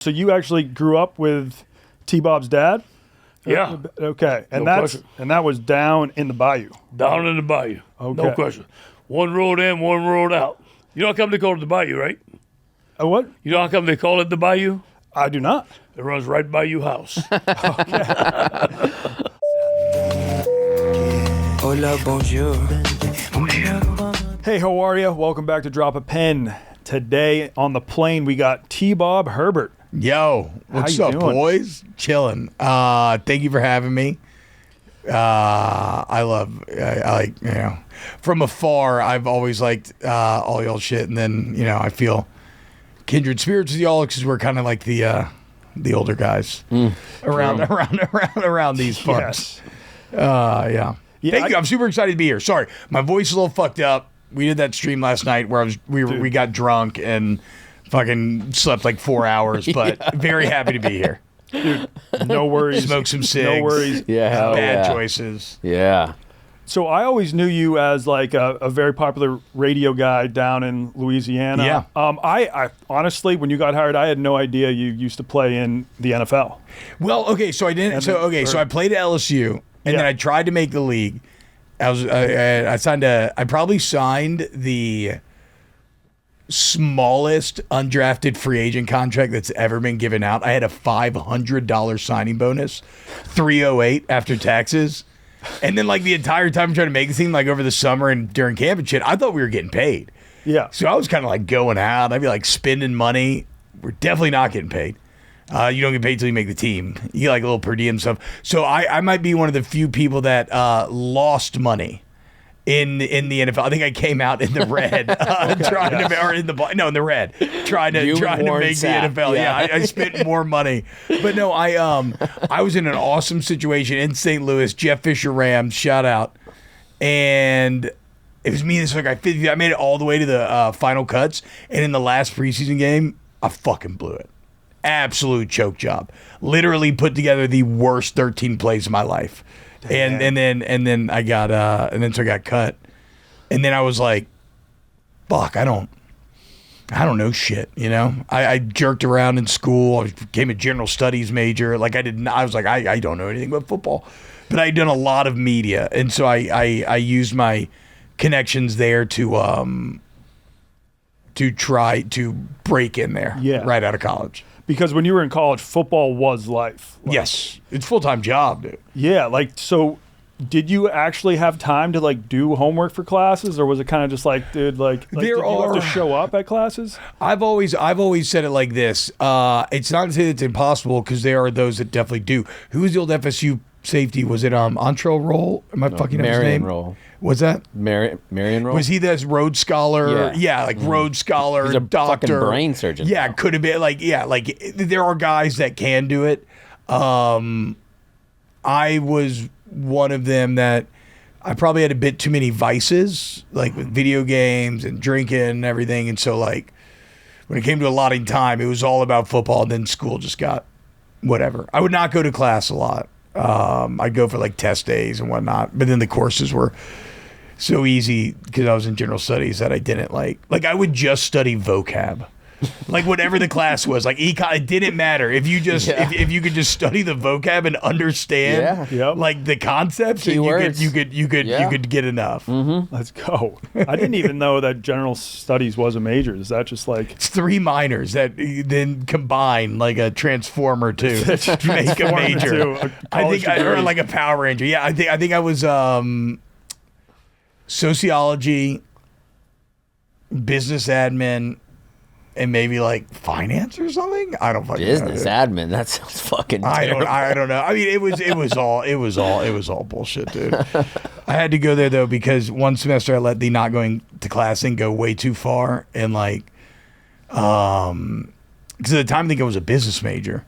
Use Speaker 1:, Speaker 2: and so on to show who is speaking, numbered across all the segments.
Speaker 1: So you actually grew up with T-Bob's dad?
Speaker 2: Yeah.
Speaker 1: Okay. And
Speaker 2: No question.
Speaker 1: that was down in the Bayou.
Speaker 2: Down in the Bayou.
Speaker 1: Okay.
Speaker 2: No question. One road in, one road out. You know how come they call it the Bayou, right?
Speaker 1: What?
Speaker 2: You know how come they call it the Bayou?
Speaker 1: I do not.
Speaker 2: It runs right by your house.
Speaker 3: Hola, bonjour.
Speaker 1: Hey, how are you? Welcome back to Drop a Pin. Today on the plane, we got T-Bob Herbert.
Speaker 4: Yo, what's
Speaker 1: How
Speaker 4: up,
Speaker 1: you doing?
Speaker 4: boys? Chilling. Thank you for having me. I like, from afar, I've always liked all y'all shit, and then, I feel kindred spirits with y'all because we're kind of like the older guys around these parts.
Speaker 1: Yes. Yeah,
Speaker 4: Thank you. I'm super excited to be here. Sorry, my voice is a little fucked up. We did that stream last night where we got drunk and fucking slept like 4 hours, but very happy to be here.
Speaker 1: Dude, no worries.
Speaker 4: Smoke some cigs.
Speaker 1: No worries.
Speaker 5: Yeah,
Speaker 4: Bad choices.
Speaker 5: Yeah.
Speaker 1: So I always knew you as like a very popular radio guy down in Louisiana.
Speaker 4: Yeah.
Speaker 1: I honestly, when you got hired, I had no idea you used to play in the NFL.
Speaker 4: Well, okay, so I didn't. So I played at LSU, and then I tried to make the league. I probably signed the smallest undrafted free agent contract that's ever been given out. I had a $500 signing bonus, 308 after taxes. And then like the entire time I'm trying to make the team, like over the summer and during camp and shit, I thought we were getting paid.
Speaker 1: Yeah.
Speaker 4: So I was kind of like going out. I'd be like spending money. We're definitely not getting paid. You don't get paid till you make the team. You get like a little per diem stuff. So I might be one of the few people that lost money in the NFL. I think I came out in the red, in the red, trying to make the NFL. Yeah, I spent more money, but no, I was in an awesome situation in St. Louis. Jeff Fisher Rams, shout out, and it was me and this guy. I made it all the way to the final cuts, and in the last preseason game, I fucking blew it. Absolute choke job. Literally put together the worst 13 plays of my life. And then I got so I got cut. And then I was like, fuck, I don't know shit, I jerked around in school. I became a general studies major. Like I was like, I don't know anything about football. But I'd done a lot of media, and so I used my connections there to try to break in there right out of college.
Speaker 1: Because when you were in college, football was life.
Speaker 4: Yes. It's a full-time job, dude.
Speaker 1: Yeah, so did you actually have time to like do homework for classes, or was it kind of just like, dude, did you have to show up at classes?
Speaker 4: I've always said it like this. It's not to say that it's impossible, because there are those that definitely do. Who was the old FSU safety? Was it Antrell Roll? Am I fucking up his name?
Speaker 5: Roll.
Speaker 4: What's that?
Speaker 5: Marion Roll?
Speaker 4: Was he this Rhodes Scholar? Yeah, Rhodes Scholar,
Speaker 5: He's a
Speaker 4: doctor.
Speaker 5: fucking brain surgeon.
Speaker 4: Yeah,
Speaker 5: now.
Speaker 4: could have been there are guys that can do it. I was one of them that I probably had a bit too many vices, like with video games and drinking and everything. And so like when it came to allotting time, it was all about football, and then school just got whatever. I would not go to class a lot. I'd go for like test days and whatnot, but then the courses were so easy because I was in general studies that I didn't like I would just study vocab. Like whatever the class was, like econ, it didn't matter if you just if you could just study the vocab and understand like the concepts, and you could get enough.
Speaker 5: Mm-hmm.
Speaker 1: Let's go. I didn't even know that general studies was a major. Is that just like
Speaker 4: it's 3 minors that then combine like a transformer to make a major? Or like a Power Ranger. Yeah, I think I was sociology, business admin, and maybe like finance or something. I don't fucking
Speaker 5: business
Speaker 4: know.
Speaker 5: admin. That sounds fucking terrible.
Speaker 4: I don't know. I mean, it was all bullshit, dude. I had to go there though because one semester I let the not going to class thing go way too far, and like, because at the time I think I was a business major,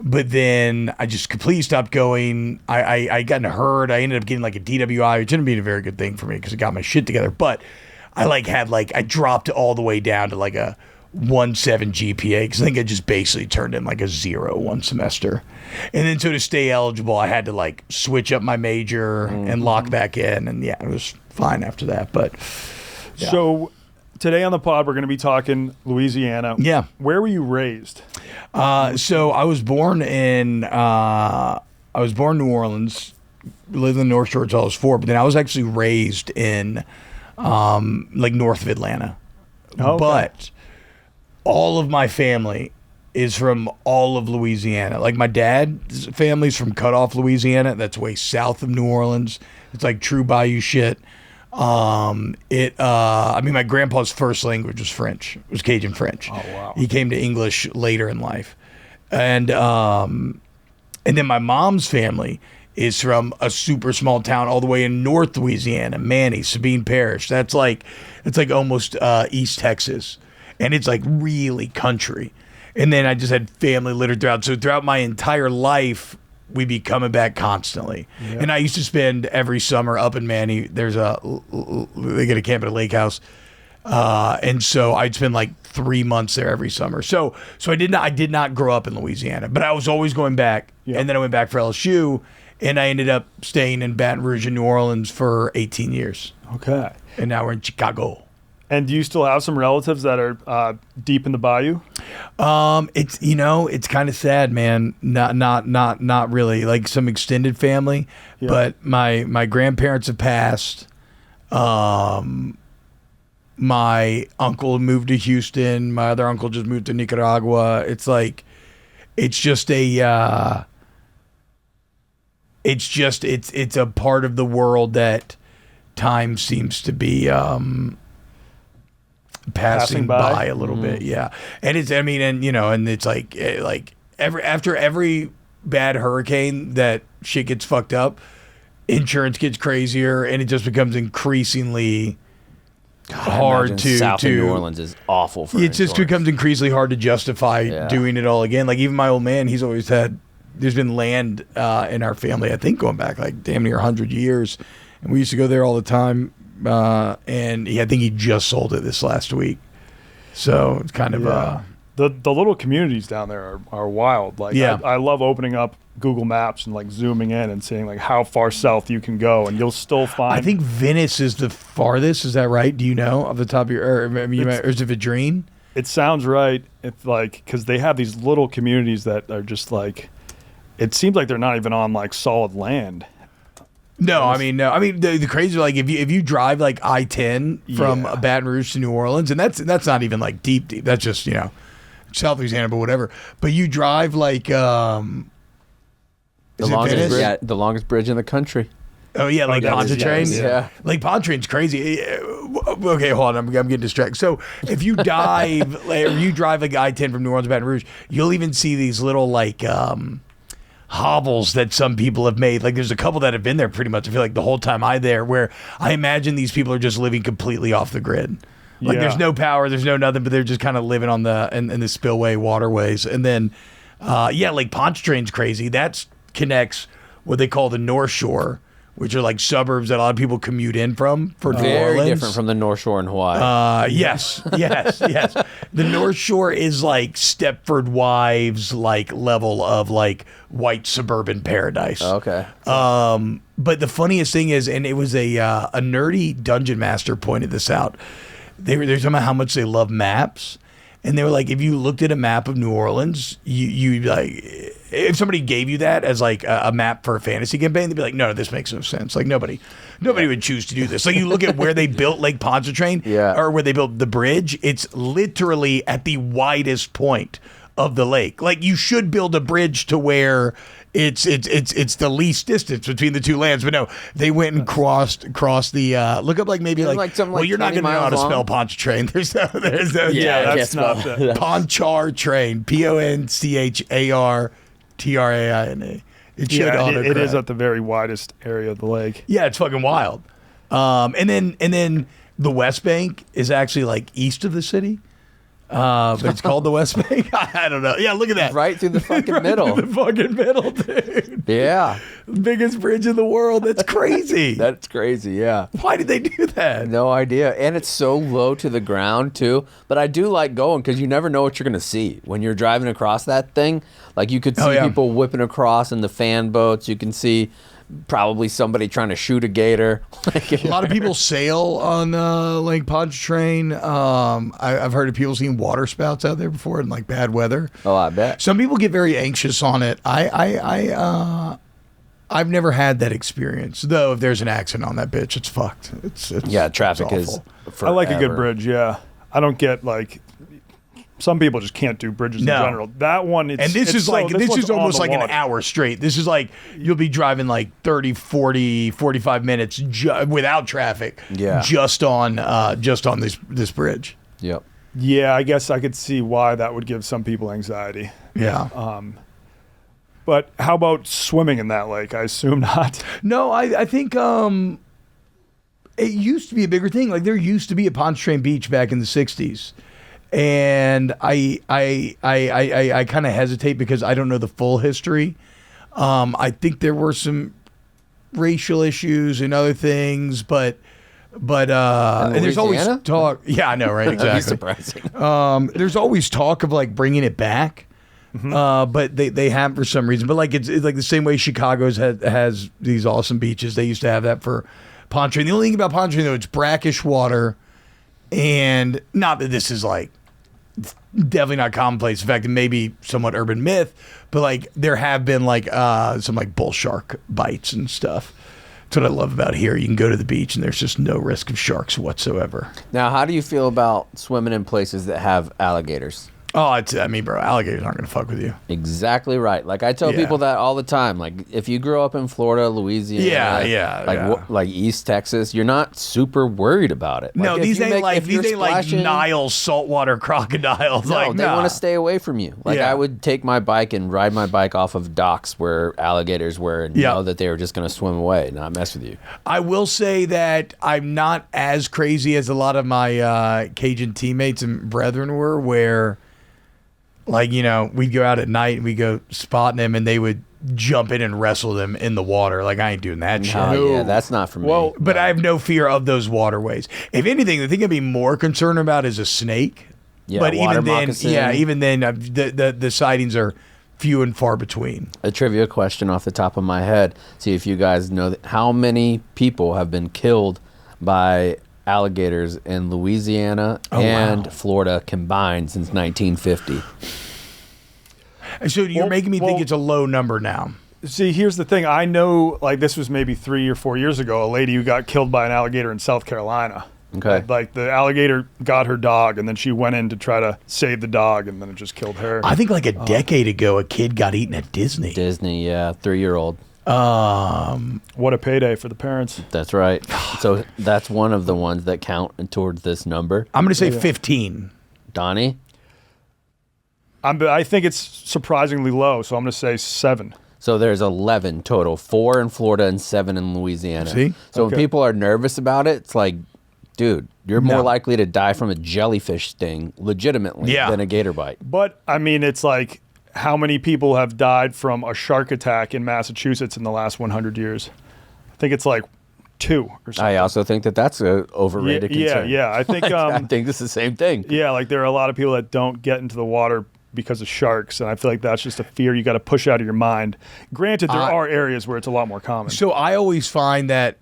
Speaker 4: but then I just completely stopped going. I got in a hurt. I ended up getting like a DWI, which ended up being a very good thing for me because it got my shit together. But I dropped all the way down to like a 1.7 GPA because I think I just basically turned in like a 0 one semester. And then so to stay eligible, I had to like switch up my major and lock back in. And yeah, it was fine after that. But
Speaker 1: so today on the pod, we're going to be talking Louisiana.
Speaker 4: Yeah.
Speaker 1: Where were you raised?
Speaker 4: So I was born in New Orleans, lived in the North Shore until I was 4, but then I was actually raised in like north of Atlanta.
Speaker 1: Okay.
Speaker 4: But all of my family is from all of Louisiana. Like my dad's family's from Cut Off, Louisiana. That's way south of New Orleans. It's like true Bayou shit. I mean, my grandpa's first language was French. It was Cajun French.
Speaker 1: Oh, wow.
Speaker 4: He came to English later in life. And then my mom's family is from a super small town all the way in North Louisiana, Manny, Sabine Parish. It's like almost East Texas. And it's like really country. And then I just had family littered throughout. So throughout my entire life, we'd be coming back constantly. Yeah. And I used to spend every summer up in Manny. They get a camp at a lake house. And so I'd spend like 3 months there every summer. So I did not grow up in Louisiana, but I was always going back. Yep. And then I went back for LSU, and I ended up staying in Baton Rouge and New Orleans for 18 years.
Speaker 1: Okay.
Speaker 4: And now we're in Chicago.
Speaker 1: And do you still have some relatives that are deep in the bayou?
Speaker 4: It's kind of sad, man. Not really. Like some extended family, yeah. But my grandparents have passed. My uncle moved to Houston. My other uncle just moved to Nicaragua. It's like, it's a part of the world that time seems to be passing by a little bit, yeah. And it's, I mean, and it's like after every bad hurricane, that shit gets fucked up, insurance gets crazier, and it just becomes increasingly hard to
Speaker 5: South of New Orleans is awful for
Speaker 4: it. Just becomes increasingly hard to justify doing it all again. Like even my old man, he's always had. There's been land in our family, I think, going back like damn near 100 years, and we used to go there all the time. And I think he just sold it this last week. So it's kind of
Speaker 1: the little communities down there are wild. Like I love opening up Google Maps and like zooming in and seeing like how far south you can go, and you'll still find.
Speaker 4: I think Venice is the farthest. Is that right? Do you know off the top of your? Or is it Vadrine?
Speaker 1: It sounds right. If like because they have these little communities that are just like, it seems like they're not even on like solid land.
Speaker 4: No. I mean, the crazy, like if you drive like I-10 from Baton Rouge to New Orleans, and that's not even like deep. That's just South Louisiana, but whatever. But you drive like
Speaker 5: the longest bridge in the country.
Speaker 4: Oh yeah, like Pontchartrain.
Speaker 5: Yeah,
Speaker 4: like Pontchartrain's crazy. Okay, hold on, I'm getting distracted. So if you dive, you drive like I-10 from New Orleans to Baton Rouge, you'll even see these little like. Hovels that some people have made. Like there's a couple that have been there pretty much I feel like the whole time where I imagine these people are just living completely off the grid. Like there's no power, there's no nothing, but they're just kind of living on in the spillway waterways. And then like Pontchartrain's crazy. That connects what they call the North Shore, which are like suburbs that a lot of people commute in from for New Orleans.
Speaker 5: Very different from the North Shore in Hawaii.
Speaker 4: Yes. The North Shore is like Stepford Wives like level of like white suburban paradise.
Speaker 5: Okay.
Speaker 4: But the funniest thing is, and it was a nerdy dungeon master pointed this out. They were talking about how much they love maps. And they were like, if you looked at a map of New Orleans, you like, if somebody gave you that as like a map for a fantasy campaign, they'd be like, no, this makes no sense. Like nobody would choose to do this. Like you look at where they built Lake Pontchartrain, or where they built the bridge, it's literally at the widest point of the lake. Like you should build a bridge to where it's the least distance between the two lands, but no, they went and crossed the look up like maybe like well, you're not gonna know how to spell Pontchartrain. There's no
Speaker 1: that's not the
Speaker 4: Pontchartrain, Ponchartrain. It should
Speaker 1: it is at the very widest area of the lake.
Speaker 4: Yeah, it's fucking wild. And then the West Bank is actually like east of the city. But it's called the West Bank. I don't know. Yeah, look at that.
Speaker 5: Right through the fucking middle.
Speaker 4: Through the fucking middle, dude.
Speaker 5: Yeah.
Speaker 4: Biggest bridge in the world. That's crazy.
Speaker 5: That's crazy, yeah.
Speaker 4: Why did they do that?
Speaker 5: No idea. And it's so low to the ground, too. But I do like going because you never know what you're going to see. When you're driving across that thing, like you could see people whipping across in the fan boats. You can see probably somebody trying to shoot a gator.
Speaker 4: A lot of people sail on Lake Pontchartrain. I've heard of people seeing water spouts out there before in like bad weather.
Speaker 5: Oh, I bet.
Speaker 4: Some people get very anxious on it. I've never had that experience, though. If there's an accident on that bitch, it's fucked. It's
Speaker 5: traffic
Speaker 4: it's
Speaker 5: is.
Speaker 1: I like a good
Speaker 5: forever.
Speaker 1: bridge. Yeah, I don't get like. Some people just can't do bridges in general. That one,
Speaker 4: and this is
Speaker 1: one's
Speaker 4: almost
Speaker 1: on the
Speaker 4: like an
Speaker 1: water.
Speaker 4: hour straight. This is like you'll be driving like 30, 40, 45 minutes without traffic.
Speaker 5: Yeah.
Speaker 4: just on this bridge.
Speaker 5: Yep.
Speaker 1: Yeah, I guess I could see why that would give some people anxiety.
Speaker 4: Yeah.
Speaker 1: But how about swimming in that lake? I assume not.
Speaker 4: No, I think it used to be a bigger thing. Like there used to be a Pontchartrain Beach back in the 60s. And I kind of hesitate because I don't know the full history. I think there were some racial issues and other things, but and there's always
Speaker 5: Louisiana?
Speaker 4: talk. Yeah, I know, right?
Speaker 5: That'd be
Speaker 4: Exactly.
Speaker 5: surprising.
Speaker 4: There's always talk of like bringing it back, but they have for some reason. But like it's like the same way Chicago's has these awesome beaches. They used to have that for Pontchartrain. The only thing about Pontchartrain though, it's brackish water, and not that this is like. Definitely not commonplace. In fact, it may be somewhat urban myth, but like there have been like some like bull shark bites and stuff. That's what I love about here. You can go to the beach and there's just no risk of sharks whatsoever.
Speaker 5: Now, how do you feel about swimming in places that have alligators?
Speaker 4: Oh, I mean, bro, alligators aren't going to fuck with you.
Speaker 5: Exactly right. Like I tell
Speaker 4: Yeah.
Speaker 5: people that all the time. Like if you grew up in Florida, Louisiana, like East Texas, you're not super worried about it.
Speaker 4: No,
Speaker 5: Like, if
Speaker 4: these
Speaker 5: you
Speaker 4: ain't
Speaker 5: make- if you're
Speaker 4: like
Speaker 5: splashing-
Speaker 4: Nile saltwater crocodiles.
Speaker 5: No,
Speaker 4: like,
Speaker 5: they want to stay away from you. Like
Speaker 4: Yeah.
Speaker 5: I would take my bike and ride my bike off of docks where alligators were, and know that they were just going to swim away, and not mess with you.
Speaker 4: I will say that I'm not as crazy as a lot of my Cajun teammates and brethren were, where, like, you know, we'd go out at night and we'd go spotting them and they would jump in and wrestle them in the water. Like, I ain't doing that shit.
Speaker 5: Yeah, that's not for me.
Speaker 1: Well,
Speaker 4: But I have no fear of those waterways. If anything, the thing I'd be more concerned about is a snake.
Speaker 5: Yeah,
Speaker 4: but
Speaker 5: water
Speaker 4: even then,
Speaker 5: moccasin.
Speaker 4: the sightings are few and far between.
Speaker 5: A trivia question off the top of my head. See if you guys know that how many people have been killed by alligators in Louisiana and Florida combined since 1950.
Speaker 4: So you're making me think it's a low number now.
Speaker 1: See, here's the thing. I know, like, this was maybe 3 or 4 years ago, a lady who got killed by an alligator in South Carolina.
Speaker 5: Okay.
Speaker 1: Like, the alligator got her dog, and then she went in to try to save the dog, and then it just killed her.
Speaker 4: I think like a decade ago, a kid got eaten at Disney.
Speaker 5: Disney, yeah, 3-year-old.
Speaker 1: What a payday for the parents.
Speaker 5: That's right. So that's one of the ones that count towards this number.
Speaker 4: I'm going to say 15.
Speaker 5: Donnie?
Speaker 1: I think it's surprisingly low, so I'm going to say 7.
Speaker 5: So there's 11 total, 4 in Florida and 7 in Louisiana.
Speaker 4: See?
Speaker 5: So when people are nervous about it, it's like, dude, you're more
Speaker 4: No.
Speaker 5: likely to die from a jellyfish sting legitimately than a gator bite.
Speaker 1: But, I mean, it's like, how many people have died from a shark attack in Massachusetts in the last 100 years? I think it's like 2 or something.
Speaker 5: I also think that that's a overrated concern.
Speaker 1: Yeah. I think,
Speaker 5: I think it's the same thing.
Speaker 1: yeah, like there are a lot of people that don't get into the water because of sharks, and I feel like that's just a fear you got to push out of your mind. Granted, there are areas where it's a lot more common.
Speaker 4: So I always find that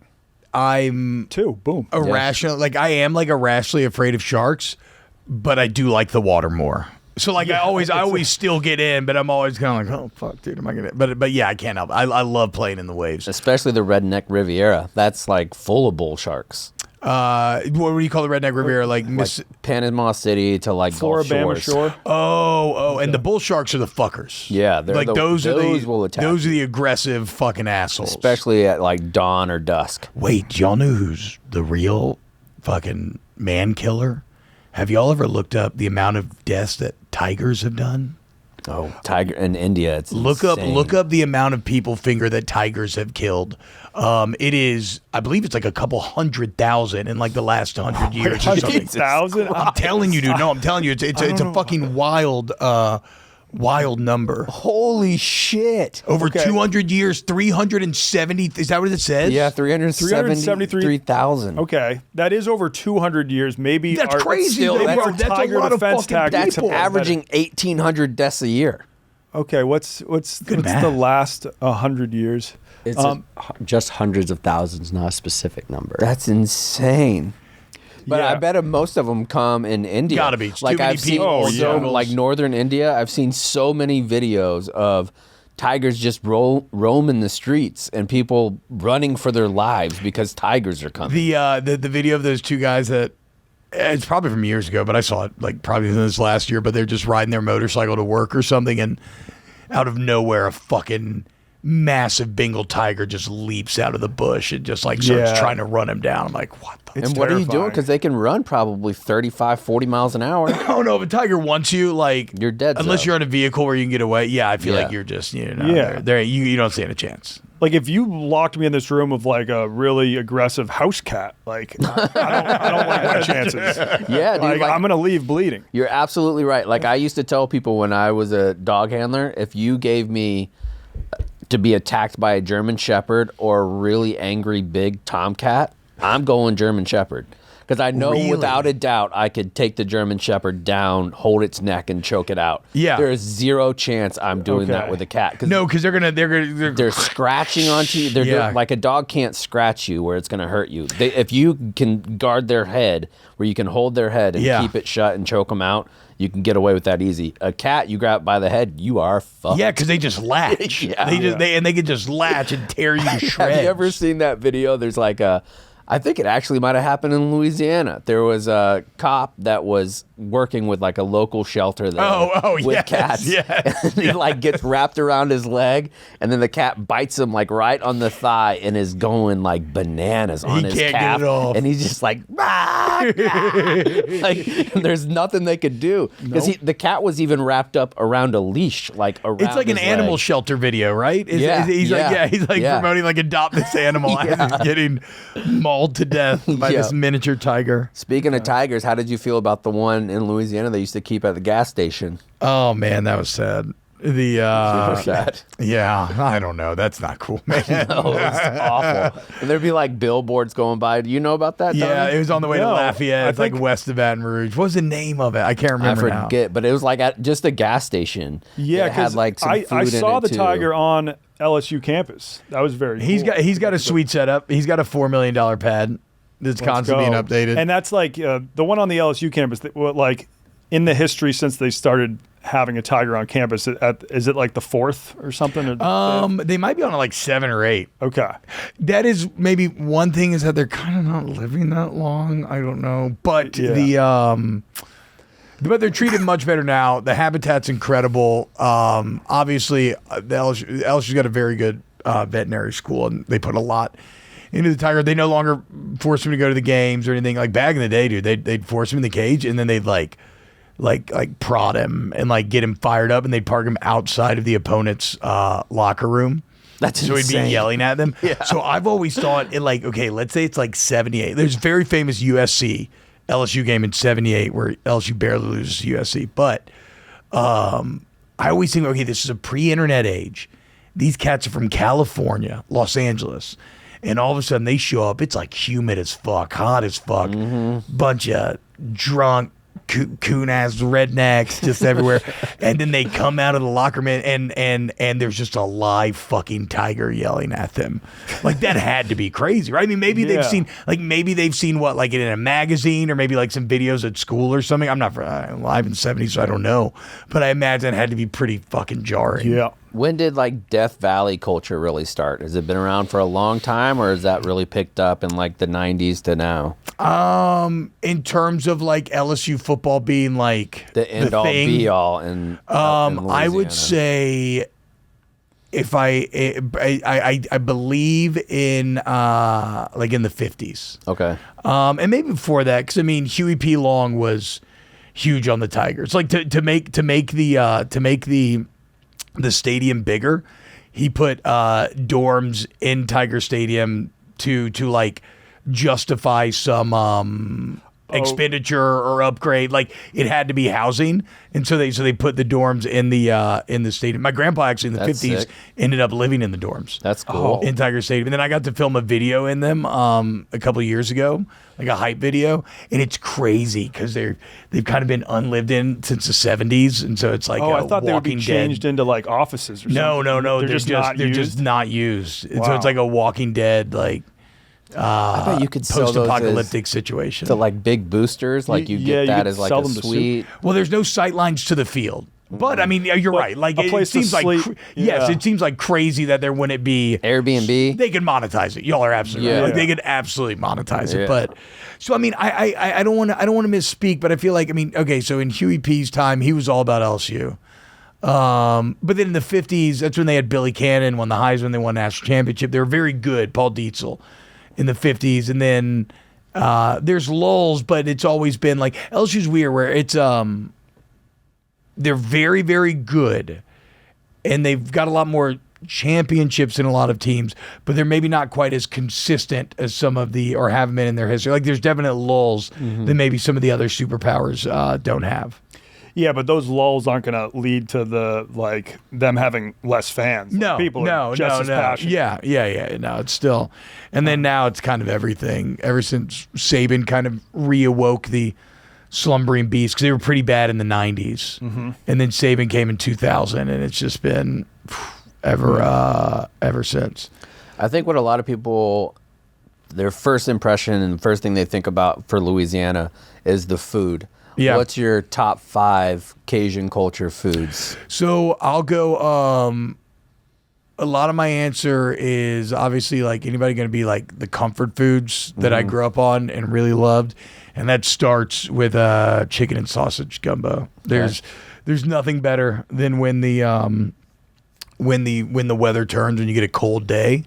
Speaker 4: I'm
Speaker 1: Boom.
Speaker 4: irrational. Like I am like irrationally afraid of sharks, but I do like the water more. So like I always still get in, but I'm always kind of like, oh fuck, dude, am I gonna? But yeah, I can't help it. I love playing in the waves.
Speaker 5: Especially the Redneck Riviera. That's like full of bull sharks.
Speaker 4: What do you call the Redneck Riviera? Like
Speaker 5: Panama City to like Gulf
Speaker 1: Floribama
Speaker 5: Shores.
Speaker 1: Shore.
Speaker 4: Oh, and the bull sharks are the fuckers.
Speaker 5: Yeah, they're
Speaker 4: like those
Speaker 5: will
Speaker 4: are
Speaker 5: attack.
Speaker 4: those are the aggressive fucking assholes.
Speaker 5: Especially at like dawn or dusk.
Speaker 4: Wait, do y'all know who's the real fucking man killer? Have y'all ever looked up the amount of deaths that tigers have done?
Speaker 5: Oh, tiger in India. It's
Speaker 4: Look
Speaker 5: insane.
Speaker 4: up the amount of people finger that tigers have killed. It is, I believe it's like a couple 100,000 in like the last 100 years or something.
Speaker 1: 100,000?
Speaker 4: I'm telling you, dude. No, I'm telling you, it's a fucking wild number.
Speaker 5: Holy shit.
Speaker 4: Over 200 years, 370. Is that what it says?
Speaker 5: Yeah, 373,000.
Speaker 1: Okay, that is over 200 years. Maybe
Speaker 4: That's crazy.
Speaker 5: still-
Speaker 4: though,
Speaker 5: that's
Speaker 4: bro.
Speaker 5: a
Speaker 4: That's a
Speaker 1: tiger
Speaker 4: lot of
Speaker 1: defense
Speaker 4: fucking
Speaker 1: tactics
Speaker 5: That's
Speaker 4: people.
Speaker 1: have-
Speaker 5: averaging 1,800 deaths a year.
Speaker 1: Okay, what's
Speaker 4: math.
Speaker 1: the last 100 years?
Speaker 3: It's just hundreds of thousands, not a specific number.
Speaker 5: That's insane. But
Speaker 1: Yeah.
Speaker 5: I bet most of them come in India.
Speaker 4: Gotta be. It's too
Speaker 5: Like
Speaker 4: many
Speaker 5: I've seen,
Speaker 4: people.
Speaker 5: like northern India. I've seen so many videos of tigers just roaming the streets and people running for their lives because tigers are coming.
Speaker 4: The video of those two guys that it's probably from years ago, but I saw it like probably this last year. But they're just riding their motorcycle to work or something, and out of nowhere, a fucking massive Bengal tiger just leaps out of the bush and just like starts trying to run him down. I'm like, what the?
Speaker 5: And what are you doing?
Speaker 1: terrifying.
Speaker 5: Because they can run probably 35, 40 miles an hour.
Speaker 4: Oh no! If a tiger wants you, like
Speaker 5: You're dead,
Speaker 4: unless
Speaker 5: though.
Speaker 4: you're in a vehicle where you can get away. Yeah, I feel
Speaker 5: Yeah.
Speaker 4: like you're just you don't stand a chance.
Speaker 1: Like if you locked me in this room with like a really aggressive house cat, like I don't like my chances.
Speaker 5: Yeah, dude.
Speaker 1: Like, I'm gonna leave bleeding.
Speaker 5: You're absolutely right. Like I used to tell people when I was a dog handler, if you gave me to be attacked by a German Shepherd or a really angry big Tomcat, I'm going German Shepherd. Because I know without a doubt I could take the German Shepherd down, hold its neck, and choke it out.
Speaker 4: Yeah.
Speaker 5: There is zero chance I'm doing that
Speaker 1: Okay.
Speaker 5: with a cat.
Speaker 4: No, because
Speaker 5: They're scratching onto you. They're doing, like a dog can't scratch you where it's going to hurt you. If you can guard their head, where you can hold their head and keep it shut and choke them out, you can get away with that easy. A cat, you grab it by the head, you are fucked.
Speaker 4: Yeah, because they just latch.
Speaker 5: Yeah.
Speaker 4: They can just latch and tear you to shreds.
Speaker 5: Have you ever seen that video? There's like I think it actually might have happened in Louisiana. There was a cop that was working with like a local shelter there with
Speaker 4: yes,
Speaker 5: cats.
Speaker 4: yes,
Speaker 5: And he like gets wrapped around his leg, and then the cat bites him like right on the thigh and is going like bananas on his
Speaker 4: can't get
Speaker 5: calf.
Speaker 4: it off.
Speaker 5: And he's just like, like there's nothing they could do because the cat was even wrapped up around a leash, like around.
Speaker 4: It's like an
Speaker 5: his
Speaker 4: animal
Speaker 5: leg.
Speaker 4: shelter video, right?
Speaker 5: Yeah,
Speaker 4: He's like
Speaker 5: yeah.
Speaker 4: promoting like adopt this animal as he's getting mauled to death by
Speaker 5: Yeah.
Speaker 4: this miniature tiger.
Speaker 5: Speaking of tigers, how did you feel about the one in Louisiana they used to keep at the gas station?
Speaker 4: Oh man, that was sad.
Speaker 5: Super sad.
Speaker 4: Yeah, I don't know. That's not cool, man.
Speaker 5: Oh, it was awful. And there'd be like billboards going by. Do you know about that?
Speaker 4: Yeah,
Speaker 5: Tony?
Speaker 4: it was on the way to
Speaker 1: No,
Speaker 4: Lafayette.
Speaker 1: I
Speaker 4: It's like
Speaker 1: think-
Speaker 4: west of Baton Rouge. What was the name of it? I can't
Speaker 5: I
Speaker 4: remember now.
Speaker 5: forget, but it was like at just a gas station.
Speaker 1: Yeah,
Speaker 5: it had like some
Speaker 1: I
Speaker 5: food
Speaker 1: saw
Speaker 5: in
Speaker 1: the
Speaker 5: it too.
Speaker 1: tiger on LSU campus. That was very.
Speaker 4: He's
Speaker 1: cool.
Speaker 4: got a sweet setup. He's got a $4 million pad that's
Speaker 1: Let's
Speaker 4: constantly
Speaker 1: go.
Speaker 4: being updated.
Speaker 1: And that's like the one on the LSU campus. That, like in the history since they started having a tiger on campus, is it like the fourth or something? Or
Speaker 4: they might be on like 7 or 8.
Speaker 1: okay.
Speaker 4: That is maybe one thing is that they're kind of not living that long. I don't know, but
Speaker 1: Yeah.
Speaker 4: but they're treated much better now. The habitat's incredible. Obviously, the LSU's got a very good veterinary school, and they put a lot into the tiger. They no longer force him to go to the games or anything. Like back in the day, dude, they'd force him in the cage, and then they'd like prod him and like get him fired up, and they'd park him outside of the opponent's locker room.
Speaker 5: That's
Speaker 4: So he'd
Speaker 5: insane.
Speaker 4: be yelling at them. Yeah. So I've always thought it like, okay, let's say it's like 78. There's a very famous USC LSU game in 78 where LSU barely loses to USC. But I always think, okay, this is a pre-internet age. These cats are from California, Los Angeles. And all of a sudden they show up. It's like humid as fuck, hot as fuck. Bunch of drunk, coon-ass rednecks just everywhere. And then they come out of the locker room and there's just a live fucking tiger yelling at them. Like that had to be crazy, right? I mean, maybe they've seen what, like in a magazine or maybe like some videos at school or something. I'm not alive in the 70s, so I don't know. But I imagine it had to be pretty fucking jarring.
Speaker 1: Yeah.
Speaker 5: When did like Death Valley culture really start? Has it been around for a long time, or has that really picked up in like the 90s to now?
Speaker 4: In terms of like LSU football being like
Speaker 5: The end all
Speaker 4: thing,
Speaker 5: be all in
Speaker 4: I would
Speaker 5: Louisiana.
Speaker 4: say if I believe in like in the 50s.
Speaker 5: Okay.
Speaker 4: And maybe before that, because I mean Huey P. Long was huge on the Tigers. Like to make the stadium bigger, he put dorms in Tiger Stadium to like justify some expenditure or upgrade. Like it had to be housing, and so they put the dorms in the stadium. My grandpa actually in the
Speaker 5: That's
Speaker 4: 50s
Speaker 5: sick.
Speaker 4: ended up living in the dorms.
Speaker 5: That's cool.
Speaker 4: In Tiger Stadium. And then I got to film a video in them a couple of years ago, like a hype video, and it's crazy because they've kind of been unlived in since the 70s, and so it's like
Speaker 1: I thought they would be
Speaker 4: Walking
Speaker 1: changed
Speaker 4: Dead.
Speaker 1: into like offices or something.
Speaker 4: No,
Speaker 1: They're just
Speaker 4: not used. So
Speaker 1: Wow.
Speaker 4: it's like a Walking Dead like
Speaker 5: I bet you could sell those
Speaker 4: post-apocalyptic situation.
Speaker 5: to like big boosters. Like you
Speaker 1: Yeah,
Speaker 5: get
Speaker 1: you
Speaker 5: that
Speaker 1: could
Speaker 5: as like
Speaker 1: sell
Speaker 5: a
Speaker 1: them to
Speaker 5: suite.
Speaker 4: Well, there's no sight lines to the field. But I mean, you're right. Like
Speaker 1: a
Speaker 4: it
Speaker 1: place to
Speaker 4: seems like
Speaker 1: sleep,
Speaker 4: yes,
Speaker 1: yeah.
Speaker 4: it seems like crazy that there wouldn't be
Speaker 5: Airbnb.
Speaker 4: They could monetize it. Y'all are absolutely right.
Speaker 5: Yeah.
Speaker 4: Like, they could absolutely monetize
Speaker 5: Yeah.
Speaker 4: it. But so I mean, I don't want to misspeak, but I feel like okay. So in Huey P's time, he was all about LSU. But then in the 50s, that's when they had Billy Cannon won the Heisman. They won the national championship. They were very good. Paul Dietzel in the 50s, and then there's lulls, but it's always been like LSU's weird where it's they're very, very good, and they've got a lot more championships than a lot of teams, but they're maybe not quite as consistent as some of the, or haven't been in their history. Like there's definite lulls that maybe some of the other superpowers don't have.
Speaker 1: Yeah, but those lulls aren't going to lead to the like them having less fans.
Speaker 4: No,
Speaker 1: People are just as passionate.
Speaker 4: Yeah. No, it's still, and then now it's kind of everything. Ever since Saban kind of reawoke the slumbering beast, because they were pretty bad in the 90s, and then Saban came in 2000, and it's just been ever since.
Speaker 5: I think what a lot of people, their first impression and first thing they think about for Louisiana is the food.
Speaker 4: Yeah.
Speaker 5: What's your top 5 Cajun culture foods?
Speaker 4: So I'll go. A lot of my answer is obviously like anybody going to be like the comfort foods that I grew up on and really loved, and that starts with chicken and sausage gumbo. There's nothing better than when the weather turns and you get a cold day,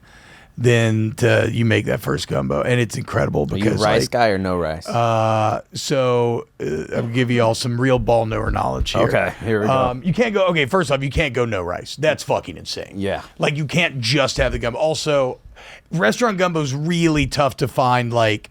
Speaker 4: then you make that first gumbo, and it's incredible
Speaker 5: Are you
Speaker 4: because
Speaker 5: rice
Speaker 4: like,
Speaker 5: guy or no rice?
Speaker 4: I'll give you all some real ball knower knowledge here.
Speaker 5: Okay, here we go.
Speaker 4: You can't go. Okay, first off, you can't go no rice. That's fucking insane.
Speaker 5: Yeah.
Speaker 4: like you can't just have the gumbo. Also, restaurant gumbo's really tough to find. Like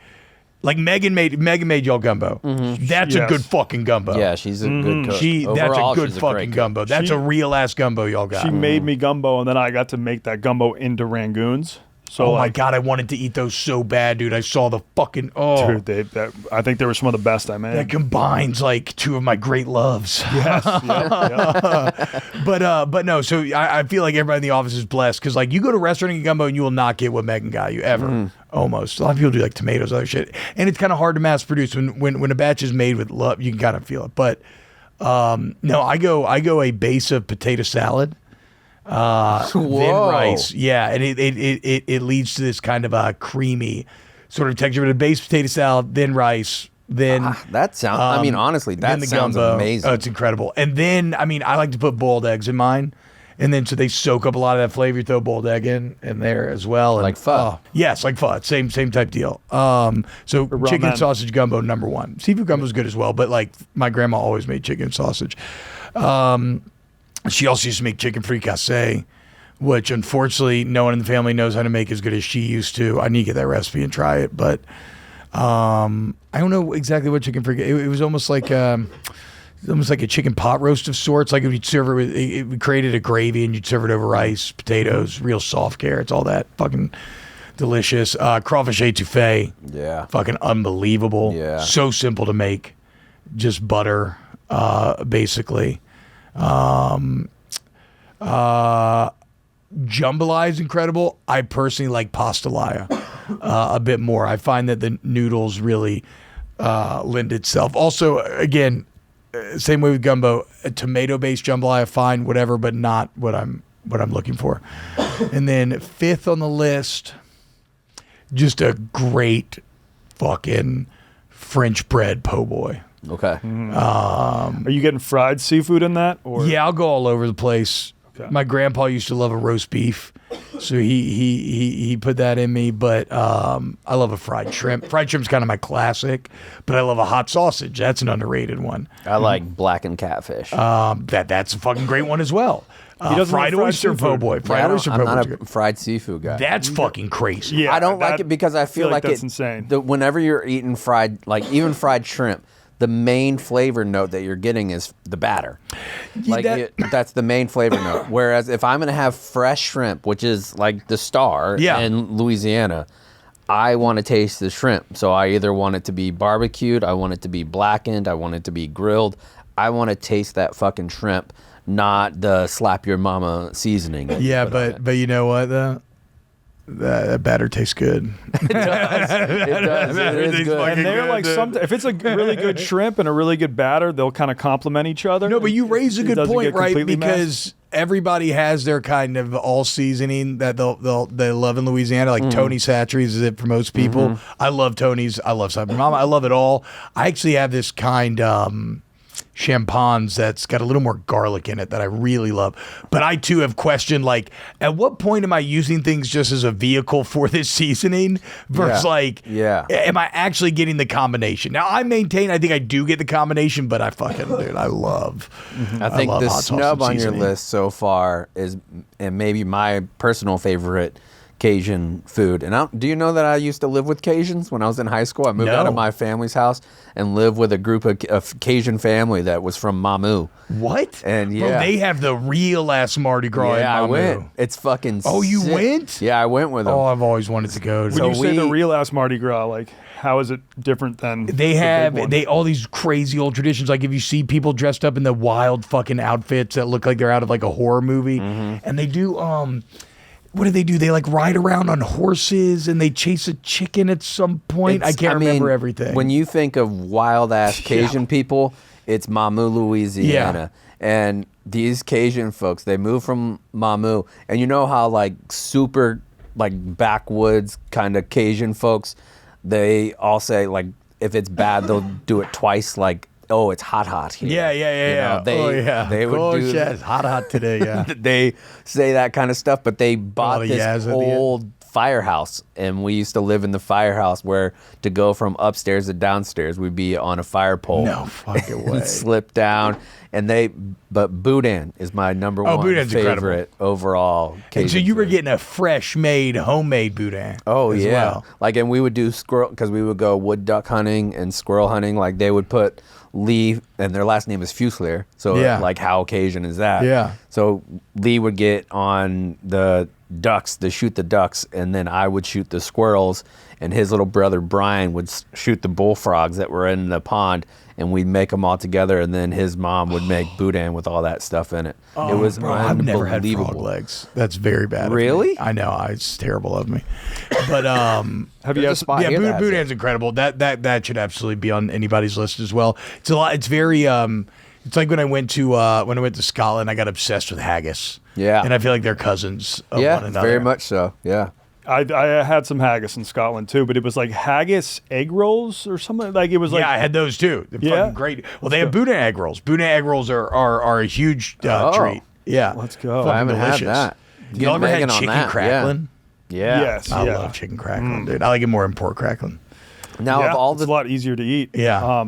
Speaker 4: Megan made y'all gumbo. That's a
Speaker 1: Yes.
Speaker 4: good fucking gumbo.
Speaker 5: Yeah, she's a good cook.
Speaker 4: That's
Speaker 5: Overall,
Speaker 4: a good
Speaker 5: she's
Speaker 4: fucking
Speaker 5: great cook.
Speaker 4: gumbo. That's a real ass gumbo y'all got.
Speaker 1: She made me gumbo, and then I got to make that gumbo into rangoons. So
Speaker 4: Oh my
Speaker 1: like,
Speaker 4: god, I wanted to eat those so bad, dude. I saw the fucking
Speaker 1: dude, I think they were some of the best I made.
Speaker 4: that combines like two of my great loves.
Speaker 1: Yes. yeah.
Speaker 4: But no, so I feel like everybody in the office is blessed because like you go to a restaurant and get gumbo and you will not get what Megan got you ever. Almost. A lot of people do like tomatoes, other shit, and it's kind of hard to mass produce when a batch is made with love. You can kind of feel it. But no, I go a base of potato salad. Then
Speaker 5: Whoa.
Speaker 4: rice, yeah, and it leads to this kind of a creamy sort of texture. But a base potato salad, then rice, then
Speaker 5: That sounds, I mean, honestly,
Speaker 4: then
Speaker 5: that
Speaker 4: the
Speaker 5: sounds
Speaker 4: gumbo.
Speaker 5: amazing.
Speaker 4: Oh, it's incredible. And then I mean, I like to put boiled eggs in mine, and then so they soak up a lot of that flavor. You throw boiled egg in there as well, and,
Speaker 5: Like pho.
Speaker 4: yes, like pho. Same type deal. So chicken
Speaker 1: ramen.
Speaker 4: and sausage gumbo #1. Seafood gumbo is good as well, but like my grandma always made chicken and sausage. She also used to make chicken fricassee, which unfortunately no one in the family knows how to make as good as she used to. I need to get that recipe and try it, but I don't know exactly what chicken fricassee. It was almost like a chicken pot roast of sorts. Like if you'd serve it with, it created a gravy and you'd serve it over rice, potatoes, real soft carrots, all that fucking delicious. Crawfish etouffee,
Speaker 5: Yeah.
Speaker 4: fucking unbelievable.
Speaker 5: Yeah.
Speaker 4: So simple to make, just butter, basically. Jambalaya is incredible. I personally like pastalaya a bit more. I find that the noodles really lend itself. Also, again, same way with gumbo, a tomato-based jambalaya, fine, whatever, but not what I'm looking for. And then 5th on the list, just a great fucking French bread po' boy.
Speaker 5: Okay.
Speaker 1: Are you getting fried seafood in that? Or
Speaker 4: Yeah, I'll go all over the place.
Speaker 1: Okay.
Speaker 4: My grandpa used to love a roast beef, so he put that in me. But I love a fried shrimp. Fried shrimp's kind of my classic, but I love a hot sausage. That's an underrated one.
Speaker 5: I like blackened catfish.
Speaker 4: That's a fucking great one as well.
Speaker 1: doesn't
Speaker 4: fried
Speaker 1: like
Speaker 4: oyster po'
Speaker 1: seafood.
Speaker 4: boy.
Speaker 5: Yeah,
Speaker 4: Fried oyster po'
Speaker 5: I'm
Speaker 4: boy.
Speaker 5: not a fried seafood guy.
Speaker 4: That's fucking crazy.
Speaker 1: Yeah,
Speaker 5: I don't like
Speaker 1: that-
Speaker 5: it because I feel like
Speaker 1: that's
Speaker 5: it,
Speaker 1: insane.
Speaker 5: Whenever you're eating fried, like even fried shrimp, the main flavor note that you're getting is the batter. Like that's the main flavor note. Whereas if I'm gonna have fresh shrimp, which is like the star in Louisiana, I want to taste the shrimp. So I either want it to be barbecued, I want it to be blackened, I want it to be grilled. I want to taste that fucking shrimp, not the slap your mama seasoning.
Speaker 4: Yeah, but you know what though? That batter tastes good.
Speaker 5: It does. It is good.
Speaker 1: And they're like if it's a really good shrimp and a really good batter, they'll kind of complement each other.
Speaker 4: No, but you raise a
Speaker 1: It
Speaker 4: good
Speaker 1: doesn't
Speaker 4: point,
Speaker 1: get
Speaker 4: right?
Speaker 1: completely
Speaker 4: Because everybody has their kind of all seasoning that they love in Louisiana. Like Tony Satchery's is it for most people. I love Tony's. I love Cyber Mama. I love it all. I actually have this kind champagnes that's got a little more garlic in it that I really love. But I too have questioned, like, at what point am I using things just as a vehicle for this seasoning versus am I actually getting the combination? Now I maintain I think I do get the combination, but I fucking dude, I love.
Speaker 5: I think
Speaker 4: love
Speaker 5: the
Speaker 4: hot sauce
Speaker 5: snub
Speaker 4: and
Speaker 5: on your
Speaker 4: seasoning.
Speaker 5: list so far is, and maybe my personal favorite, Cajun food. And do you know that I used to live with Cajuns when I was in high school? I moved out of my family's house and lived with a group of Cajun family that was from Mamu.
Speaker 4: What?
Speaker 5: And
Speaker 4: Bro,
Speaker 5: yeah,
Speaker 4: they have the real ass Mardi Gras.
Speaker 5: yeah, I
Speaker 4: in Mamu.
Speaker 5: went. It's fucking.
Speaker 4: Oh, you
Speaker 5: sick.
Speaker 4: went?
Speaker 5: Yeah, I went with them.
Speaker 4: Oh, I've always wanted to go.
Speaker 1: when you say the real ass Mardi Gras, like how is it different than
Speaker 4: They
Speaker 1: the big one?
Speaker 4: all these crazy old traditions. Like if you see people dressed up in the wild fucking outfits that look like they're out of like a horror movie, and they do what do they do? They like ride around on horses and they chase a chicken at some point. I can't remember everything.
Speaker 5: When you think of wild ass Cajun people, it's Mamu, Louisiana. And these Cajun folks, they moved from Mamu. And you know how like super like backwoods kind of Cajun folks, they all say like if it's bad, they'll do it twice, like, oh, it's hot here.
Speaker 4: Yeah.
Speaker 5: You know, they would do
Speaker 4: it's hot today. Yeah.
Speaker 5: they say that kind of stuff, but they bought
Speaker 4: the
Speaker 5: this
Speaker 4: Yaz at the end.
Speaker 5: old firehouse, and we used to live in the firehouse where to go from upstairs to downstairs, we'd be on a fire pole.
Speaker 4: No fucking way.
Speaker 5: Slip down, but boudin is my number one
Speaker 4: boudin's
Speaker 5: favorite overall.
Speaker 4: And
Speaker 5: Cajun
Speaker 4: so you were
Speaker 5: food.
Speaker 4: getting a fresh made, homemade boudin.
Speaker 5: Oh
Speaker 4: as
Speaker 5: yeah,
Speaker 4: well.
Speaker 5: like, and we would do squirrel because we would go wood duck hunting and squirrel hunting. Like they would put Lee, and their last name is Fuselier. So like how Cajun is that?
Speaker 4: Yeah.
Speaker 5: So Lee would get on the ducks to shoot the ducks, and then I would shoot the squirrels, and his little brother Brian would shoot the bullfrogs that were in the pond, and we'd make them all together, and then his mom would make boudin with all that stuff in it. It was
Speaker 4: Bro, I've never had frog
Speaker 5: unbelievable.
Speaker 4: legs. That's very bad. of me.
Speaker 5: Really?
Speaker 4: I know. It's terrible of me. But
Speaker 1: Have you
Speaker 5: There's a
Speaker 1: had
Speaker 5: spot
Speaker 4: yeah,
Speaker 5: here that has it.
Speaker 4: boudin's incredible. That should absolutely be on anybody's list as well. It's a lot. It's very. It's like when I went to Scotland, I got obsessed with haggis.
Speaker 5: Yeah.
Speaker 4: And I feel like they're cousins of
Speaker 5: Yeah,
Speaker 4: one another.
Speaker 5: very much so. Yeah.
Speaker 1: I had some haggis in Scotland too, but it was like haggis egg rolls or something. Like it was like
Speaker 4: Yeah, I had those too. They're
Speaker 1: Yeah?
Speaker 4: fucking great. Well, they have boudin egg rolls. Boudin egg rolls are a huge treat. Yeah.
Speaker 1: Let's go.
Speaker 4: Fucking
Speaker 5: I haven't
Speaker 4: delicious.
Speaker 5: had that.
Speaker 4: You
Speaker 5: Get
Speaker 4: ever had
Speaker 5: Megan on
Speaker 4: chicken
Speaker 5: that,
Speaker 4: crackling?
Speaker 5: Yeah.
Speaker 1: Yes,
Speaker 4: I
Speaker 1: yeah.
Speaker 4: love chicken crackling, dude. I like it more than pork crackling.
Speaker 5: Now
Speaker 1: Yeah,
Speaker 5: of all
Speaker 1: it's
Speaker 5: the
Speaker 1: a lot easier to eat.
Speaker 4: Yeah.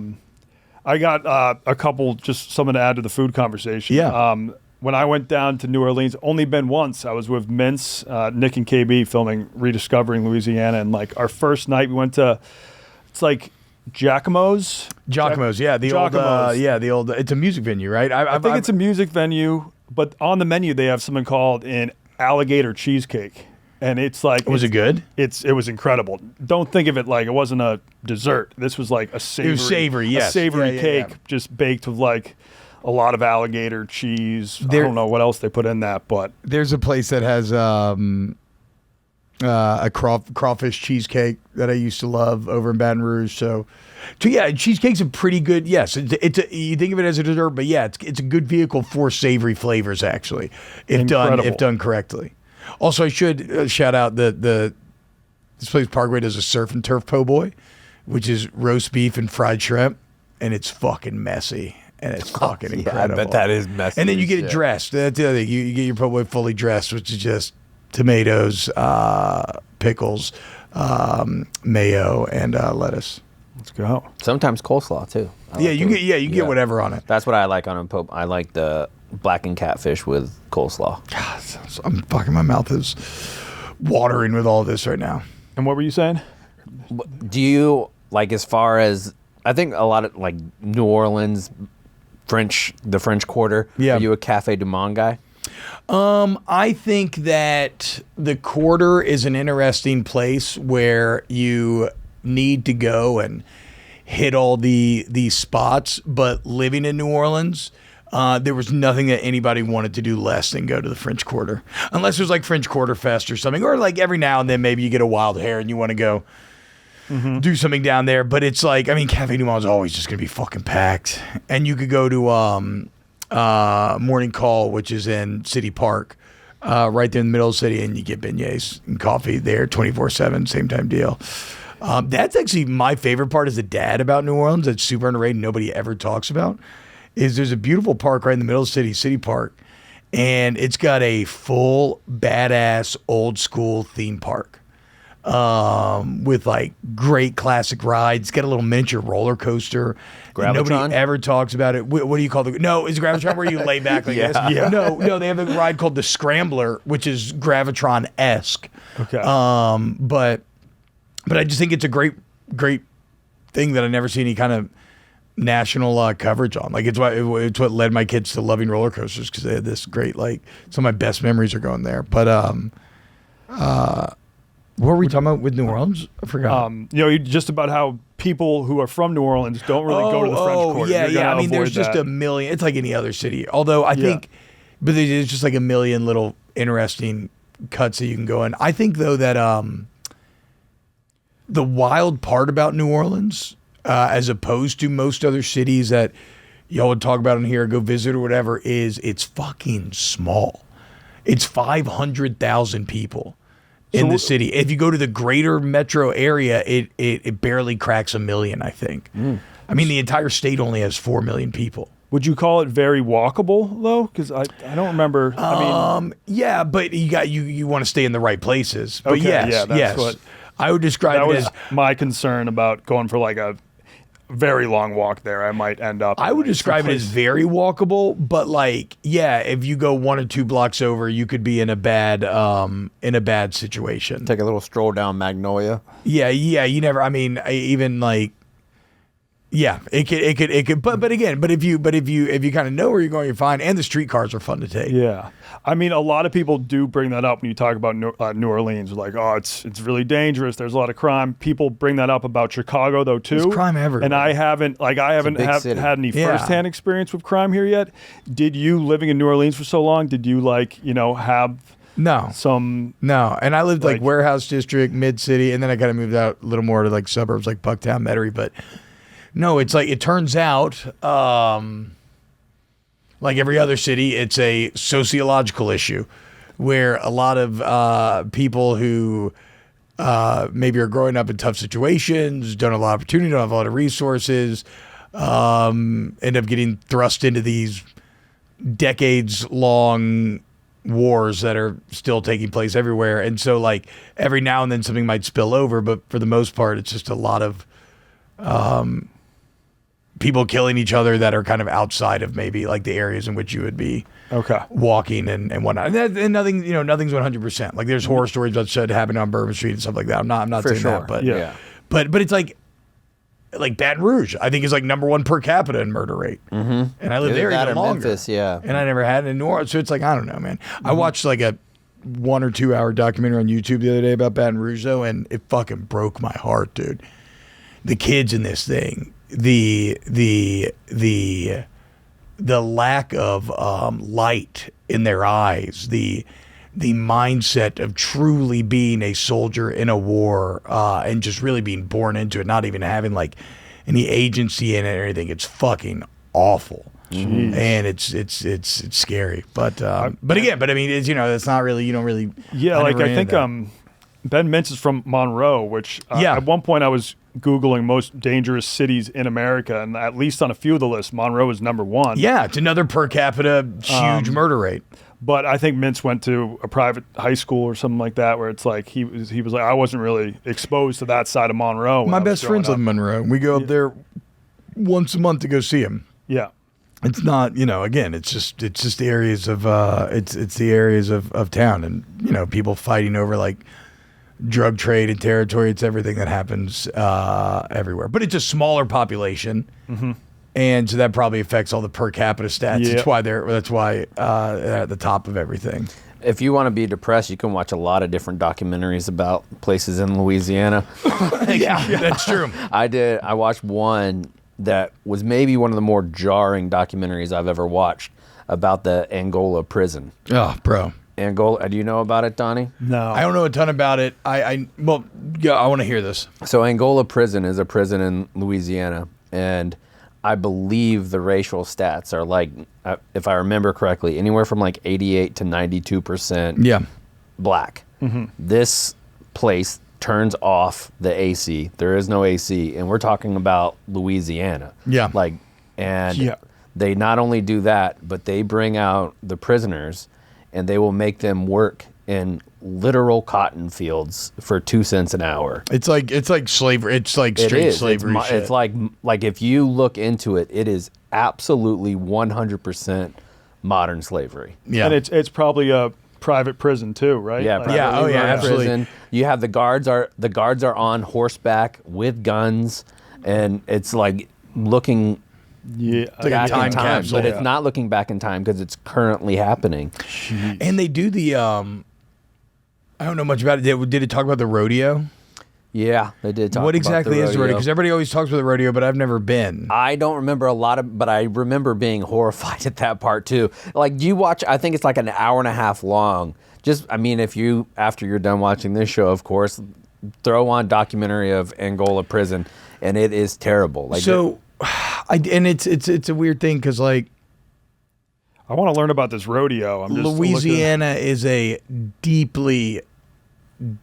Speaker 1: I got a couple, just something to add to the food conversation.
Speaker 4: Yeah.
Speaker 1: When I went down to New Orleans, only been once. I was with Mince, Nick, and KB filming Rediscovering Louisiana, and like our first night, we went to, it's like Giacomo's.
Speaker 4: Giacomo's, yeah, the old. It's a music venue, right?
Speaker 1: I think it's a music venue, but on the menu they have something called an alligator cheesecake, and it's like.
Speaker 4: Was it good?
Speaker 1: It was incredible. Don't think of it like it wasn't a dessert. This was like a savory.
Speaker 4: It was savory, yes.
Speaker 1: A savory
Speaker 4: Yeah,
Speaker 1: cake,
Speaker 4: yeah.
Speaker 1: just baked with like a lot of alligator cheese.
Speaker 4: There-
Speaker 1: I don't know what else they put in that, but
Speaker 4: There's a place that has a crawfish cheesecake that I used to love over in Baton Rouge. So yeah, cheesecake's a pretty good. Yes, you think of it as a dessert, but yeah, it's a good vehicle for savory flavors actually, if done correctly. Also, I should shout out this place Parkway does a surf and turf po' boy, which is roast beef and fried shrimp, and it's fucking messy. And it's fucking incredible.
Speaker 5: I bet that is messy.
Speaker 4: And then you
Speaker 5: as
Speaker 4: get it
Speaker 5: shit.
Speaker 4: dressed. That's the other thing. You get your po' boy fully dressed, which is just tomatoes, pickles, mayo, and lettuce.
Speaker 1: let's go.
Speaker 5: Sometimes coleslaw too. I
Speaker 4: Yeah,
Speaker 5: like
Speaker 4: you
Speaker 5: it.
Speaker 4: get you get whatever on it.
Speaker 5: That's what I like on a pope. I like the blackened catfish with coleslaw.
Speaker 4: I'm fucking, my mouth is watering with all this right now.
Speaker 1: And what were you saying?
Speaker 5: Do you like, as far as, I think a lot of like New Orleans, the French Quarter.
Speaker 4: Yeah.
Speaker 5: Are you a Cafe du Monde guy?
Speaker 4: I think that the Quarter is an interesting place where you need to go and hit all these spots, but living in New Orleans, there was nothing that anybody wanted to do less than go to the French Quarter. Unless there's like French Quarter Fest or something, or like every now and then maybe you get a wild hair and you want to go do something down there. But it's like, I mean, Cafe du Monde is always just going to be fucking packed. And you could go to Morning Call, which is in City Park, right there in the middle of the city, and you get beignets and coffee there 24/7, same time deal. That's actually my favorite part as a dad about New Orleans. That's super underrated. Nobody ever talks about is there's a beautiful park right in the middle of the city, City Park, and it's got a full badass old school theme park with like great classic rides. It's got a little miniature roller coaster.
Speaker 5: Gravitron?
Speaker 4: Nobody ever talks about it. What do you call it? No, is Gravitron where you lay back like this?
Speaker 5: Yeah.
Speaker 4: No, they have a ride called the Scrambler, which is Gravitron-esque.
Speaker 1: Okay.
Speaker 4: But I just think it's a great thing that I never see any kind of national coverage on. Like it's what led my kids to loving roller coasters, because they had this great, like, some of my best memories are going there. But what were we talking about with New Orleans? I forgot.
Speaker 1: Just about how people who are from New Orleans don't really go to the French Quarter.
Speaker 4: Yeah,
Speaker 1: You're gonna
Speaker 4: yeah. I mean, there's
Speaker 1: avoid
Speaker 4: just
Speaker 1: that.
Speaker 4: a million. It's like any other city. Although I think, but there's just like a million little interesting cuts that you can go in. I think though that the wild part about New Orleans, as opposed to most other cities that y'all would talk about in here, go visit or whatever, is it's fucking small. It's 500,000 people in the city. If you go to the greater metro area, it barely cracks 1 million, I think. I mean, the entire state only has 4 million people.
Speaker 1: Would you call it very walkable though? Because I don't remember.
Speaker 4: Yeah, but you want to stay in the right places. But
Speaker 1: Okay,
Speaker 4: yes,
Speaker 1: yeah, that's
Speaker 4: yes.
Speaker 1: what-
Speaker 4: I would describe
Speaker 1: that
Speaker 4: it
Speaker 1: was
Speaker 4: as.
Speaker 1: my concern about going for like a very long walk there. I might end up.
Speaker 4: I would describe it as very walkable, but like, yeah, if you go 1 or 2 blocks over, you could be in a bad situation.
Speaker 5: Take a little stroll down Magnolia.
Speaker 4: Yeah, you never. I mean, even like, yeah, it could. But again, if you kind of know where you're going, you're fine. And the streetcars are fun to take.
Speaker 1: Yeah, I mean, a lot of people do bring that up when you talk about New Orleans. Like, oh, it's really dangerous. There's a lot of crime. People bring that up about Chicago though too.
Speaker 4: There's crime everywhere.
Speaker 1: And I haven't
Speaker 5: big city.
Speaker 1: had any
Speaker 4: Yeah.
Speaker 1: firsthand experience with crime here yet. Did you, living in New Orleans for so long? Did you have
Speaker 4: No.
Speaker 1: some?
Speaker 4: No, and I lived like
Speaker 1: Like-
Speaker 4: warehouse district, mid city, and then I kind of moved out a little more to like suburbs like Bucktown, Metairie. But no, it's like, it turns out, like every other city, it's a sociological issue where a lot of people who maybe are growing up in tough situations, don't have a lot of opportunity, don't have a lot of resources, end up getting thrust into these decades-long wars that are still taking place everywhere. And so like every now and then something might spill over, but for the most part, it's just a lot of people killing each other that are kind of outside of maybe like the areas in which you would be
Speaker 1: Okay.
Speaker 4: walking and whatnot. And nothing, nothing's 100%. Like there's horror stories about shit happening on Bourbon Street and stuff like that. I'm not
Speaker 5: For
Speaker 4: saying
Speaker 5: sure.
Speaker 4: that, but
Speaker 1: Yeah.
Speaker 4: but it's like Baton Rouge, I think, is like #1 per capita in murder rate. And I lived there
Speaker 5: That
Speaker 4: even
Speaker 5: or
Speaker 4: longer.
Speaker 5: Memphis, yeah.
Speaker 4: And I never had it in New Orleans. So it's like, I don't know, man. I watched like a 1 or 2 hour documentary on YouTube the other day about Baton Rouge though, and it fucking broke my heart, dude. The kids in this thing, the lack of light in their eyes, the mindset of truly being a soldier in a war, and just really being born into it, not even having like any agency in it or anything. It's fucking awful. And it's scary. But I mean, it's, it's not really, you don't really.
Speaker 1: Yeah, like
Speaker 4: never
Speaker 1: I think
Speaker 4: into that.
Speaker 1: Ben Mintz is from Monroe, which
Speaker 4: Yeah.
Speaker 1: at one point I was Googling most dangerous cities in America, and at least on a few of the lists, Monroe is #1.
Speaker 4: Yeah, it's another per capita huge murder rate.
Speaker 1: But I think Mintz went to a private high school or something like that, where it's like he was like, I wasn't really exposed to that side of Monroe. when
Speaker 4: My
Speaker 1: I was
Speaker 4: best friends live
Speaker 1: growing
Speaker 4: in
Speaker 1: up.
Speaker 4: Monroe. We go up there once a month to go see him.
Speaker 1: Yeah.
Speaker 4: It's not, again, it's just the areas of it's the areas of town, and people fighting over like drug trade and territory. It's everything that happens everywhere, but it's a smaller population, and so that probably affects all the per capita stats.
Speaker 1: Yep.
Speaker 4: That's why they're at the top of everything.
Speaker 5: If you want to be depressed, you can watch a lot of different documentaries about places in Louisiana.
Speaker 4: Yeah, that's true.
Speaker 5: I watched one that was maybe one of the more jarring documentaries I've ever watched about the Angola prison.
Speaker 4: Oh, bro.
Speaker 5: Angola, do you know about it, Donnie?
Speaker 1: No.
Speaker 4: I don't know a ton about it. I want to hear this.
Speaker 5: So Angola prison is a prison in Louisiana, and I believe the racial stats are like, if I remember correctly, anywhere from like 88 to 92% black. This place turns off the AC. There is no AC, and we're talking about Louisiana.
Speaker 4: Yeah.
Speaker 5: They not only do that, but they bring out the prisoners, and they will make them work in literal cotton fields for 2 cents an hour.
Speaker 4: It's like slavery. It's like straight slavery.
Speaker 5: It's like if you look into it, it is absolutely 100% modern slavery.
Speaker 4: Yeah,
Speaker 1: And it's probably a private prison too, right?
Speaker 5: Yeah,
Speaker 1: Like-
Speaker 5: privately run
Speaker 4: absolutely.
Speaker 5: prison. You have the guards are on horseback with guns, and it's like looking
Speaker 1: Yeah.
Speaker 4: like a
Speaker 5: back
Speaker 4: time
Speaker 5: in time,
Speaker 4: capsule.
Speaker 5: but it's not looking back in time because it's currently happening.
Speaker 4: And they do the I don't know much about it. Did it talk about the rodeo?
Speaker 5: Yeah, they did talk
Speaker 4: What
Speaker 5: about
Speaker 4: exactly
Speaker 5: the
Speaker 4: is the rodeo?
Speaker 5: rodeo.
Speaker 4: Because everybody always talks about the rodeo, but I've never been.
Speaker 5: I don't remember a lot of, but I remember being horrified at that part too. Like, do you watch? I think it's like an hour and a half long. If you, after you're done watching this show, of course, throw on documentary of Angola prison, and it is terrible. Like,
Speaker 4: It's a weird thing because like
Speaker 1: I want to learn about this rodeo. I'm just
Speaker 4: Louisiana is a deeply,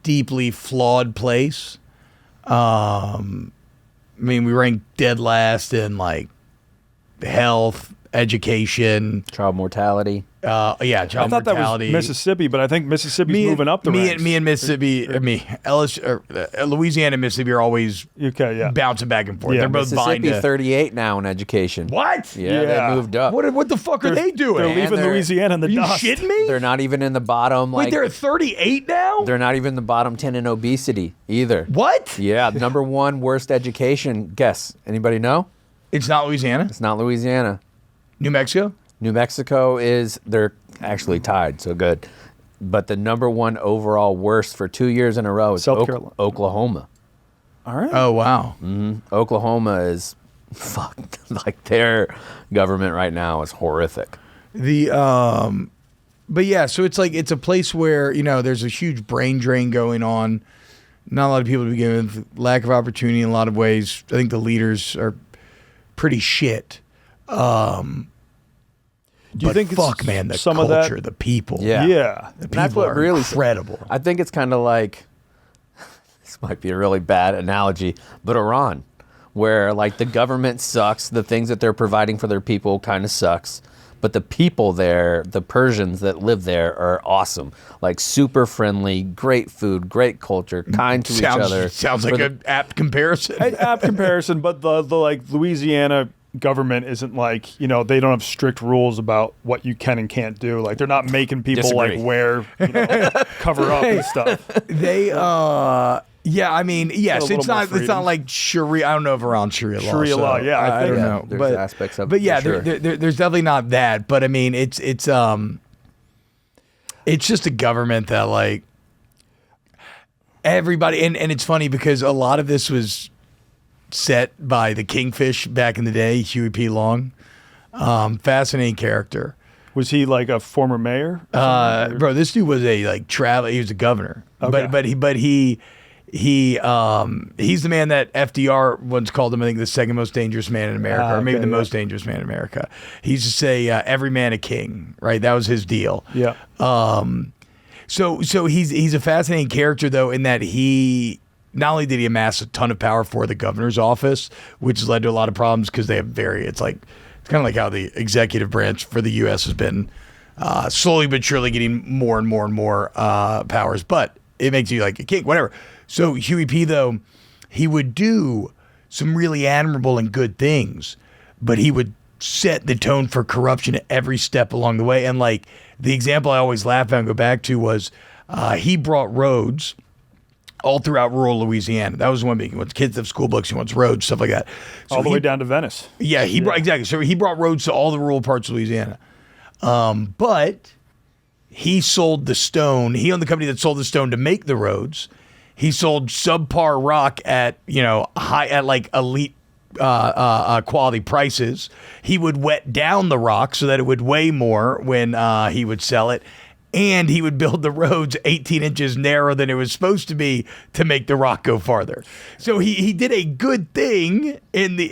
Speaker 4: deeply flawed place. We rank dead last in like health, education.
Speaker 5: child mortality.
Speaker 4: Child
Speaker 1: I thought
Speaker 4: mortality.
Speaker 1: that was Mississippi, but I think Mississippi's moving up the ranks.
Speaker 4: Me and Mississippi, Louisiana and Mississippi are always
Speaker 1: Okay, yeah.
Speaker 4: bouncing back and forth.
Speaker 1: Yeah,
Speaker 4: They're both vying
Speaker 5: Mississippi
Speaker 4: to.
Speaker 5: 38 now in education.
Speaker 4: What?
Speaker 5: Yeah,
Speaker 1: Yeah.
Speaker 5: they moved up.
Speaker 4: What the fuck are they doing?
Speaker 1: They're leaving
Speaker 5: they're-
Speaker 1: Louisiana in the
Speaker 4: Are you
Speaker 1: dust.
Speaker 4: shitting me?
Speaker 5: They're not even in the bottom.
Speaker 4: Wait,
Speaker 5: Like,
Speaker 4: they're at 38 now?
Speaker 5: they're not even in the bottom 10 in obesity either.
Speaker 4: What?
Speaker 5: Yeah, number one worst education. Guess. Anybody know?
Speaker 4: It's not Louisiana?
Speaker 5: It's not Louisiana.
Speaker 4: New Mexico?
Speaker 5: New Mexico they're actually tied, so good. But the number one overall worst for 2 years in a row is
Speaker 1: South Carolina.
Speaker 5: Oklahoma.
Speaker 1: All right.
Speaker 4: Oh, wow.
Speaker 5: Oklahoma is fucked. Like, their government right now is horrific.
Speaker 4: But yeah, so it's like, it's a place where, there's a huge brain drain going on. Not a lot of people to begin with, lack of opportunity in a lot of ways. I think the leaders are pretty shit.
Speaker 1: Do you think it's
Speaker 4: fuck, man, the
Speaker 1: some
Speaker 4: culture,
Speaker 1: of that?
Speaker 4: the people.
Speaker 5: Yeah.
Speaker 1: Yeah.
Speaker 4: The
Speaker 5: And that's
Speaker 4: people
Speaker 5: what
Speaker 4: are
Speaker 5: really
Speaker 4: incredible.
Speaker 5: I think it's kind of like, this might be a really bad analogy, but Iran, where like the government sucks, the things that they're providing for their people kind of sucks, but the people there, the Persians that live there, are awesome. Like, super friendly, great food, great culture, kind to each other.
Speaker 4: Sounds like an apt comparison.
Speaker 1: An apt comparison, but the like Louisiana government isn't like, they don't have strict rules about what you can and can't do. Like, they're not making people
Speaker 5: Disagree.
Speaker 1: like wear cover up and stuff.
Speaker 4: They yeah, I mean, yes,
Speaker 1: little
Speaker 4: it's
Speaker 1: more
Speaker 4: not
Speaker 1: freedom.
Speaker 4: like Sharia. I don't know if around Sharia law.
Speaker 1: Sharia
Speaker 4: so
Speaker 1: law, yeah, I
Speaker 4: I
Speaker 1: think-
Speaker 4: don't
Speaker 5: Yeah,
Speaker 4: know,
Speaker 5: there's
Speaker 4: but
Speaker 5: aspects of it
Speaker 4: but
Speaker 5: for
Speaker 4: yeah,
Speaker 5: sure.
Speaker 4: there's definitely not that. But I mean, it's just a government that like everybody, and it's funny because a lot of this was set by the Kingfish back in the day, Huey P. Long. Fascinating character.
Speaker 1: Was he like a former mayor?
Speaker 4: Bro, this dude was a like travel. He was a governor,
Speaker 1: Okay.
Speaker 4: but he's the man that FDR once called him, I think, the second most dangerous man in America, or maybe
Speaker 1: okay,
Speaker 4: the
Speaker 1: yeah.
Speaker 4: most dangerous man in America. He used to say, "Every man a king," right? That was his deal.
Speaker 1: Yeah.
Speaker 4: So he's a fascinating character though, in that he not only did he amass a ton of power for the governor's office, which has led to a lot of problems because they have it's kind of like how the executive branch for the U.S. has been slowly but surely getting more and more and more powers, but it makes you like a king, whatever. So Huey P. though, he would do some really admirable and good things, but he would set the tone for corruption at every step along the way. And like the example I always laugh at and go back to was he brought roads all throughout rural Louisiana. That was one big. He wants kids to have school books. He wants roads, stuff like that. So
Speaker 1: all the way down to Venice.
Speaker 4: Yeah, brought exactly. So he brought roads to all the rural parts of Louisiana. But he sold the stone. He owned the company that sold the stone to make the roads. He sold subpar rock at like elite quality prices. He would wet down the rock so that it would weigh more when he would sell it. And he would build the roads 18 inches narrower than it was supposed to be to make the rock go farther. So he did a good thing in the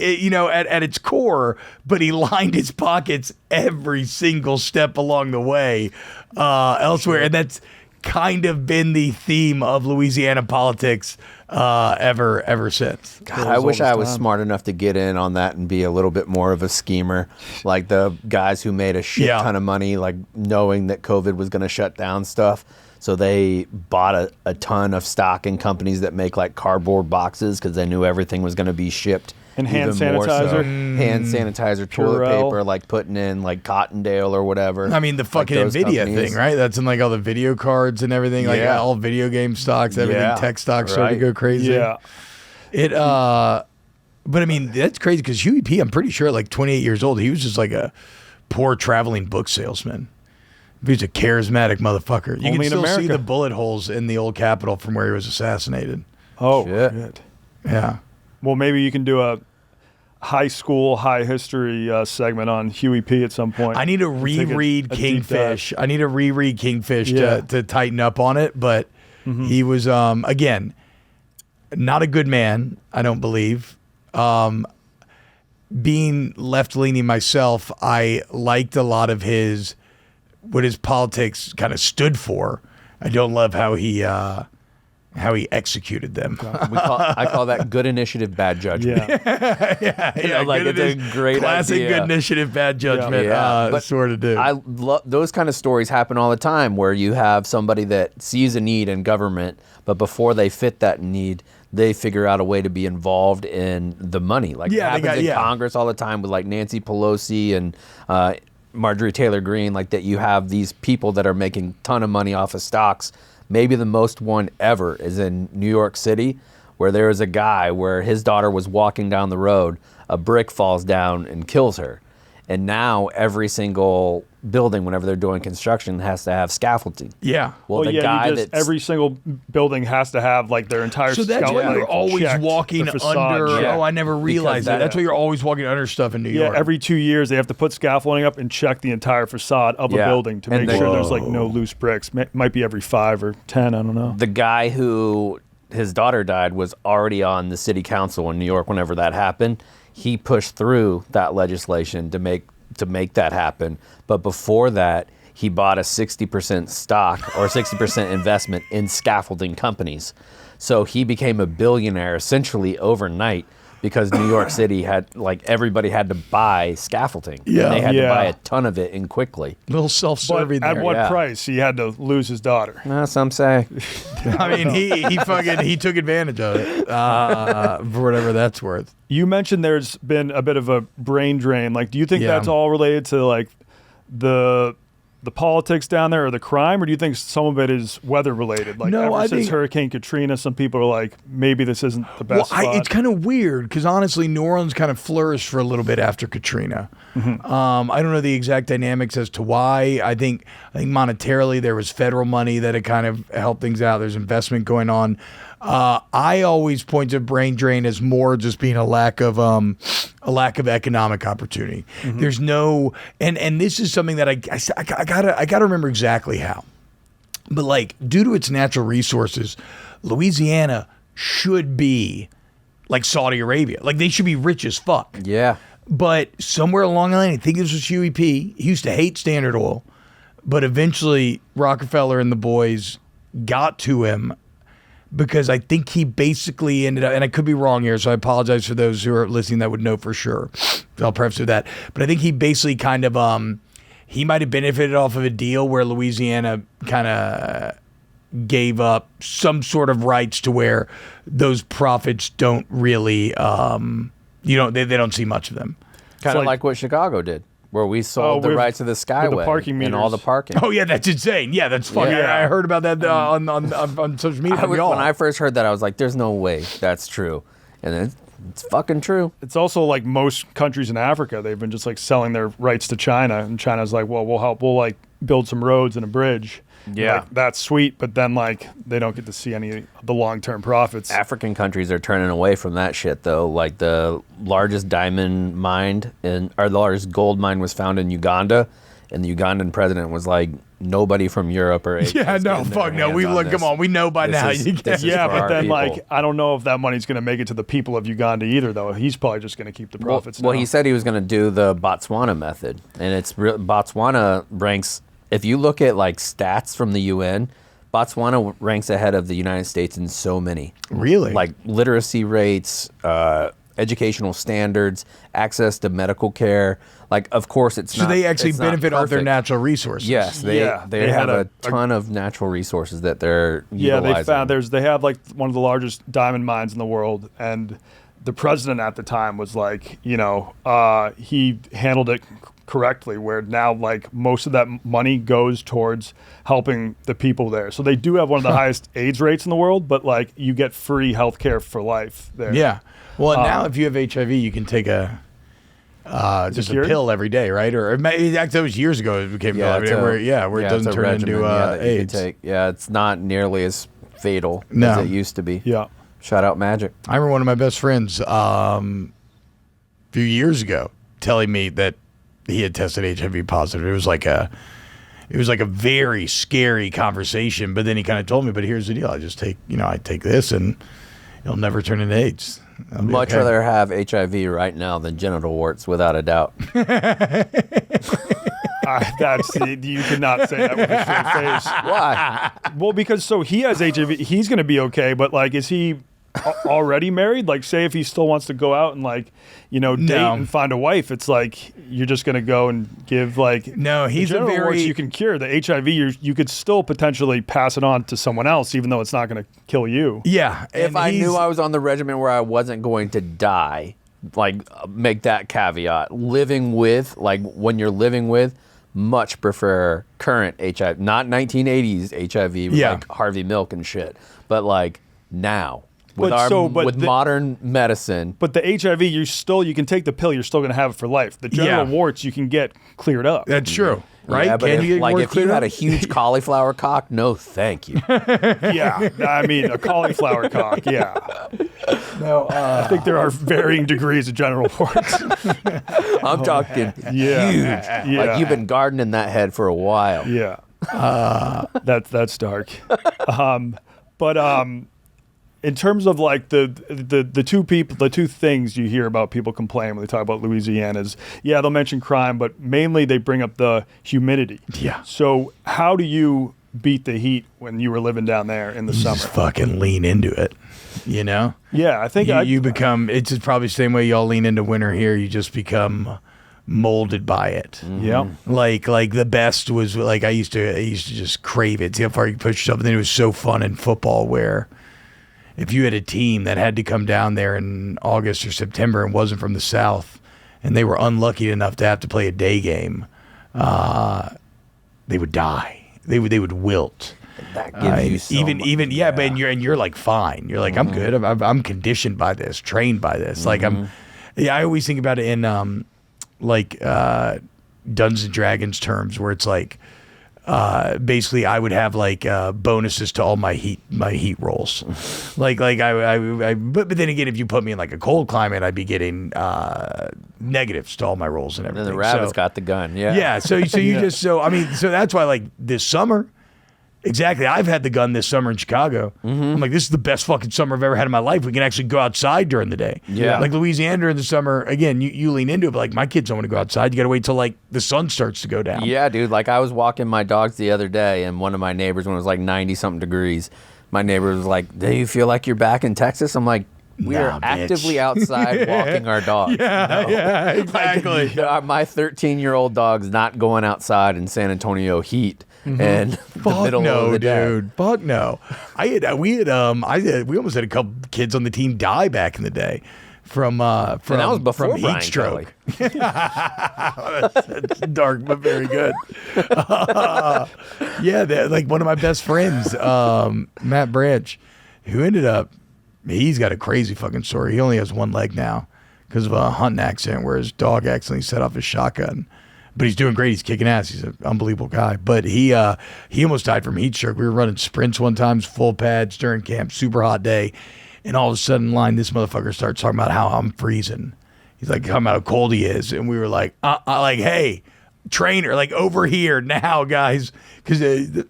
Speaker 4: at its core, but he lined his pockets every single step along the way elsewhere, and that's kind of been the theme of Louisiana politics ever since.
Speaker 5: God, I wish I was smart enough to get in on that and be a little bit more of a schemer, like the guys who made a shit ton of money, like knowing that COVID was going to shut down stuff. So they bought a ton of stock in companies that make like cardboard boxes because they knew everything was going to be shipped.
Speaker 1: And hand
Speaker 5: even more
Speaker 1: sanitizer.
Speaker 5: so. Hand sanitizer, toilet
Speaker 1: Purell.
Speaker 5: paper, like putting in like Cottondale or whatever.
Speaker 4: I mean, the fucking
Speaker 5: those
Speaker 4: NVIDIA
Speaker 5: companies.
Speaker 4: thing, right? That's in like all the video cards and everything, like
Speaker 5: Yeah.
Speaker 4: all video game stocks, everything,
Speaker 5: Yeah,
Speaker 4: tech stocks started to
Speaker 5: right.
Speaker 4: go crazy.
Speaker 1: Yeah.
Speaker 4: But I mean, that's crazy because Huey P, I'm pretty sure at like 28 years old, he was just like a poor traveling book salesman. He was a charismatic motherfucker. You
Speaker 1: Only
Speaker 4: can
Speaker 1: in
Speaker 4: still see
Speaker 1: America.
Speaker 4: the bullet holes in the old Capitol from where he was assassinated.
Speaker 1: Oh,
Speaker 5: Shit.
Speaker 1: shit.
Speaker 4: Yeah.
Speaker 1: Well, maybe you can do a high school, high history segment on Huey P at some point.
Speaker 4: I need to
Speaker 1: Take a
Speaker 4: reread
Speaker 1: deep dive.
Speaker 4: Kingfish. I need to reread Kingfish
Speaker 1: Yeah.
Speaker 4: to tighten up on it. But he was, again, not a good man, I don't believe. Being left-leaning myself, I liked a lot of what his politics kind of stood for. I don't love how he executed them.
Speaker 5: I call that good initiative, bad judgment.
Speaker 1: Yeah.
Speaker 4: Yeah,
Speaker 5: like,
Speaker 4: good
Speaker 5: it's a great
Speaker 4: classic
Speaker 5: idea.
Speaker 4: good initiative, bad judgment.
Speaker 5: But
Speaker 4: Sort of do.
Speaker 5: I love those kind of stories happen all the time where you have somebody that sees a need in government, but before they fit that need, they figure out a way to be involved in the money. Like it happens in Congress all the time with like Nancy Pelosi and Marjorie Taylor Greene, like that you have these people that are making a ton of money off of stocks. Maybe the most one ever is in New York City, where there is a guy where his daughter was walking down the road, a brick falls down and kills her. And now every single building, whenever they're doing construction, has to have scaffolding.
Speaker 4: Yeah.
Speaker 5: Well, the guy that's
Speaker 1: every single building has to have like their entire.
Speaker 4: So that's why
Speaker 1: like,
Speaker 4: you're always
Speaker 1: checked,
Speaker 4: walking
Speaker 1: the facade
Speaker 4: under.
Speaker 1: checked.
Speaker 4: Oh, I never realized that.
Speaker 5: that-
Speaker 4: That's why you're always walking under stuff in New
Speaker 1: Yeah,
Speaker 4: York.
Speaker 1: every 2 years they have to put scaffolding up and check the entire facade of a
Speaker 5: Yeah.
Speaker 1: building to
Speaker 5: And
Speaker 1: make
Speaker 5: they-
Speaker 1: sure there's like no loose bricks. Might be every 5 or 10. I don't know.
Speaker 5: The guy who his daughter died was already on the city council in New York whenever that happened. He pushed through that legislation to make that happen. But before that, he bought a 60% stock or 60% investment in scaffolding companies. So he became a billionaire essentially overnight because New York City had, like, everybody had to buy scaffolding.
Speaker 4: Yeah.
Speaker 5: And they had to
Speaker 1: Yeah.
Speaker 5: buy a ton of it and quickly.
Speaker 4: A little
Speaker 1: But
Speaker 4: self-serving
Speaker 1: at
Speaker 4: there.
Speaker 1: what
Speaker 5: yeah.
Speaker 1: price? He had to lose his daughter.
Speaker 5: Some say.
Speaker 4: I mean, he took advantage of it for whatever that's worth.
Speaker 1: You mentioned there's been a bit of a brain drain. Like, do you think
Speaker 4: Yeah.
Speaker 1: that's all related to like the politics down there or the crime, or do you think some of it is weather related? Like
Speaker 4: No,
Speaker 1: ever
Speaker 4: I
Speaker 1: since
Speaker 4: think-
Speaker 1: Hurricane Katrina, some people are like, maybe this isn't the best spot.
Speaker 4: It's kind of weird because honestly, New Orleans kind of flourished for a little bit after Katrina. I don't know the exact dynamics as to why. I think monetarily there was federal money that had kind of helped things out. There's investment going on. I always point to brain drain as more just being a lack of economic opportunity. There's no, and this is something that I gotta remember exactly how. But like, due to its natural resources, Louisiana should be like Saudi Arabia. Like they should be rich as fuck.
Speaker 5: Yeah.
Speaker 4: But somewhere along the line, I think this was Huey P. He used to hate Standard Oil, but eventually Rockefeller and the boys got to him because I think he basically ended up, and I could be wrong here, so I apologize for those who are listening that would know for sure. I'll preface with that. But I think he basically kind of, he might have benefited off of a deal where Louisiana kind of gave up some sort of rights to where those profits don't really, they don't see much of them.
Speaker 5: Kind of like what Chicago did, where we sold the
Speaker 1: with-
Speaker 5: rights to the
Speaker 1: with the
Speaker 5: Skyway
Speaker 1: parking
Speaker 5: and all the
Speaker 1: meters.
Speaker 5: parking.
Speaker 4: Oh yeah, that's insane. Yeah, that's funny.
Speaker 5: Yeah.
Speaker 4: I heard about that on social media. From y'all.
Speaker 5: When I first heard that, I was like, "There's no way that's true," and then it's fucking true.
Speaker 1: It's also like most countries in Africa, they've been just like selling their rights to China, and China's like, well, we'll help. We'll like build some roads and a bridge.
Speaker 5: Yeah.
Speaker 1: Like, that's sweet, but then like they don't get to see any of the long-term profits.
Speaker 5: African countries are turning away from that shit, though. Like the largest diamond mine or the largest gold mine was found in Uganda, and the Ugandan president was like, "Nobody from Europe or Asia."
Speaker 4: Yeah,
Speaker 5: is
Speaker 4: no,
Speaker 5: getting their
Speaker 4: fuck no.
Speaker 5: hands
Speaker 4: We
Speaker 5: on
Speaker 4: look.
Speaker 5: this.
Speaker 4: Come on, we know by
Speaker 5: This
Speaker 4: now.
Speaker 5: is-
Speaker 4: You
Speaker 5: this
Speaker 4: can't-
Speaker 5: is
Speaker 1: Yeah,
Speaker 5: for
Speaker 1: but
Speaker 5: our
Speaker 1: then
Speaker 5: people.
Speaker 1: like I don't know if that money's going to make it to the people of Uganda either, though. He's probably just going to keep the profits.
Speaker 5: Well,
Speaker 1: now.
Speaker 5: he said he was going to do the Botswana method, and Botswana ranks. If you look at like stats from the UN, Botswana ranks ahead of the United States in so many.
Speaker 4: Really?
Speaker 5: Like literacy rates, educational standards, access to medical care. Like, of course, it's
Speaker 4: So
Speaker 5: not.
Speaker 4: they actually
Speaker 5: it's not
Speaker 4: benefit off their
Speaker 5: perfect.
Speaker 4: natural resources.
Speaker 5: Yes, they
Speaker 1: they
Speaker 5: have
Speaker 1: had
Speaker 5: a
Speaker 1: a
Speaker 5: ton of natural resources that they're
Speaker 1: Yeah,
Speaker 5: utilizing.
Speaker 1: they found they have like one of the largest diamond mines in the world, and the president at the time was like, he handled it correctly, where now like most of that money goes towards helping the people there. So they do have one of the highest AIDS rates in the world, but like you get free health care for life there.
Speaker 4: Yeah. Well, now if you have HIV, you can take just a
Speaker 1: cured?
Speaker 4: pill every day, right? Or actually, that was years ago. It became where it doesn't
Speaker 5: it's a
Speaker 4: turn
Speaker 5: regimen,
Speaker 4: into
Speaker 5: that you can
Speaker 4: AIDS.
Speaker 5: take. Yeah, it's not nearly as fatal
Speaker 4: No.
Speaker 5: as it used to be.
Speaker 1: Yeah.
Speaker 5: Shout out Magic.
Speaker 4: I remember one of my best friends a few years ago telling me that he had tested HIV positive. It was like a very scary conversation. But then he kind of told me, "But here's the deal: I just take I take this, and it'll never turn into AIDS." I'll be
Speaker 5: Much
Speaker 4: okay.
Speaker 5: rather have HIV right now than genital warts, without a doubt.
Speaker 1: You cannot say that with a straight face.
Speaker 5: Why?
Speaker 1: Well, because he has HIV, he's going to be okay, but like, is he already married? Like, say if he still wants to go out and like, date
Speaker 4: No.
Speaker 1: and find a wife, it's like you're just going to go and give like.
Speaker 4: No, he's
Speaker 1: the
Speaker 4: a
Speaker 1: genital warts
Speaker 4: very-
Speaker 1: you can cure. The HIV, you could still potentially pass it on to someone else, even though it's not going to kill you.
Speaker 4: Yeah.
Speaker 5: If
Speaker 4: and
Speaker 5: I
Speaker 4: he's-
Speaker 5: knew I was on the regimen where I wasn't going to die, like make that caveat. Living with, like when you're living with, much prefer current HIV, not 1980s HIV with
Speaker 4: Yeah.
Speaker 5: like Harvey Milk and shit, but like now. With,
Speaker 1: But the-
Speaker 5: modern medicine.
Speaker 1: But the HIV, you can take the pill, you're still going to have it for life. The genital
Speaker 4: Yeah.
Speaker 1: warts, you can get cleared up.
Speaker 4: That's true, right?
Speaker 5: Yeah, but
Speaker 4: Can
Speaker 5: if,
Speaker 4: you get
Speaker 5: like
Speaker 4: more
Speaker 5: if you
Speaker 4: cleared
Speaker 5: had
Speaker 4: up?
Speaker 5: a huge cauliflower cock, no thank you.
Speaker 1: Yeah, I mean, a cauliflower cock, yeah. No, I think there are varying degrees of genital warts.
Speaker 5: I'm talking
Speaker 1: Yeah.
Speaker 5: huge.
Speaker 1: Yeah.
Speaker 5: Like you've been gardening that head for a while.
Speaker 1: Yeah. That's dark. But in terms of like the two things you hear about people complaining when they talk about Louisiana is, they'll mention crime, but mainly they bring up the humidity.
Speaker 4: Yeah.
Speaker 1: So how do you beat the heat when you were living down there in the summer?
Speaker 4: Just fucking lean into it,
Speaker 1: Yeah, I think
Speaker 4: you become. It's just probably the same way y'all lean into winter here. You just become molded by it.
Speaker 1: Yeah.
Speaker 4: Like the best was like I used to just crave it. See how far you can push yourself. And then it was so fun in football where if you had a team that had to come down there in August or September and wasn't from the South, and they were unlucky enough to have to play a day game, they would die. They would wilt.
Speaker 5: That gives you so much.
Speaker 4: But you're like fine. You're like I'm good. I'm conditioned by this, trained by this. Like I always think about it in Dungeons and Dragons terms, where it's like basically I would have like bonuses to all my heat rolls. like I but then again, if you put me in like a cold climate, I'd be getting negatives to all my rolls and
Speaker 5: And
Speaker 4: everything.
Speaker 5: then the rabbit's
Speaker 4: So-
Speaker 5: got the gun. Yeah.
Speaker 4: yeah. So that's why like this summer, exactly. I've had the gun this summer in Chicago. I'm like, this is the best fucking summer I've ever had in my life. We can actually go outside during the day.
Speaker 5: Yeah.
Speaker 4: Like Louisiana during the summer, again, you lean into it, but like my kids don't want to go outside. You got to wait till like the sun starts to go down.
Speaker 5: Yeah, dude. Like I was walking my dogs the other day, and one of my neighbors, when it was like 90 something degrees, my neighbor was like, "Do you feel like you're back in Texas?" I'm like, "We
Speaker 4: Nah,
Speaker 5: are
Speaker 4: bitch."
Speaker 5: actively outside walking our dogs."
Speaker 4: Yeah, exactly.
Speaker 5: My 13-year-old dog's not going outside in San Antonio heat and the
Speaker 4: Fuck
Speaker 5: middle
Speaker 4: no,
Speaker 5: of the day.
Speaker 4: dude. Fuck no. We almost had a couple kids on the team die back in the day. from
Speaker 5: And that was before
Speaker 4: from
Speaker 5: Brian
Speaker 4: heat stroke.
Speaker 5: Kelly.
Speaker 4: That's dark, but very good. Yeah, like one of my best friends, Matt Branch, who ended up, he's got a crazy fucking story. He only has one leg now because of a hunting accident where his dog accidentally set off his shotgun. But he's doing great. He's kicking ass. He's an unbelievable guy. But he almost died from heat stroke. We were running sprints one time, full pads during camp, super hot day. And all of a sudden, this motherfucker starts talking about how I'm freezing. He's like, talking about how cold he is. And we were like, hey, trainer, like over here now, guys. Because it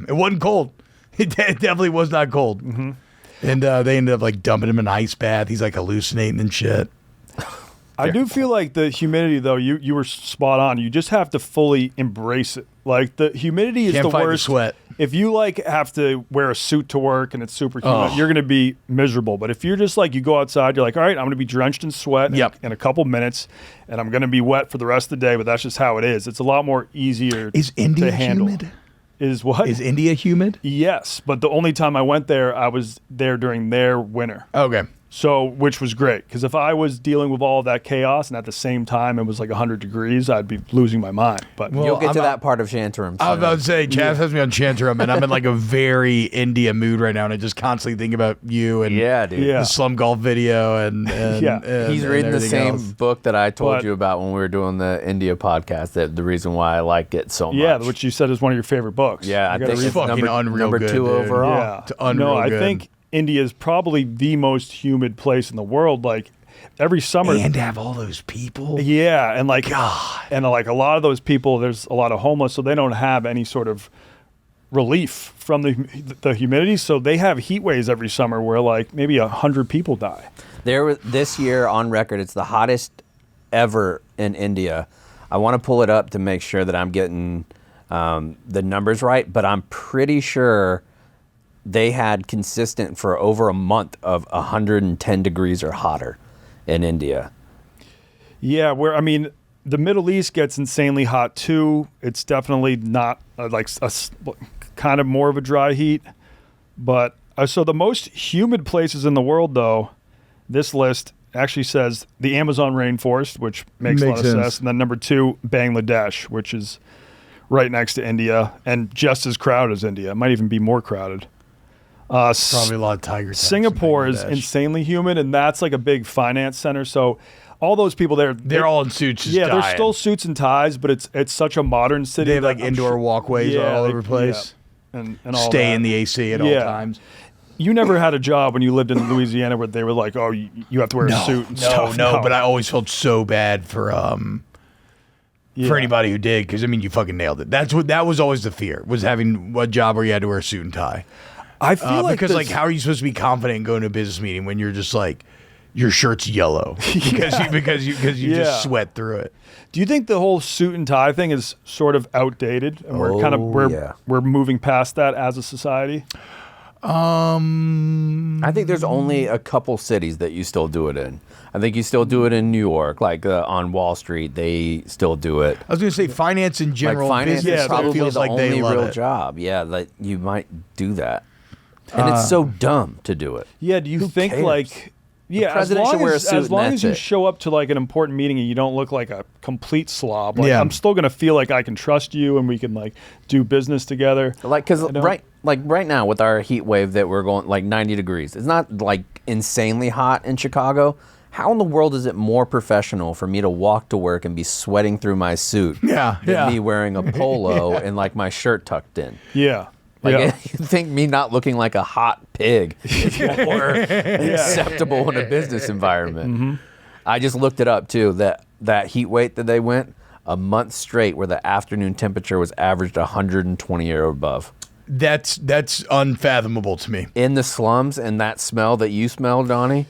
Speaker 4: wasn't cold. It definitely was not cold. Mm-hmm. And they ended up like dumping him in an ice bath. He's like hallucinating and shit.
Speaker 1: I do feel like the humidity, though, you were spot on. You just have to fully embrace it. Like, the humidity is
Speaker 4: Can't
Speaker 1: the
Speaker 4: fight the
Speaker 1: worst.
Speaker 4: sweat.
Speaker 1: If you, like, have to wear a suit to work and it's super humid, you're going to be miserable. But if you're just, like, you go outside, you're like, all right, I'm going to be drenched in sweat in a couple minutes, and I'm going to be wet for the rest of the day, but that's just how it is. It's a lot more easier
Speaker 4: Is India
Speaker 1: to handle.
Speaker 4: humid?
Speaker 1: Is what?
Speaker 4: Is India humid?
Speaker 1: Yes, but the only time I went there, I was there during their winter.
Speaker 4: Okay.
Speaker 1: So, which was great, because if I was dealing with all of that chaos and at the same time it was like 100 degrees, I'd be losing my mind. But
Speaker 4: Well,
Speaker 5: You'll get to
Speaker 4: I'm-
Speaker 5: that part of Shantaram.
Speaker 4: I was about to say, Chaps has me on Shantaram, and I'm in like a very India mood right now, and I just constantly think about you and
Speaker 5: Yeah, dude.
Speaker 1: Yeah.
Speaker 4: the Slum Golf video, and
Speaker 1: Yeah.
Speaker 5: He's
Speaker 4: and
Speaker 5: reading the
Speaker 4: everything
Speaker 5: same
Speaker 4: else.
Speaker 5: book that I told
Speaker 1: But-
Speaker 5: you about when we were doing the India podcast. That the reason why I like it so much.
Speaker 1: yeah, which you said is one of your favorite books.
Speaker 5: Yeah, I
Speaker 1: You gotta
Speaker 5: think
Speaker 1: read
Speaker 5: it's
Speaker 1: that.
Speaker 4: fucking
Speaker 5: number,
Speaker 4: unreal
Speaker 5: number
Speaker 4: good,
Speaker 5: 2
Speaker 4: dude.
Speaker 5: overall.
Speaker 1: Yeah.
Speaker 4: It's unreal
Speaker 1: No, I
Speaker 4: good.
Speaker 1: think India is probably the most humid place in the world. Like, every summer.
Speaker 4: And to have all those people.
Speaker 1: Yeah, and like,
Speaker 4: God.
Speaker 1: and like a lot of those people, there's a lot of homeless, so they don't have any sort of relief from the humidity. So they have heat waves every summer where like maybe 100 people die.
Speaker 5: This year on record, it's the hottest ever in India. I want to pull it up to make sure that I'm getting the numbers right, but I'm pretty sure they had consistent for over a month of 110 degrees or hotter in India.
Speaker 1: Yeah, where I mean, the Middle East gets insanely hot too. It's definitely not kind of more of a dry heat, but so the most humid places in the world, though, this list actually says the Amazon rainforest, which makes a lot of sense, and then number 2, Bangladesh, which is right next to India and just as crowded as India. It might even be more crowded.
Speaker 4: Probably a lot of tiger attacks in
Speaker 1: Singapore is
Speaker 4: Bangladesh.
Speaker 1: insanely humid, and that's like a big finance center. So all those people there,
Speaker 4: They're all in suits. Just
Speaker 1: they're
Speaker 4: dying.
Speaker 1: still suits and ties, but it's such a modern city.
Speaker 4: They have like
Speaker 1: that I'm
Speaker 4: indoor
Speaker 1: sure-
Speaker 4: walkways all
Speaker 1: they-
Speaker 4: over the place.
Speaker 1: yeah, and all
Speaker 4: Stay
Speaker 1: that.
Speaker 4: in the AC at all
Speaker 1: Yeah.
Speaker 4: times.
Speaker 1: You never had a job when you lived in Louisiana where they were like, "Oh, you have to wear a suit." And stuff.
Speaker 4: No, but I always felt so bad for
Speaker 1: Yeah.
Speaker 4: anybody who did, because I mean, you fucking nailed it. That was always the fear, was having a job where you had to wear a suit and tie.
Speaker 1: I feel like
Speaker 4: because
Speaker 1: this-
Speaker 4: like, how are you supposed to be confident going to a business meeting when you're just like, your shirt's yellow because you
Speaker 1: Yeah.
Speaker 4: just sweat through it.
Speaker 1: Do you think the whole suit and tie thing is sort of outdated, and we're kind of we're moving past that as a society?
Speaker 5: I think there's only a couple cities that you still do it in. I think you still do it in New York, like on Wall Street, they still do it.
Speaker 4: I was going to say finance in general,
Speaker 5: Like finance
Speaker 4: business
Speaker 5: is probably
Speaker 4: feels
Speaker 5: the
Speaker 4: like
Speaker 5: only
Speaker 4: they love
Speaker 5: real
Speaker 4: it.
Speaker 5: job. Yeah, that you might do that, and it's so dumb to do it.
Speaker 1: Yeah. Do you think
Speaker 5: cares?
Speaker 1: like? Yeah,
Speaker 5: president should wear a suit
Speaker 1: as
Speaker 5: and
Speaker 1: long
Speaker 5: that's
Speaker 1: as you
Speaker 5: it.
Speaker 1: show up to like an important meeting and you don't look like a complete slob, like
Speaker 4: Yeah.
Speaker 1: I'm still gonna feel like I can trust you and we can like do business together.
Speaker 5: Like, because
Speaker 1: don't-
Speaker 5: right now with our heat wave that we're going like 90 degrees, it's not like insanely hot in Chicago. How in the world is it more professional for me to walk to work and be sweating through my suit
Speaker 4: Yeah,
Speaker 5: than
Speaker 4: yeah.
Speaker 5: me wearing a polo and like my shirt tucked in?
Speaker 1: Yeah.
Speaker 5: Like,
Speaker 1: yeah.
Speaker 5: you think me not looking like a hot pig is more acceptable in a business environment?
Speaker 1: Mm-hmm.
Speaker 5: I just looked it up too. That heat wave that they went a month straight, where the afternoon temperature was averaged 120 or above.
Speaker 4: That's unfathomable to me.
Speaker 5: In the slums, and that smell that you smell, Donnie.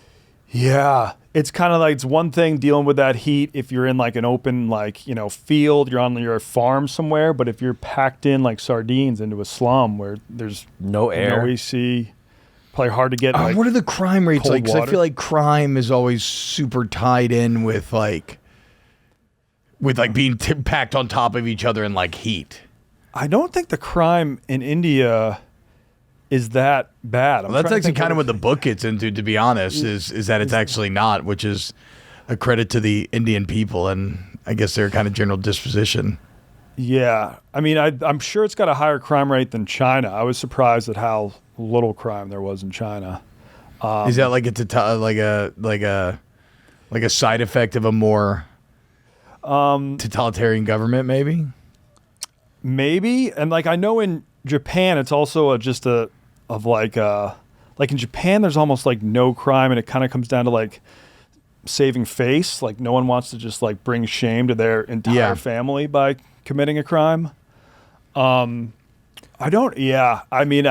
Speaker 1: Yeah. It's kind of like, it's one thing dealing with that heat if you're in like an open, like, field, you're on your farm somewhere, but if you're packed in like sardines into a slum where there's
Speaker 5: No air.
Speaker 1: no AC, probably hard to get like,
Speaker 4: What are the crime rates
Speaker 1: cold
Speaker 4: like? 'Cause I
Speaker 1: water?
Speaker 4: feel like crime is always super tied in with being packed on top of each other in like heat.
Speaker 1: I don't think the crime in India is that bad.
Speaker 4: Well, that's actually kind of what the book gets into, to be honest, is that it's actually not, which is a credit to the Indian people and I guess their kind of general disposition.
Speaker 1: Yeah. I mean, I'm sure it's got a higher crime rate than China. I was surprised at how little crime there was in China.
Speaker 4: Is that like a side effect of a more totalitarian government, maybe?
Speaker 1: Maybe. And like I know in Japan, it's also like in Japan, there's almost like no crime, and it kind of comes down to like saving face. Like no one wants to just like bring shame to their entire family by committing a crime. I don't. Yeah, I mean,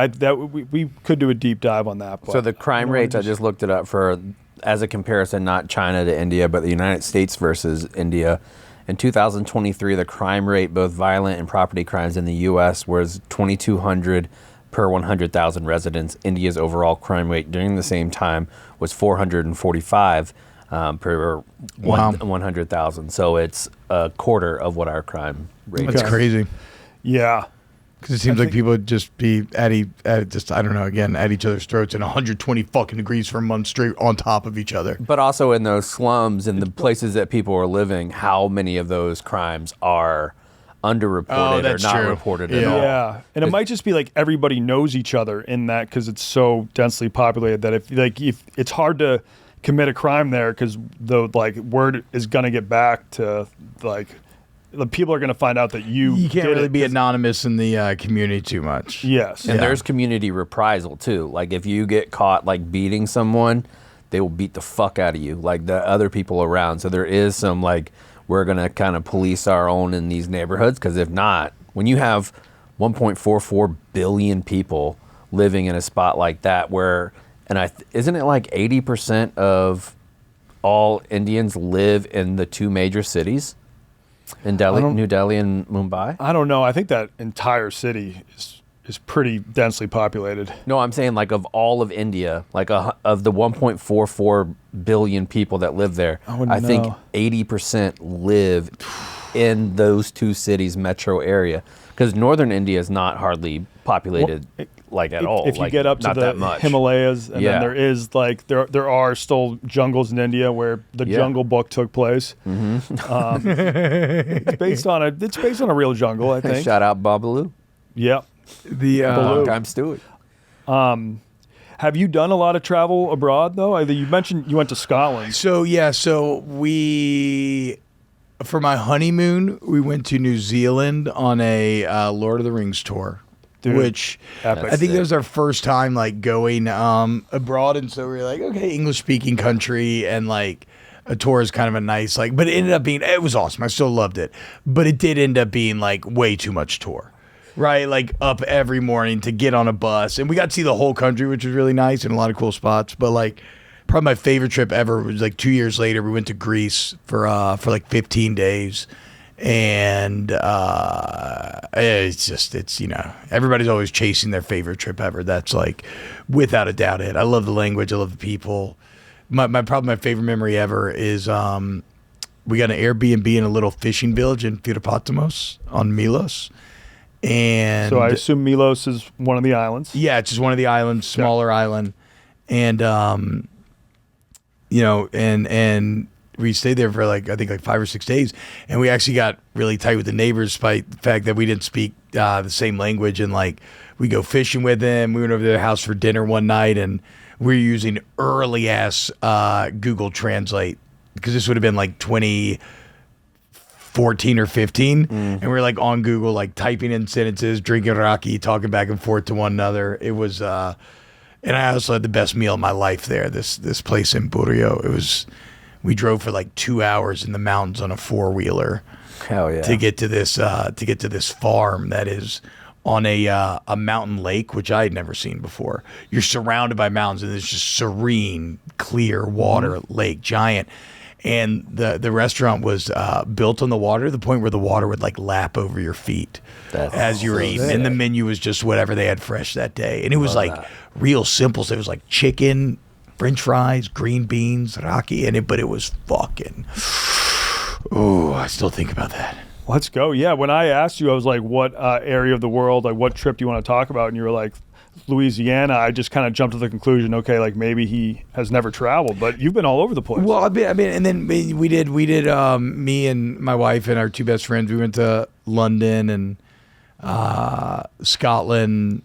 Speaker 1: we could do a deep dive on that. But
Speaker 5: so the crime rates, I just looked it up for as a comparison, not China to India, but the United States versus India. In 2023, the crime rate, both violent and property crimes in the U.S., was 2,200 per 100,000 residents. India's overall crime rate during the same time was 445 per 100,000. So it's a quarter of what our crime rate is.
Speaker 4: That's crazy.
Speaker 1: Yeah.
Speaker 4: Because it seems like people would just be at each other's throats in 120 fucking degrees for a month straight on top of each other.
Speaker 5: But also in those slums and the places that people are living, how many of those crimes are underreported or not reported at all?
Speaker 1: Yeah, and it might just be like everybody knows each other in that because it's so densely populated that if it's hard to commit a crime there because the like word is gonna get back to like. The people are going to find out that you
Speaker 4: can't really be anonymous in the community too much.
Speaker 1: Yes.
Speaker 5: And there's community reprisal too. Like if you get caught like beating someone, they will beat the fuck out of you, like the other people around. So there is some like, we're going to kind of police our own in these neighborhoods. Because if not, when you have 1.44 billion people living in a spot like that where, and isn't it like 80% of all Indians live in the two major cities? In Delhi, New Delhi and Mumbai?
Speaker 1: I don't know. I think that entire city is pretty densely populated.
Speaker 5: No, I'm saying like of all of India, like of the 1.44 billion people that live there, I think 80% live in those two cities metro area. Because northern India is not hardly populated at all.
Speaker 1: If you get up to the Himalayas, and then there is like there are still jungles in India where the Jungle Book took place. Mm-hmm. It's based on a real jungle, I think.
Speaker 5: Shout out Babalu.
Speaker 1: Yeah,
Speaker 5: long time Stewie.
Speaker 1: Have you done a lot of travel abroad though? You mentioned you went to Scotland.
Speaker 4: So we. For my honeymoon, we went to New Zealand on a Lord of the Rings tour, which I think that was our first time like going abroad, and so we were like, okay, English-speaking country, and like a tour is kind of a nice but it ended up being it was awesome. I still loved it, but it did end up being like way too much tour, right? Like up every morning to get on a bus, and we got to see the whole country, which was really nice and a lot of cool spots, but like. Probably my favorite trip ever was like 2 years later. We went to Greece for like 15 days, and it's everybody's always chasing their favorite trip ever. That's like without a doubt it. I love the language. I love the people. My favorite memory ever is we got an Airbnb in a little fishing village in Fyropatmos on Milos. And
Speaker 1: so I assume Milos is one of the islands.
Speaker 4: Yeah, it's just one of the islands, smaller island, and and we stayed there for like I think like 5 or 6 days, and we actually got really tight with the neighbors despite the fact that we didn't speak the same language. And like we go fishing with them. We went over to their house for dinner one night, and we were using early ass Google Translate because this would have been like 2014 or 15, and we were like on Google like typing in sentences, drinking raki, talking back and forth to one another. It was. And I also had the best meal of my life there. This place in Burio. We drove for like 2 hours in the mountains on a 4-wheeler.
Speaker 5: Hell yeah!
Speaker 4: To get to this farm that is on a mountain lake, which I had never seen before. You're surrounded by mountains, and there's just serene, clear water, lake, giant. And the restaurant was built on the water to the point where the water would like lap over your feet as you were eating. And the menu was just whatever they had fresh that day. And it was real simple. So it was like chicken, French fries, green beans, raki in it, but it was fucking. Oh, I still think about that.
Speaker 1: Let's go. Yeah, when I asked you, I was like, what area of the world, like what trip do you want to talk about? And you were like, Louisiana, I just kind of jumped to the conclusion, okay, like maybe he has never traveled, but you've been all over the place.
Speaker 4: Well, and then we did. Me and my wife and our two best friends. We went to London and Scotland.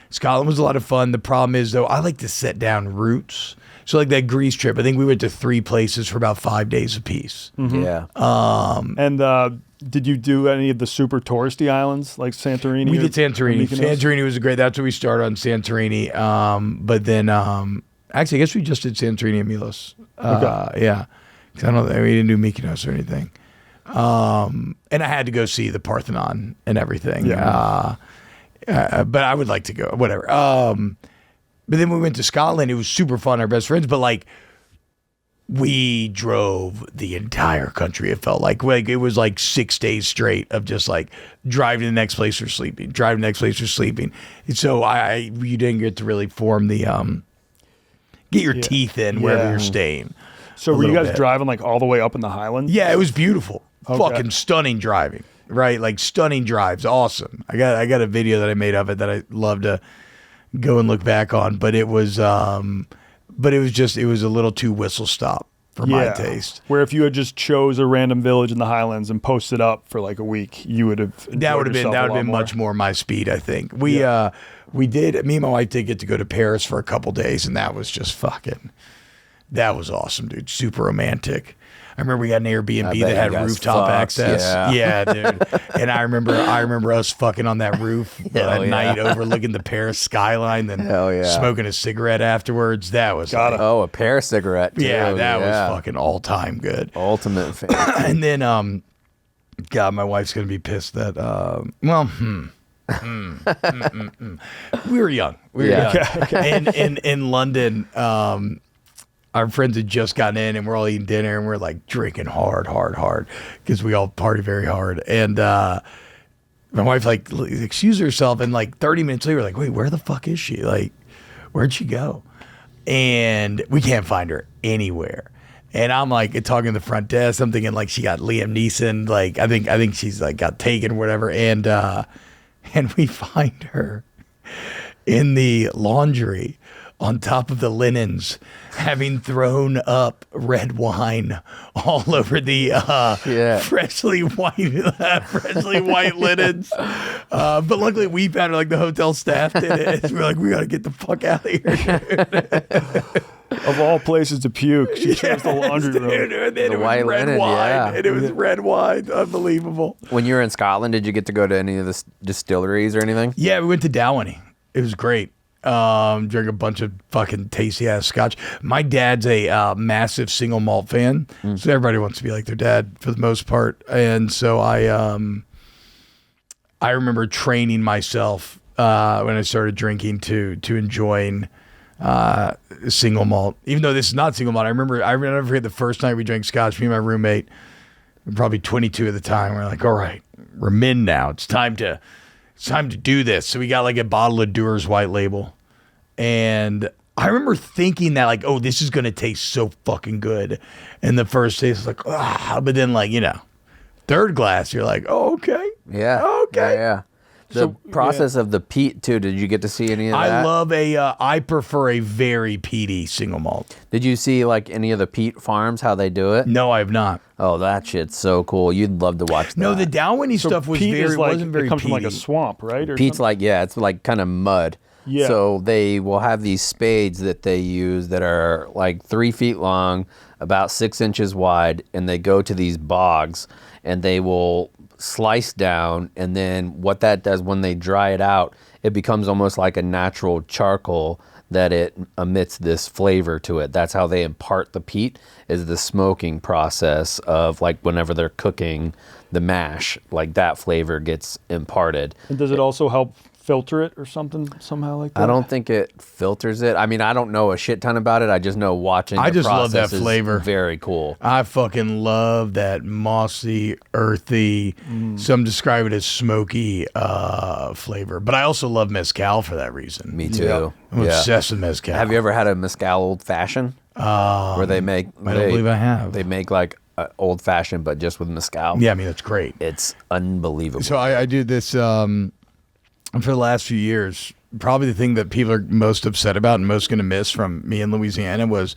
Speaker 4: Scotland was a lot of fun. The problem is, though, I like to set down routes. So, like that Greece trip, I think we went to 3 places for about 5 days apiece.
Speaker 5: Yeah.
Speaker 1: And did you do any of the super touristy islands like Santorini?
Speaker 4: We did Santorini.
Speaker 1: Mykonos?
Speaker 4: Santorini was great. That's what we started on, Santorini. But then, actually, I guess we just did Santorini and Milos.
Speaker 1: Okay.
Speaker 4: Yeah. 'Cause I don't. We didn't do Mykonos or anything. And I had to go see the Parthenon and everything.
Speaker 1: Yeah.
Speaker 4: But I would like to go. Whatever. But then we went to Scotland. It was super fun. Our best friends. But like, we drove the entire country. It felt like it was like 6 days straight of just like driving to the next place or sleeping, driving to the next place or sleeping. And so you didn't get to really form the get your teeth in wherever you're staying.
Speaker 1: So were you guys
Speaker 4: bit.
Speaker 1: driving like all the way up in the Highlands?
Speaker 4: Yeah, it was beautiful.
Speaker 1: Okay.
Speaker 4: Fucking stunning driving. Right? Like stunning drives. Awesome. I got a video that I made of it that I love to go and look back on. But it was it was a little too whistle stop for my taste.
Speaker 1: Where if you had just chose a random village in the Highlands and posted up for like a week, you would have
Speaker 4: That would have been much more my speed, I think. Me and my wife did get to go to Paris for a couple days, and that was just that was awesome, dude. Super romantic. I remember we got an Airbnb that had rooftop access. Yeah, dude. And I remember us fucking on that roof at night overlooking the Paris skyline, then smoking a cigarette afterwards. That was
Speaker 5: a pear cigarette. Too.
Speaker 4: Yeah, that was fucking all time good.
Speaker 5: Ultimate fan.
Speaker 4: And then God, my wife's gonna be pissed that we were young. We were young. Okay. And in London, our friends had just gotten in and we're all eating dinner and we're like drinking hard because we all party very hard. And my wife like excused herself and like 30 minutes later, we're like, wait, where the fuck is she? Like, where'd she go? And we can't find her anywhere. And I'm like talking to the front desk. I'm thinking like she got Liam Neeson. Like I think she's like got taken or whatever. And we find her in the laundry on top of the linens, having thrown up red wine all over the freshly white linens. But luckily we found it, like the hotel staff did it. And we're like, we got to get the fuck out of here.
Speaker 1: Of all places to puke, she chose the laundry room.
Speaker 4: Dude,
Speaker 5: The white linen, yeah.
Speaker 4: And it was red wine. Unbelievable.
Speaker 5: When you were in Scotland, did you get to go to any of the distilleries or anything?
Speaker 4: Yeah, we went to Dalwhinnie. It was great. Drank a bunch of fucking tasty ass scotch. My dad's a massive single malt fan, so everybody wants to be like their dad for the most part. And so I remember training myself when I started drinking to enjoying single malt. Even though this is not single malt, I never forget the first night we drank scotch. Me and my roommate, probably 22 at the time. We're like, all right, we're men now. It's time to do this. So we got like a bottle of Dewar's White Label. And I remember thinking that like, oh, this is going to taste so fucking good. And the first taste was like, but then like, third glass, you're like, oh, okay.
Speaker 5: Yeah.
Speaker 4: Okay.
Speaker 5: Yeah. The process of the peat too. Did you get to see any of that?
Speaker 4: I prefer a very peaty single malt.
Speaker 5: Did you see like any of the peat farms, how they do it?
Speaker 4: No, I have not.
Speaker 5: Oh, that shit's so cool. You'd love to watch that.
Speaker 4: No, the Dalwhinnie stuff was
Speaker 1: peat is like,
Speaker 4: wasn't very
Speaker 1: it comes
Speaker 4: peaty.
Speaker 1: from like a swamp, right? Or
Speaker 5: Peat's
Speaker 1: something?
Speaker 5: like, it's like kind of mud.
Speaker 1: Yeah.
Speaker 5: So they will have these spades that they use that are like 3 feet long, about 6 inches wide, and they go to these bogs and they will slice down, and then what that does when they dry it out, it becomes almost like a natural charcoal that it emits this flavor to it. That's how they impart the peat, is the smoking process of like whenever they're cooking the mash, like that flavor gets imparted.
Speaker 1: And does it also help filter it or something somehow like that?
Speaker 5: I don't think it filters it. I mean, I don't know a shit ton about it. I just know watching the
Speaker 4: just love that
Speaker 5: process is
Speaker 4: flavor.
Speaker 5: Very cool.
Speaker 4: I fucking love that mossy, earthy, some describe it as smoky flavor. But I also love mezcal for that reason.
Speaker 5: Me too.
Speaker 4: I'm obsessed with mezcal.
Speaker 5: Have you ever had a mezcal old fashioned? Where they make?
Speaker 4: I don't believe I have.
Speaker 5: They make like old fashioned, but just with mezcal.
Speaker 4: Yeah, I mean that's great.
Speaker 5: It's unbelievable.
Speaker 4: So I do this for the last few years. probably the thing that people are most upset about and most going to miss from me in Louisiana was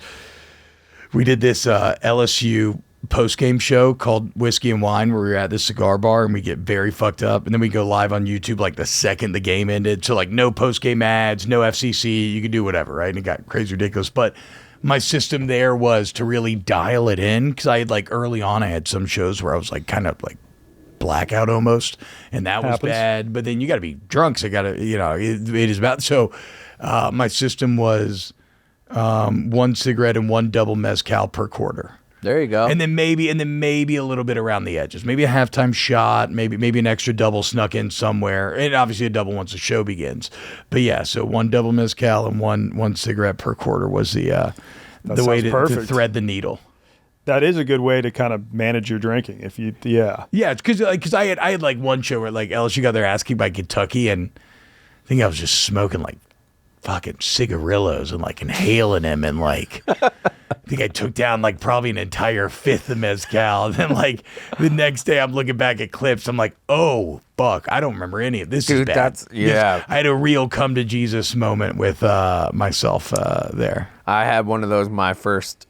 Speaker 4: we did this LSU post-game show called Whiskey and Wine where we were at this cigar bar and we get very fucked up and then we go live on YouTube like the second the game ended. So like no post-game ads, no FCC, you could do whatever, right? And it got crazy ridiculous. But my system there was to really dial it in because I had like early on I had some shows where I was like kind of like blackout almost and that was bad. But then you got to be drunk. So I got to, it is about. So my system was 1 cigarette and 1 double mezcal per quarter.
Speaker 5: There you go.
Speaker 4: And then maybe a little bit around the edges. Maybe a halftime shot, maybe an extra double snuck in somewhere. And obviously a double once the show begins. But yeah, so 1 double mezcal and one cigarette per quarter was the way to thread the needle.
Speaker 1: That is a good way to kind of manage your drinking. If you,
Speaker 4: yeah, it's because I had like one show where like LSU got there asking by Kentucky, and I think I was just smoking like fucking cigarillos and like inhaling them, and like I think I took down like probably an entire 5th of mezcal, and then like the next day I'm looking back at clips, I'm like, oh fuck, I don't remember any of this.
Speaker 5: Dude,
Speaker 4: is bad.
Speaker 5: that's
Speaker 4: I had a real come to Jesus moment with myself there.
Speaker 5: I had one of those my first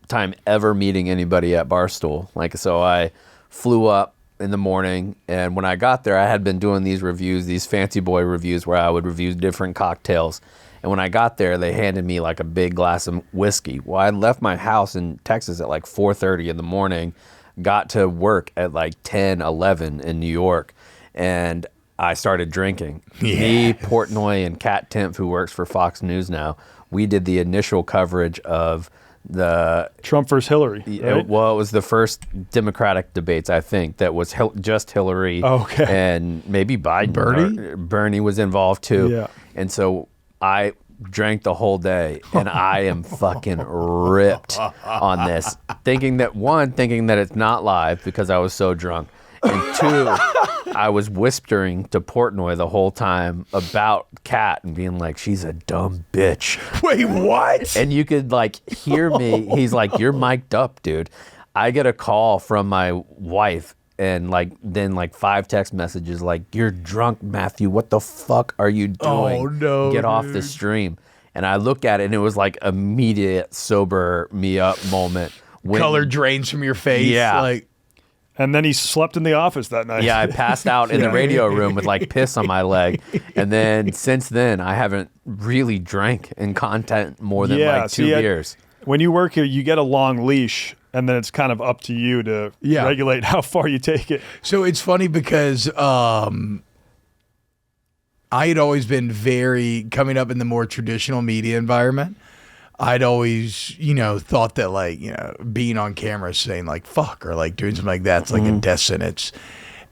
Speaker 5: time ever meeting anybody at Barstool. Like, so I flew up in the morning, and when I got there, I had been doing these reviews, these fancy boy reviews where I would review different cocktails. And when I got there, they handed me like a big glass of whiskey. Well, I left my house in Texas at like 4:30 in the morning, got to work at like 10, 11 in New York, and I started drinking.
Speaker 4: Yeah.
Speaker 5: Me, Portnoy, and Kat Timpf, who works for Fox News now, we did the initial coverage of the
Speaker 1: Trump versus Hillary. Right?
Speaker 5: Well, it was the first Democratic debates, I think, that was just Hillary.
Speaker 1: Okay.
Speaker 5: And maybe Biden. Bernie was involved too.
Speaker 1: Yeah.
Speaker 5: And so I drank the whole day, and I am fucking ripped on this, thinking that it's not live because I was so drunk, and 2, I was whispering to Portnoy the whole time about Kat and being like, she's a dumb bitch.
Speaker 4: Wait, what?
Speaker 5: And you could like hear me. He's like, you're mic'd up, dude. I get a call from my wife, and like then like 5 text messages like, you're drunk, Matthew. What the fuck are you doing?
Speaker 4: Oh no,
Speaker 5: get off the stream. And I look at it, and it was like immediate sober me up moment.
Speaker 4: Color drains from your face.
Speaker 5: Yeah.
Speaker 4: Like,
Speaker 1: And then he slept in the office that night.
Speaker 5: yeah, I passed out in the radio room with like piss on my leg. And then since then, I haven't really drank in content more than like 2 beers.
Speaker 1: When you work here, you get a long leash, and then it's kind of up to you to regulate how far you take it.
Speaker 4: So it's funny because I had always been coming up in the more traditional media environment, I'd always, thought that like, being on camera saying like fuck or like doing something like that's like a death sentence.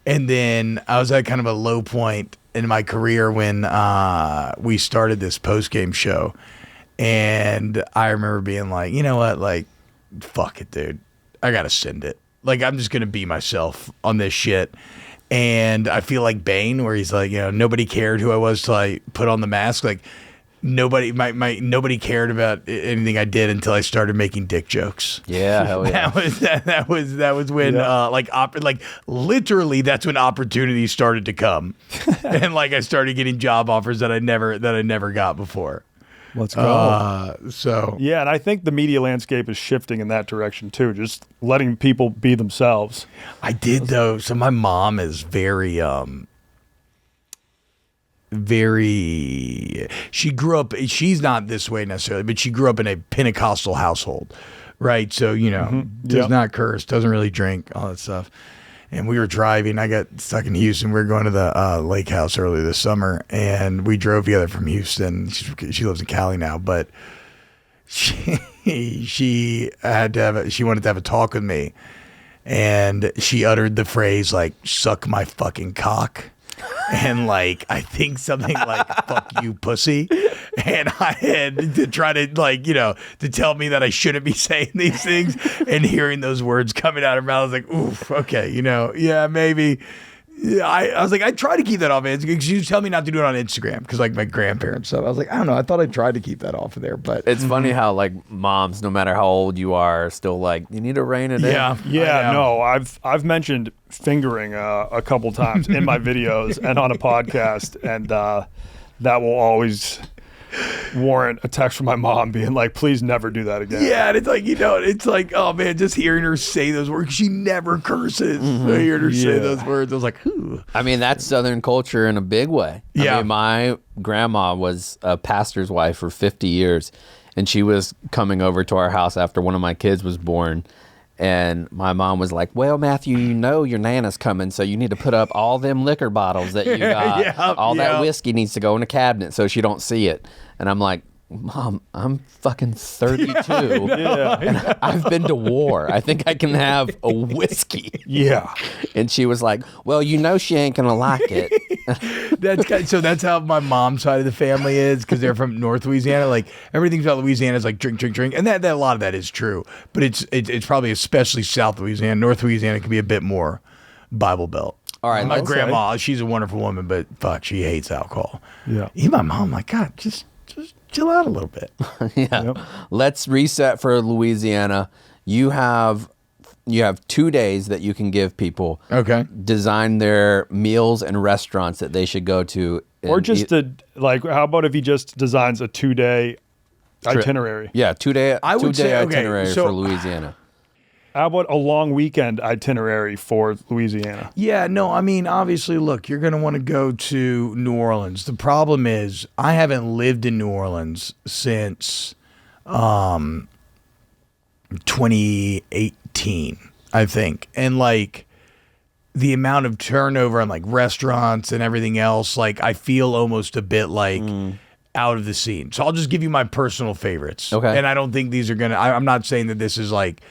Speaker 4: And then I was at kind of a low point in my career when we started this post-game show. And I remember being like, you know what, like, fuck it, dude. I got to send it. Like, I'm just going to be myself on this shit. And I feel like Bane, where he's like, nobody cared who I was till I put on the mask. Like, nobody cared about anything I did until I started making dick jokes.
Speaker 5: Yeah, hell yeah.
Speaker 4: That was when literally that's when opportunities started to come, and like I started getting job offers that I never got before.
Speaker 1: Let's go.
Speaker 4: Yeah,
Speaker 1: and I think the media landscape is shifting in that direction too, just letting people be themselves.
Speaker 4: I did though. So my mom is very she grew up, she's not this way necessarily, but she grew up in a Pentecostal household, right? So, does not curse, doesn't really drink, all that stuff. And we were driving, I got stuck in Houston. We were going to the lake house earlier this summer, and we drove together from Houston. She lives in Cali now, but she wanted to have a talk with me, and she uttered the phrase like, suck my fucking cock. And like, I think something like, fuck you, pussy. And I had to try to like, to tell me that I shouldn't be saying these things, and hearing those words coming out of her mouth, I was like, oof, okay, yeah, maybe. Yeah, I was like, I try to keep that off. Because you tell me not to do it on Instagram because like my grandparents stuff. I was like, I don't know. I thought I tried to keep that off of there, but
Speaker 5: it's funny how like moms, no matter how old you are, still like, you need to rein it in.
Speaker 1: Yeah. No, I've mentioned fingering a couple times in my videos and on a podcast, and that will always warrant a text from my mom being like, please never do that again.
Speaker 4: Yeah, and it's like, it's like, oh man, just hearing her say those words. She never curses. So hearing her say those words, I was like, ooh.
Speaker 5: I mean, that's Southern culture in a big way.
Speaker 4: Yeah.
Speaker 5: I mean, my grandma was a pastor's wife for 50 years, and she was coming over to our house after one of my kids was born. And my mom was like, well, Matthew, you know your Nana's coming, so you need to put up all them liquor bottles that you got. All that whiskey needs to go in a cabinet so she don't see it. And I'm like, Mom, I'm fucking 32. And I've been to war. I think I can have a whiskey.
Speaker 1: Yeah.
Speaker 5: And she was like, well, you know she ain't going to like it.
Speaker 4: So that's how my mom's side of the family is, because they're from North Louisiana. Like, everything about Louisiana is like drink, drink, drink. And that a lot of that is true. But it's probably especially South Louisiana. North Louisiana can be a bit more Bible Belt.
Speaker 5: All right.
Speaker 4: My grandma, she's a wonderful woman, but fuck, she hates alcohol.
Speaker 1: Yeah.
Speaker 4: Even my mom, like, God, just chill out a little bit.
Speaker 5: Yeah.
Speaker 1: Yep.
Speaker 5: Let's reset for Louisiana. You have 2 days that you can give people.
Speaker 4: Okay.
Speaker 5: Design their meals and restaurants that they should go to.
Speaker 1: Or just how about if he just designs a 2-day itinerary?
Speaker 5: Yeah, 2-day
Speaker 4: I would say, okay,
Speaker 5: itinerary
Speaker 4: so-
Speaker 5: for Louisiana.
Speaker 1: How about a long weekend itinerary for Louisiana?
Speaker 4: Yeah, no, I mean, obviously, look, you're going to want to go to New Orleans. The problem is I haven't lived in New Orleans since 2018, I think. And like the amount of turnover on like restaurants and everything else, like I feel almost a bit like out of the scene. So I'll just give you my personal favorites.
Speaker 5: Okay.
Speaker 4: And I don't think these are going to, I'm not saying that this is like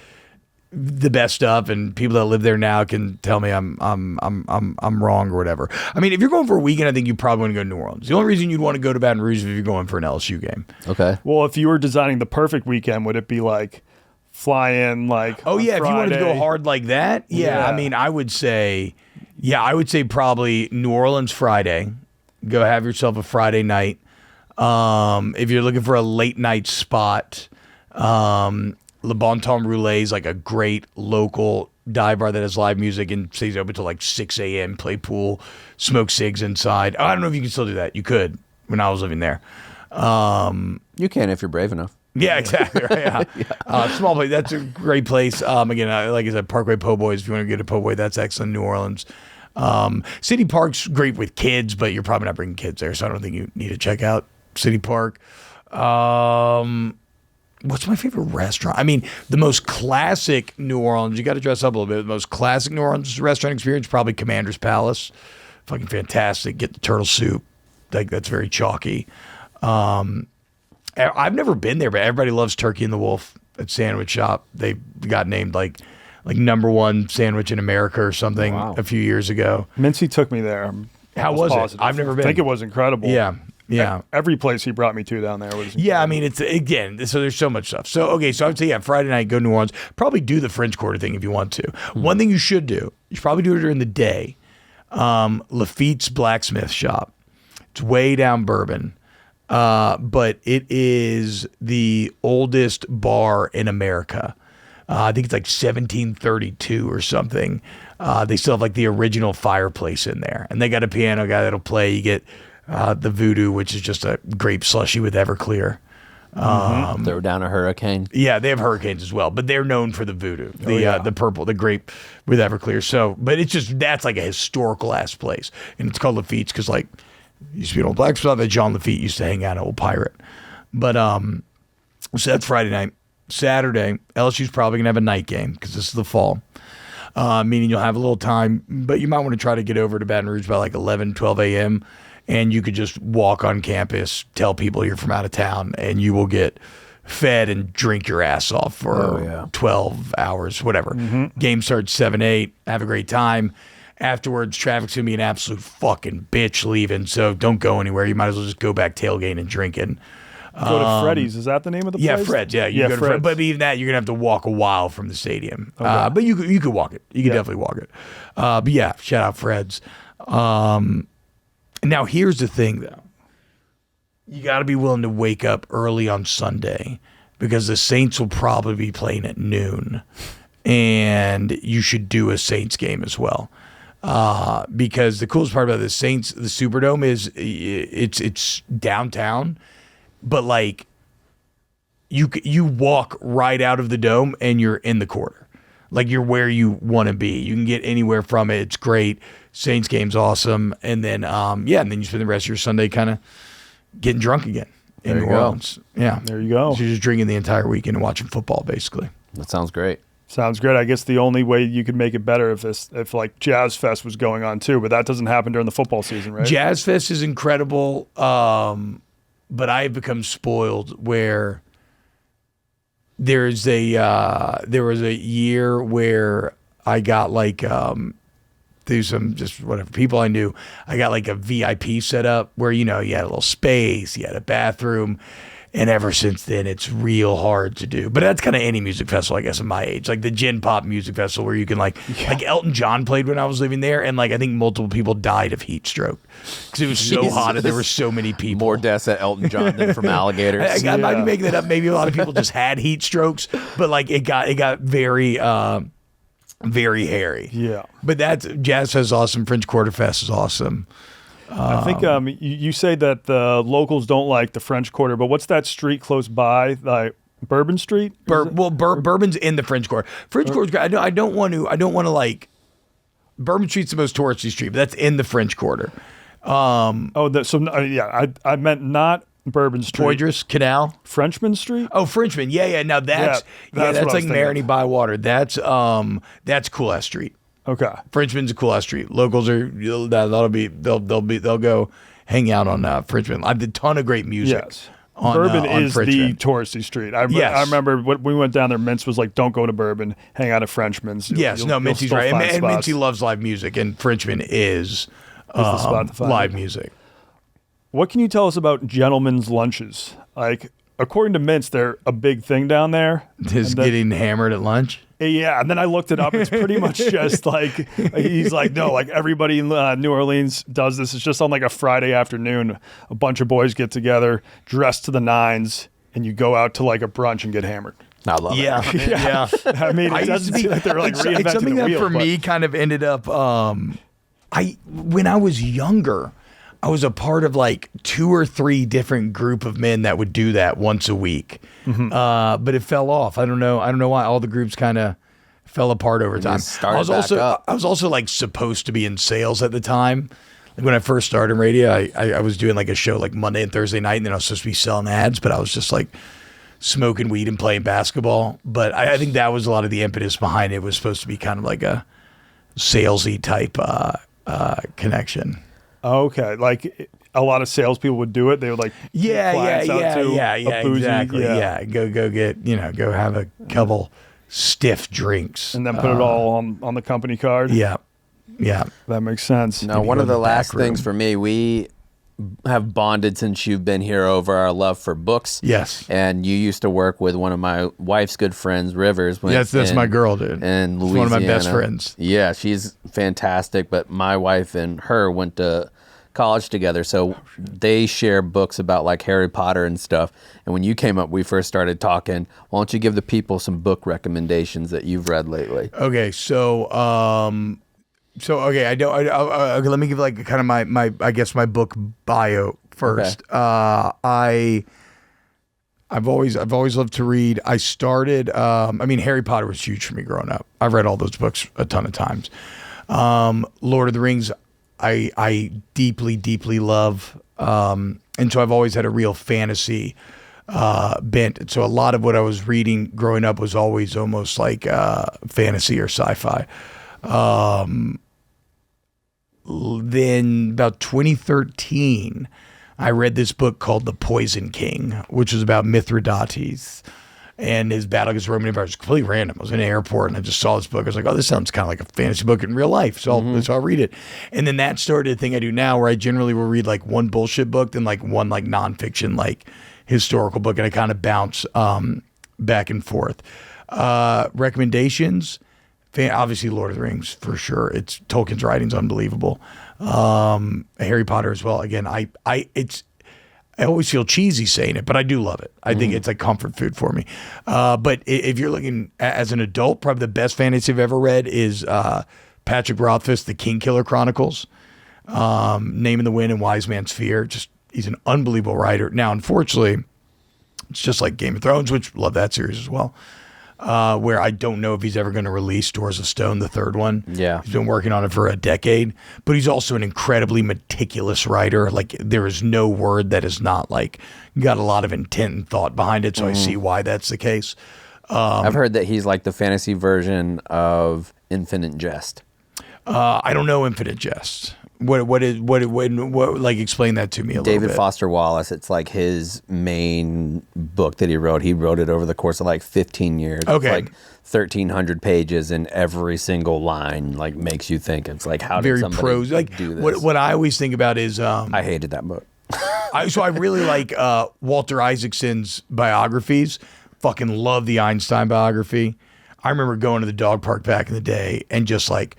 Speaker 4: the best stuff, and people that live there now can tell me I'm wrong or whatever. I mean, if you're going for a weekend, I think you probably want to go to New Orleans. The only reason you'd want to go to Baton Rouge is if you're going for an LSU game.
Speaker 5: Okay.
Speaker 1: Well, if you were designing the perfect weekend, would it be like fly in like
Speaker 4: Oh
Speaker 1: on
Speaker 4: yeah, if you wanted to go
Speaker 1: Friday?
Speaker 4: hard like that, yeah. I mean, I would say probably New Orleans Friday. Go have yourself a Friday night. If you're looking for a late night spot, Le Bon Temps Roulette is like a great local dive bar that has live music and stays open till like 6 a.m. Play pool, smoke cigs inside. I don't know if you can still do that. You could when I was living there.
Speaker 5: You can if you're brave enough.
Speaker 4: Yeah, exactly. Right, yeah. Small place. That's a great place. Again, like I said, Parkway Po' Boys. If you want to get a po' boy, that's excellent. New Orleans. City Park's great with kids, but you're probably not bringing kids there, so I don't think you need to check out City Park. What's my favorite restaurant? I mean, the most classic New Orleans, you got to dress up a little bit. The most classic New Orleans restaurant experience, probably Commander's Palace. Fucking fantastic. Get the turtle soup. Like, that's very chalky. I've never been there, but everybody loves Turkey and the Wolf at Sandwich Shop. They got named like #1 sandwich in America or something a few years ago.
Speaker 1: Mincy took me there.
Speaker 4: How was
Speaker 1: positive.
Speaker 4: it? I've never been.
Speaker 1: I think it was incredible.
Speaker 4: Yeah. Yeah.
Speaker 1: Every place he brought me to down there was incredible.
Speaker 4: Yeah, I mean, it's, again, so there's so much stuff. So, okay, so I would say, yeah, Friday night, go to New Orleans. Probably do the French Quarter thing if you want to. One thing you should do, you should probably do it during the day. Lafitte's Blacksmith Shop. It's way down Bourbon. But it is the oldest bar in America. I think it's like 1732 or something. They still have like the original fireplace in there. And they got a piano guy that'll play. You get the Voodoo, which is just a grape slushy with Everclear.
Speaker 5: Throw down a hurricane.
Speaker 4: Yeah, they have hurricanes as well, but they're known for the Voodoo, the purple, the grape with Everclear. So, but it's just, that's like a historical ass place. And it's called Lafitte's because like, used to be an old blacksmith that John Lafitte used to hang out at, Old Pirate. But so that's Friday night. Saturday, LSU's probably gonna have a night game because this is the fall, meaning you'll have a little time, but you might want to try to get over to Baton Rouge by like 11, 12 a.m. and you could just walk on campus, tell people you're from out of town, and you will get fed and drink your ass off for 12 hours, whatever. Game starts 7, 8. Have a great time. Afterwards, traffic's going to be an absolute fucking bitch leaving, so don't go anywhere. You might as well just go back tailgating and drinking.
Speaker 1: Go to Freddy's. Is that the name of the place?
Speaker 4: Yeah, Fred's. Yeah, you go to
Speaker 1: Fred's.
Speaker 4: Fred's. But even that, you're going to have to walk a while from the stadium. But you could walk it. You could definitely walk it. But yeah, shout out Fred's. Now, here's the thing, though. You got to be willing to wake up early on Sunday because the Saints will probably be playing at noon. And you should do a Saints game as well. because the coolest part about the Saints, the Superdome is it's downtown, but like you walk right out of the dome and you're in the quarter. Like you're where you want to be. You can get anywhere from it. It's great. Saints game's awesome. And then, and then you spend the rest of your Sunday kind of getting drunk again in New Orleans. Yeah.
Speaker 1: There you go.
Speaker 4: So you're just drinking the entire weekend and watching football, basically.
Speaker 5: That sounds great.
Speaker 1: Sounds great. I guess the only way you could make it better if like Jazz Fest was going on too, but that doesn't happen during the football season, right?
Speaker 4: Jazz Fest is incredible, but I've become spoiled where there was a year where I got like through some just whatever people I knew, I got like a VIP set up where you had a little space, you had a bathroom. And ever since then, it's real hard to do. But that's kind of any music festival, I guess, at my age. Like the Gin Pop Music Festival where you can like Elton John played when I was living there. And like I think multiple people died of heat stroke because it was so hot and there were so many people.
Speaker 5: More deaths at Elton John than from alligators.
Speaker 4: I might be making that up. Maybe a lot of people just had heat strokes. But like it got very, very hairy.
Speaker 1: Yeah.
Speaker 4: But that's Jazz Fest is awesome. French Quarter Fest is awesome.
Speaker 1: I think you say that the locals don't like the French Quarter, but what's that street close by, like Bourbon Street?
Speaker 4: Bourbon's in the French Quarter. French Quarter. I don't want to like. Bourbon Street's the most touristy street, but that's in the French Quarter.
Speaker 1: I meant not Bourbon Street.
Speaker 4: Poydras Canal,
Speaker 1: Frenchman Street.
Speaker 4: Oh, Frenchman. Yeah. Now that's like Marigny Bywater. That's cool ass street.
Speaker 1: Okay.
Speaker 4: Frenchman's a cool ass street. Locals are they'll go hang out on Frenchman. I did a ton of great music.
Speaker 1: Yes.
Speaker 4: Bourbon
Speaker 1: is
Speaker 4: Frenchman.
Speaker 1: the touristy street. I remember when we went down there, Mintz was like, don't go to Bourbon, hang out at Frenchman's.
Speaker 4: Mincy's right. And Mincy loves live music, and Frenchman is
Speaker 1: the spot to find
Speaker 4: live
Speaker 1: it.
Speaker 4: music.
Speaker 1: What can you tell us about gentlemen's lunches? Like, according to Mintz, they're a big thing down there.
Speaker 4: Getting hammered at lunch?
Speaker 1: Yeah, and then I looked it up. It's pretty much just like, he's like, no, like everybody in New Orleans does this. It's just on like a Friday afternoon. A bunch of boys get together, dressed to the nines, and you go out to like a brunch and get hammered.
Speaker 5: I love it.
Speaker 4: Yeah.
Speaker 1: I mean, it doesn't seem like they're like reinventing
Speaker 4: it's something
Speaker 1: the
Speaker 4: that
Speaker 1: wheel.
Speaker 4: For me kind of ended up, when I was younger, I was a part of like 2 or 3 different group of men that would do that once a week. Mm-hmm. But it fell off. I don't know why. All the groups kind of fell apart over time. I was also like supposed to be in sales at the time. Like when I first started in radio, I was doing like a show like Monday and Thursday night, and then I was supposed to be selling ads, but I was just like smoking weed and playing basketball. But I think that was a lot of the impetus behind it. It was supposed to be kind of like a salesy type connection.
Speaker 1: Okay, like a lot of salespeople would do it. They would like
Speaker 4: exactly. Go get go have a couple stiff drinks
Speaker 1: and then put it all on the company card.
Speaker 4: Yeah,
Speaker 1: that makes sense.
Speaker 5: Now, one of the last things for me, we have bonded since you've been here over our love for books.
Speaker 4: Yes,
Speaker 5: and you used to work with one of my wife's good friends, Rivers.
Speaker 4: That's my girl, dude.
Speaker 5: And Louisiana.
Speaker 4: One of my best friends.
Speaker 5: Yeah, she's fantastic. But my wife and her went to college together, so they share books about like Harry Potter and stuff. And when you came up, we first started talking. Why don't you give the people some book recommendations that you've read lately?
Speaker 4: Okay, let me give like kind of my I guess my book bio first. Okay. I've always loved to read. I started. Harry Potter was huge for me growing up. I've read all those books a ton of times. Lord of the Rings, I deeply, deeply love. And so I've always had a real fantasy bent. And so a lot of what I was reading growing up was always almost like fantasy or sci-fi. Then about 2013, I read this book called The Poison King, which was about Mithridates and his battle against the Roman Empire. It was completely random. I was in an airport and I just saw this book. I was like, oh, this sounds kind of like a fantasy book in real life. So I'll read it. And then that started a thing I do now where I generally will read like one bullshit book, then like one like nonfiction, like historical book. And I kind of bounce back and forth. Recommendations, obviously Lord of the Rings for sure. It's Tolkien's writing's unbelievable. Harry Potter as well. Again, I always feel cheesy saying it, but I do love it. I think it's like comfort food for me. But if you're looking as an adult, probably the best fantasy I've ever read is Patrick Rothfuss, The King Killer Chronicles, Name in the Wind and Wise Man's Fear. Just he's an unbelievable writer. Now, unfortunately, it's just like Game of Thrones, which love that series as well. Where I don't know if he's ever going to release Doors of Stone, the third one.
Speaker 5: Yeah.
Speaker 4: He's been working on it for a decade, but he's also an incredibly meticulous writer. Like there is no word that is not like got a lot of intent and thought behind it. So I see why that's the case.
Speaker 5: I've heard that he's like the fantasy version of Infinite Jest.
Speaker 4: I don't know Infinite Jest. What like explain that to me a little bit.
Speaker 5: David Foster Wallace, it's like his main book that he wrote. He wrote it over the course of like 15 years.
Speaker 4: Okay.
Speaker 5: It's like 1,300 pages, and every single line like makes you think. It's like, how did
Speaker 4: Very
Speaker 5: somebody
Speaker 4: prose. Like
Speaker 5: do this?
Speaker 4: what I always think about is
Speaker 5: I hated that book.
Speaker 4: so I really like Walter Isaacson's biographies. Fucking love the Einstein biography. I remember going to the dog park back in the day and just like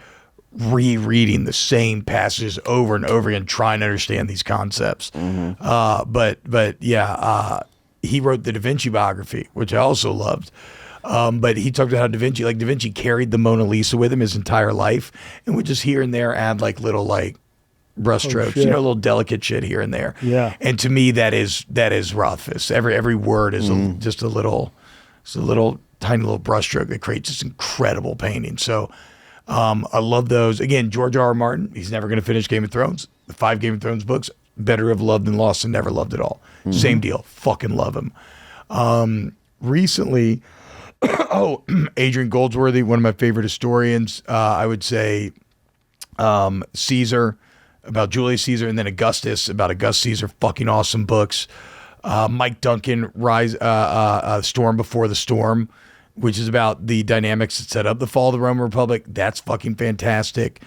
Speaker 4: rereading the same passages over and over again, trying to understand these concepts. But yeah, he wrote the Da Vinci biography, which I also loved. But he talked about how Da Vinci carried the Mona Lisa with him his entire life, and would just here and there add like little like brushstrokes,
Speaker 1: shit.
Speaker 4: little delicate shit here and there.
Speaker 1: Yeah.
Speaker 4: And to me, that is Rothfuss. Every word is just a little tiny little brushstroke that creates this incredible painting. So I love those. Again, George R.R. Martin, he's never going to finish Game of Thrones. The 5 Game of Thrones books, better have loved than lost and never loved at all. Same deal. Fucking love him. Recently, Adrian Goldsworthy, one of my favorite historians, I would say Caesar, about Julius Caesar, and then Augustus, about Augustus Caesar, fucking awesome books. Mike Duncan, Storm Before the Storm, which is about the dynamics that set up the fall of the Roman Republic. That's fucking fantastic.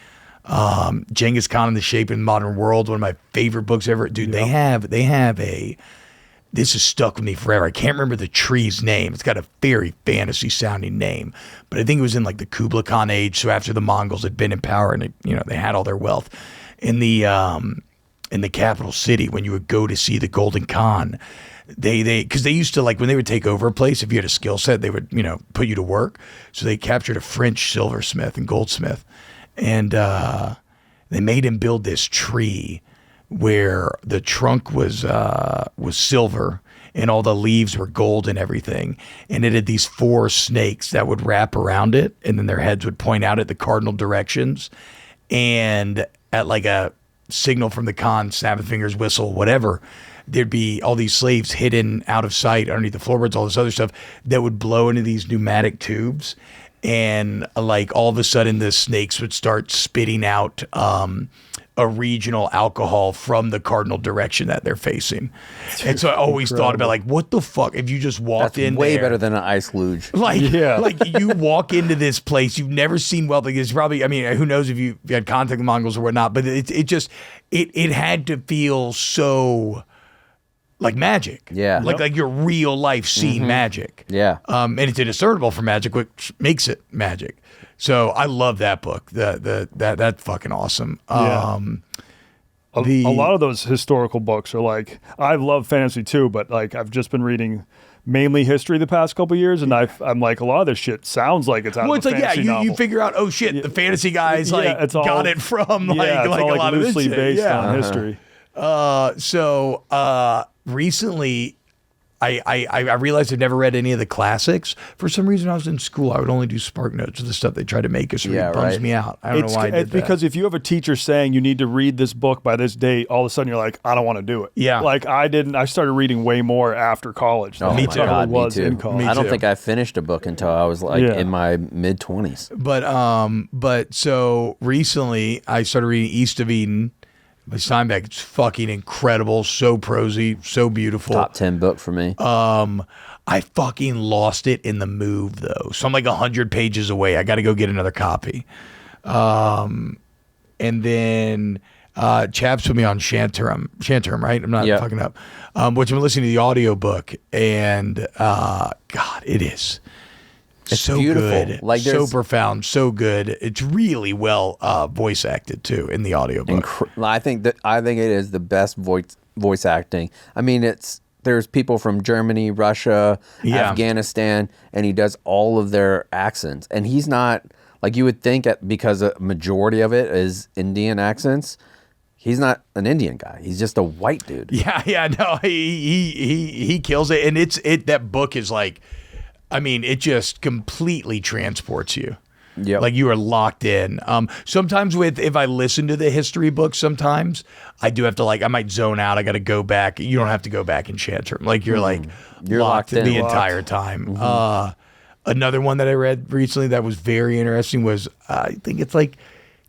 Speaker 4: Genghis Khan and the Shape of the Modern World, one of my favorite books ever. Dude, they have a, this has stuck with me forever. I can't remember the tree's name. It's got a very fantasy sounding name, but I think it was in like the Kublai Khan age. So after the Mongols had been in power and they had all their wealth in the capital city, when you would go to see the Golden Khan, because they used to, like, when they would take over a place, if you had a skill set, they would, put you to work. So they captured a French silversmith and goldsmith, and they made him build this tree where the trunk was silver and all the leaves were gold and everything. And it had these 4 snakes that would wrap around it, and then their heads would point out at the cardinal directions. And at like a signal from the Khan, snap of fingers, whistle, whatever, there'd be all these slaves hidden out of sight underneath the floorboards, all this other stuff that would blow into these pneumatic tubes. And like all of a sudden the snakes would start spitting out a regional alcohol from the cardinal direction that they're facing. And so I always thought about, like, what the fuck if you just walked in
Speaker 5: way
Speaker 4: there,
Speaker 5: better than an ice luge.
Speaker 4: like you walk into this place, you've never seen wealth like this. Probably, I mean, who knows if you had contact with Mongols or whatnot, but it had to feel so like magic.
Speaker 5: Yeah.
Speaker 4: Like your real life scene magic.
Speaker 5: Yeah.
Speaker 4: And it's indiscernible from magic, which makes it magic. So I love that book. That's fucking awesome.
Speaker 1: Yeah. A lot of those historical books are like, I love fantasy too, but like I've just been reading mainly history the past couple of years, and I'm like, a lot of this shit sounds like it's out of a fantasy novel.
Speaker 4: You figure out, oh shit, the fantasy guys got it from
Speaker 1: it's
Speaker 4: a
Speaker 1: all
Speaker 4: lot
Speaker 1: loosely
Speaker 4: of this
Speaker 1: based
Speaker 4: shit.
Speaker 1: on history.
Speaker 4: So recently I realized I'd never read any of the classics. For some reason, I was in school, I would only do Spark Notes of the stuff they try to make us read. It bums me out. I don't know why I did
Speaker 1: it's because if you have a teacher saying you need to read this book by this date, all of a sudden you're like, I don't want to do it.
Speaker 4: Yeah.
Speaker 1: Like I started reading way more after college than
Speaker 4: me
Speaker 1: I
Speaker 4: too.
Speaker 1: probably
Speaker 5: God, me
Speaker 1: was
Speaker 5: too.
Speaker 1: in college.
Speaker 5: I don't
Speaker 4: too.
Speaker 5: think I finished a book until I was like in my mid-20s.
Speaker 4: But so recently I started reading East of Eden by Steinbeck. It's fucking incredible, so prosy, so beautiful.
Speaker 5: Top 10 book for me.
Speaker 4: I fucking lost it in the move though. So I'm like 100 pages away. I got to go get another copy. And then Chaps put me on Shantaram, right? I'm not fucking up. Which I'm listening to the audiobook, and God, it's so
Speaker 5: beautiful.
Speaker 4: good.
Speaker 5: Like,
Speaker 4: so profound, so good. It's really well voice acted too in the audiobook.
Speaker 5: I think it is the best voice acting. I mean, there's people from Germany, Russia, Afghanistan, and he does all of their accents. And he's not Like you would think because a majority of it is Indian accents. He's not an Indian guy. He's just a white dude.
Speaker 4: Yeah, no, he kills it, and that book is like, I mean, it just completely transports you.
Speaker 5: Yeah,
Speaker 4: like you are locked in. Sometimes if I listen to the history books, sometimes I do have to I might zone out. I got to go back. You don't have to go back and chant them. Like you're locked in the entire time. Mm-hmm. Another one that I read recently that was very interesting was I think it's like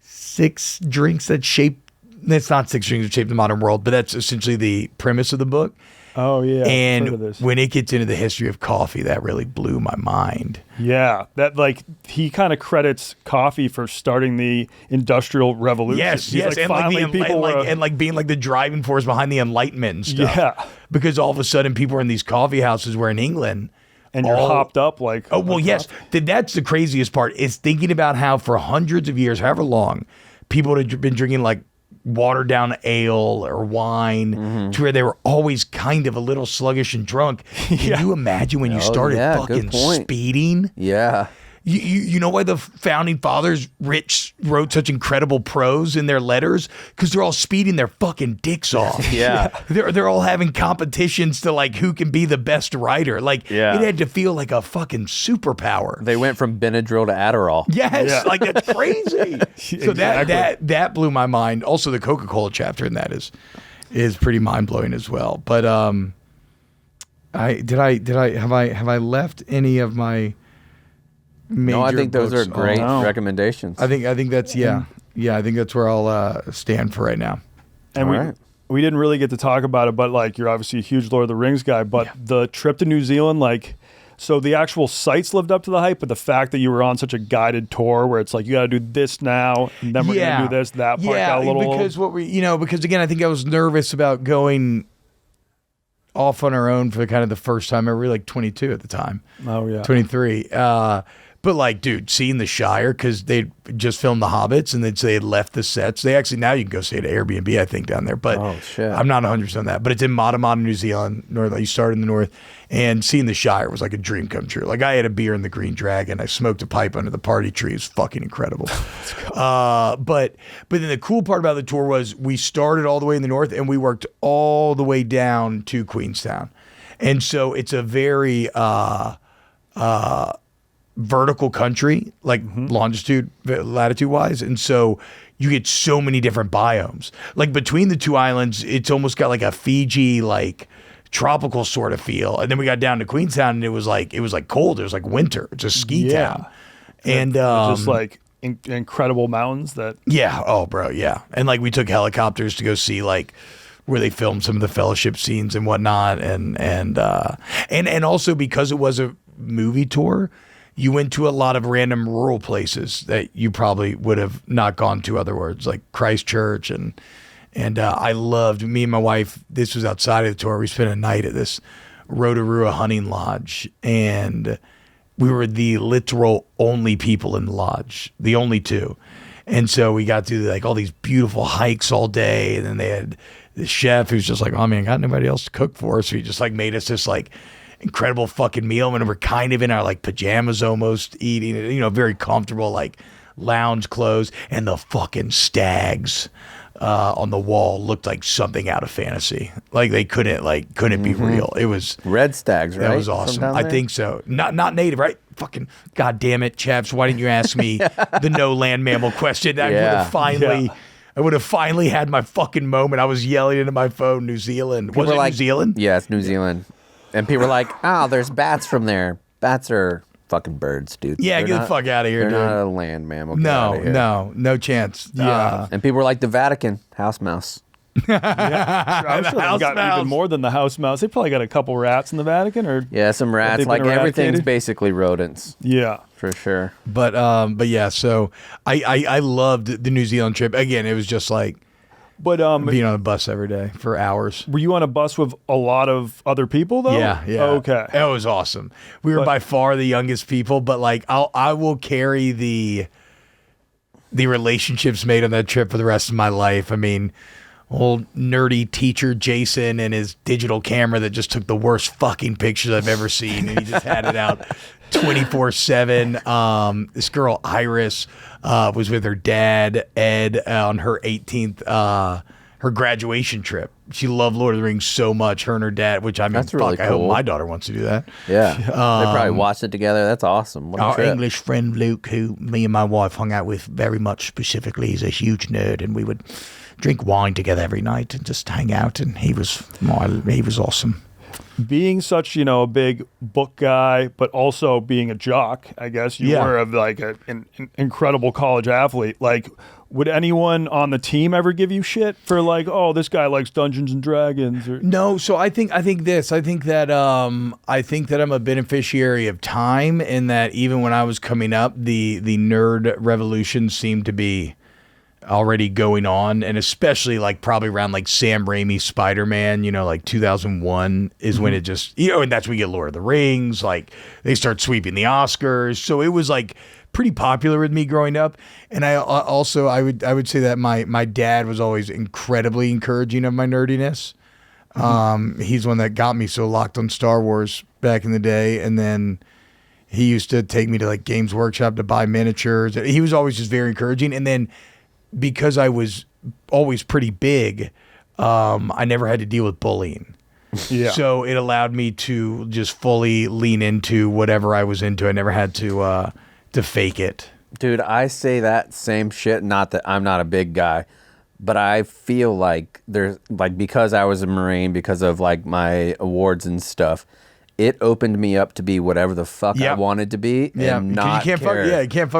Speaker 4: 6 drinks that shape. It's not 6 drinks that shape the modern world, but that's essentially the premise of the book.
Speaker 1: Oh yeah.
Speaker 4: And when it gets into the history of coffee, that really blew my mind.
Speaker 1: Yeah, that he kind of credits coffee for starting the Industrial Revolution.
Speaker 4: Yes,
Speaker 1: He's
Speaker 4: yes, and being like the driving force behind the Enlightenment and stuff.
Speaker 1: Yeah,
Speaker 4: because all of a sudden people are in these coffee houses where in England,
Speaker 1: and you're hopped up like.
Speaker 4: Oh well, yes, that's the craziest part is thinking about how for hundreds of years, however long, people had been drinking like watered down ale or wine to where they were always kind of a little sluggish and drunk. Can you imagine when you started fucking speeding?
Speaker 5: Yeah.
Speaker 4: You know why the founding fathers wrote such incredible prose in their letters? Because they're all speeding their fucking dicks off.
Speaker 5: Yeah.
Speaker 4: They're all having competitions to like who can be the best writer. Like it had to feel like a fucking superpower.
Speaker 5: They went from Benadryl to Adderall.
Speaker 4: Yes, like that's crazy. So exactly. that blew my mind. Also the Coca-Cola chapter in that is pretty mind-blowing as well. But have I left any of my major
Speaker 5: I think those
Speaker 4: books?
Speaker 5: are great recommendations.
Speaker 4: I think that's I think that's where I'll stand for right now.
Speaker 1: And we didn't really get to talk about it, but like you're obviously a huge Lord of the Rings guy, but the trip to New Zealand, like, so the actual sites lived up to the hype, but the fact that you were on such a guided tour where it's like you got to do this now, and then we're gonna do this, that part got a little
Speaker 4: because again I think I was nervous about going off on our own for kind of the first time. I was like 22 at the time.
Speaker 1: Oh yeah,
Speaker 4: 23. But like, dude, seeing the Shire, because they just filmed The Hobbits and they had left the sets. They actually, now you can go stay at Airbnb, I think, down there. But I'm not 100% on that. But it's in Matamata, New Zealand. You start in the north. And seeing the Shire was like a dream come true. Like I had a beer in the Green Dragon. I smoked a pipe under the party tree. It was fucking incredible. But then the cool part about the tour was we started all the way in the north and we worked all the way down to Queenstown. And so it's a very vertical country, like latitude wise, and so you get so many different biomes. Like between the two islands, it's almost got like a Fiji like tropical sort of feel. And then we got down to Queenstown, and it was like cold. It was like winter. It's a ski town, and
Speaker 1: just like incredible mountains that.
Speaker 4: Yeah. Oh, bro. Yeah. And like we took helicopters to go see like where they filmed some of the Fellowship scenes and whatnot, and also because it was a movie tour. You went to a lot of random rural places that you probably would have not gone to otherwise, like Christchurch. And I loved, me and my wife, this was outside of the tour. We spent a night at this Rotorua hunting lodge, and we were the literal only people in the lodge, the only two. And so we got to like all these beautiful hikes all day. And then they had the chef who's just like, oh man, got nobody else to cook for us. So he just like made us this like incredible fucking meal, and we're kind of in our like pajamas almost eating, very comfortable like lounge clothes, and the fucking stags on the wall looked like something out of fantasy. Like they couldn't be real. It was
Speaker 5: red stags, right?
Speaker 4: That was awesome. I think so. Not native, right? Fucking goddamn it, Chaps! Why didn't you ask me the no land mammal question? I would have finally had my fucking moment. I was yelling into my phone, New Zealand. Was it New Zealand?
Speaker 5: Yeah, it's New Zealand. And people were like, oh, there's bats from there. Bats are fucking birds, dude.
Speaker 4: Yeah, get the fuck out of here,
Speaker 5: dude.
Speaker 4: They're
Speaker 5: not a land mammal.
Speaker 4: No chance.
Speaker 1: Yeah.
Speaker 5: And people were like, the Vatican, house mouse.
Speaker 1: I'm sure they've got even more than the house mouse. They probably got a couple rats in the Vatican, or
Speaker 5: some rats. Like everything's basically rodents.
Speaker 1: Yeah,
Speaker 5: for sure.
Speaker 4: But yeah. So I loved the New Zealand trip. Again, it was just like,
Speaker 1: but
Speaker 4: being on a bus every day for hours.
Speaker 1: Were you on a bus with a lot of other people though?
Speaker 4: Yeah.
Speaker 1: Okay,
Speaker 4: it was awesome. We were by far the youngest people, but like I will carry the relationships made on that trip for the rest of my life. I mean, old nerdy teacher Jason and his digital camera that just took the worst fucking pictures I've ever seen, and he just had it out 24/7. This girl Iris was with her dad Ed on her 18th her graduation trip. She loved Lord of the Rings so much. Her and her dad, which I mean,
Speaker 5: That's really
Speaker 4: I hope
Speaker 5: cool.
Speaker 4: my daughter wants to do that.
Speaker 5: Yeah. They probably watched it together. That's awesome. What a
Speaker 4: Our
Speaker 5: trip.
Speaker 4: English friend Luke, who me and my wife hung out with very much specifically, he's a huge nerd, and we would drink wine together every night and just hang out. And he was awesome.
Speaker 1: Being such, a big book guy, but also being a jock, I guess you
Speaker 4: Yeah.
Speaker 1: were of like an incredible college athlete. Like, would anyone on the team ever give you shit for like, oh, this guy likes Dungeons and Dragons? Or
Speaker 4: No, so I think that I'm a beneficiary of time in that even when I was coming up, the nerd revolution seemed to be already going on, and especially like probably around like Sam Raimi's Spider-Man, like 2001 is when it just, and that's when we get Lord of the Rings, like they start sweeping the Oscars. So it was like pretty popular with me growing up. And I also, I would say that my dad was always incredibly encouraging of my nerdiness. He's one that got me so locked on Star Wars back in the day. And then he used to take me to like Games Workshop to buy miniatures. He was always just very encouraging. And then because I was always pretty big, I never had to deal with bullying.
Speaker 1: yeah.
Speaker 4: So it allowed me to just fully lean into whatever I was into. I never had to fake it.
Speaker 5: Dude, I say that same shit. Not that I'm not a big guy, but I feel like there's like, because I was a Marine, because of like my awards and stuff, it opened me up to be whatever the fuck I
Speaker 4: Yep.
Speaker 5: wanted to be.
Speaker 4: Yeah,
Speaker 5: and
Speaker 4: because
Speaker 5: not
Speaker 4: you can't
Speaker 5: care.
Speaker 4: fuck. Yeah, you can't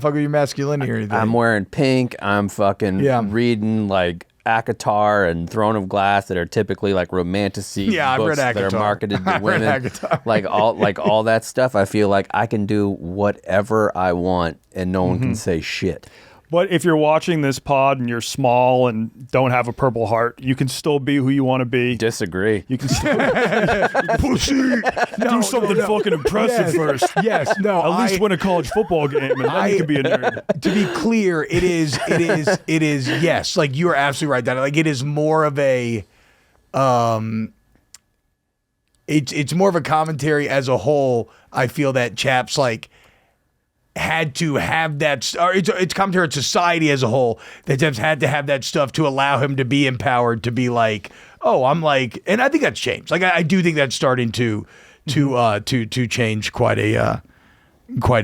Speaker 4: fuck with your masculinity or anything.
Speaker 5: I'm wearing pink. I'm fucking
Speaker 4: Yeah.
Speaker 5: reading like ACOTAR and Throne of Glass that are typically like romantasy
Speaker 4: Yeah, I've
Speaker 5: books
Speaker 4: read
Speaker 5: that are
Speaker 4: ACOTAR.
Speaker 5: marketed to
Speaker 4: I've read
Speaker 5: women.
Speaker 4: ACOTAR.
Speaker 5: like all that stuff. I feel like I can do whatever I want and no one can say shit.
Speaker 1: But if you're watching this pod and you're small and don't have a purple heart, you can still be who you want to be.
Speaker 5: Disagree.
Speaker 1: You can still do something fucking impressive first.
Speaker 4: Yes, no.
Speaker 1: At least win a college football game, and then you can be a nerd.
Speaker 4: To be clear, it is. Yes, like you are absolutely right. That like it is more of a, it's more of a commentary as a whole. I feel that Chaps like had to have that, or it's commentary on society as a whole, that Chaps had to have that stuff to allow him to be empowered to be like, oh, I'm like, and I think that's changed. Like I do think that's starting to change quite a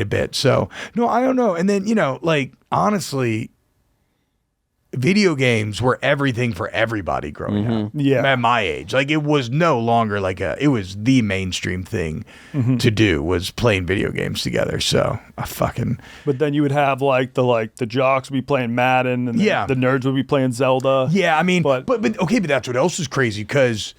Speaker 4: bit. So no, I don't know. And then like honestly, video games were everything for everybody growing up.
Speaker 1: Yeah.
Speaker 4: At my age, like it was no longer like it was the mainstream thing to do was playing video games together. So I fucking,
Speaker 1: But then you would have the jocks would be playing Madden, and
Speaker 4: Yeah.
Speaker 1: the nerds would be playing Zelda.
Speaker 4: yeah, I mean,
Speaker 1: But-
Speaker 4: but okay, but that's what else is crazy, because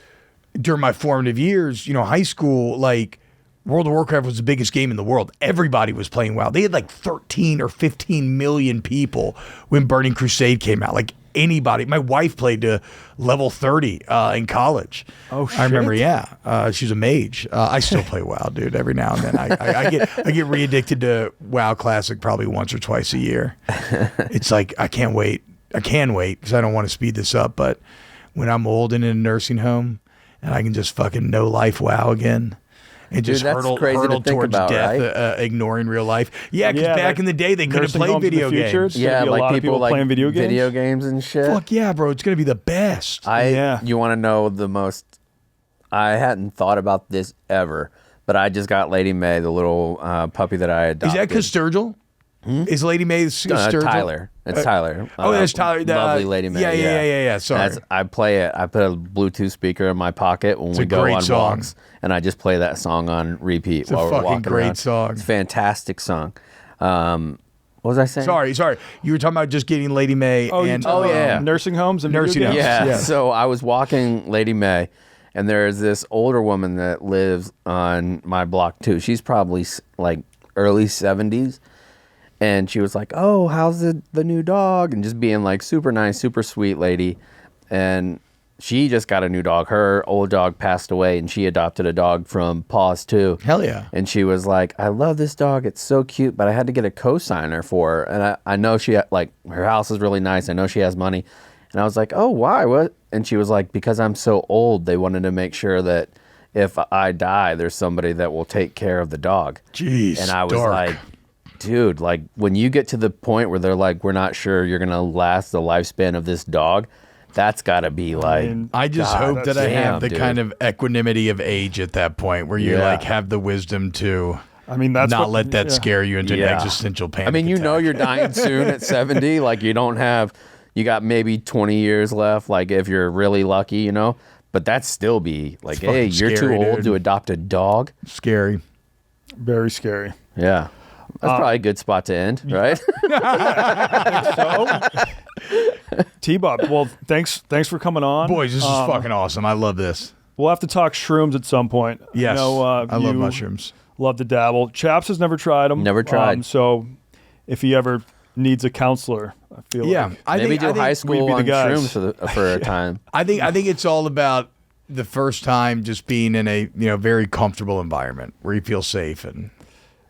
Speaker 4: during my formative years, high school, like World of Warcraft was the biggest game in the world. Everybody was playing WoW. They had like 13 or 15 million people when Burning Crusade came out. Like anybody. My wife played to level 30 in college.
Speaker 1: Oh,
Speaker 4: I remember,
Speaker 1: shit.
Speaker 4: yeah. She's a mage. I still play WoW, dude, every now and then. I get re-addicted to WoW Classic probably once or twice a year. It's like, I can't wait. I can wait because I don't want to speed this up. But when I'm old and in a nursing home and I can just fucking know life WoW again. And just
Speaker 5: that's crazy to
Speaker 4: hurdle
Speaker 5: think
Speaker 4: towards
Speaker 5: about,
Speaker 4: death,
Speaker 5: right?
Speaker 4: Ignoring real life. Yeah, because
Speaker 1: Yeah,
Speaker 4: back
Speaker 1: like
Speaker 4: in the day, they couldn't
Speaker 1: nursing
Speaker 4: play
Speaker 1: homes in the
Speaker 4: video
Speaker 1: future,
Speaker 4: games.
Speaker 1: it's gonna be a lot of people playing video games.
Speaker 5: Video games and shit.
Speaker 4: Fuck yeah, bro. It's going to be the best.
Speaker 1: Yeah.
Speaker 5: You want to know the most? I hadn't thought about this ever, but I just got Lady May, the little puppy that I
Speaker 4: Is
Speaker 5: adopted.
Speaker 4: that Costurgill? Is Lady May Sturgill?
Speaker 5: Tyler. It's Tyler.
Speaker 4: Oh, that's Tyler.
Speaker 5: Lovely Lady May.
Speaker 4: Yeah. Sorry.
Speaker 5: I play it. I put a Bluetooth speaker in my pocket when we
Speaker 4: a
Speaker 5: go
Speaker 4: great
Speaker 5: on
Speaker 4: song.
Speaker 5: walks, and I just play that song on repeat
Speaker 4: a
Speaker 5: while we're
Speaker 4: fucking
Speaker 5: walking
Speaker 4: great
Speaker 5: around.
Speaker 4: song.
Speaker 5: It's a fantastic song. What was I saying?
Speaker 4: Sorry. You were talking about just getting Lady May and
Speaker 5: yeah.
Speaker 1: Nursing homes and
Speaker 4: Nursing
Speaker 1: video games.
Speaker 4: homes.
Speaker 5: Yeah.
Speaker 4: Yeah.
Speaker 5: So I was walking Lady May, and there's this older woman that lives on my block too. She's probably like early 70s. And she was like, oh, how's the new dog? And just being like super nice, super sweet lady. And she just got a new dog. Her old dog passed away, and she adopted a dog from Paws too.
Speaker 4: Hell yeah.
Speaker 5: And she was like, I love this dog. It's so cute, but I had to get a co-signer for her. And I know she, like, her house is really nice. I know she has money. And I was like, oh, why? What? And she was like, because I'm so old, they wanted to make sure that, if I die, there's somebody that will take care of the dog.
Speaker 4: Jeez,
Speaker 5: and I was
Speaker 4: dark.
Speaker 5: like, dude, like when you get to the point where they're like, we're not sure you're gonna last the lifespan of this dog, that's got to be like.
Speaker 4: I just hope that I have the
Speaker 5: dude.
Speaker 4: kind of equanimity of age at that point where you like have the wisdom to.
Speaker 1: I mean, that's
Speaker 4: not let that scare you into an
Speaker 5: Yeah.
Speaker 4: existential panic.
Speaker 5: I mean, you know,
Speaker 4: attack.
Speaker 5: you're dying soon at 70. Like you got maybe 20 years left. Like if you're really lucky, you know. But that's still be like,
Speaker 4: It's
Speaker 5: hey,
Speaker 4: fucking
Speaker 5: you're
Speaker 4: scary,
Speaker 5: too old
Speaker 4: dude.
Speaker 5: to adopt a dog.
Speaker 4: Scary.
Speaker 1: very scary.
Speaker 5: Yeah. That's probably a good spot to end, right?
Speaker 1: T-Bob, well, thanks for coming on.
Speaker 4: Boys, this is fucking awesome. I love this.
Speaker 1: We'll have to talk shrooms at some point.
Speaker 4: Yes.
Speaker 1: I know,
Speaker 4: I love
Speaker 1: you
Speaker 4: mushrooms.
Speaker 1: Love to dabble. Chaps has never tried them.
Speaker 5: Never tried.
Speaker 1: So if he ever needs a counselor, I feel like.
Speaker 5: Maybe do high
Speaker 1: we'd
Speaker 5: school
Speaker 1: be the
Speaker 5: on
Speaker 1: guys.
Speaker 5: shrooms for a time.
Speaker 4: I think it's all about the first time just being in a very comfortable environment where you feel safe and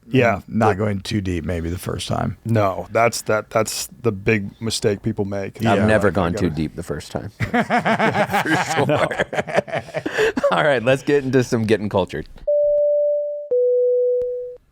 Speaker 1: Yeah.
Speaker 4: not going too deep maybe the first time.
Speaker 1: No, that's the big mistake people make.
Speaker 5: I've never
Speaker 1: Like,
Speaker 5: gone too deep the first time. For sure. All right, let's get into some getting cultured.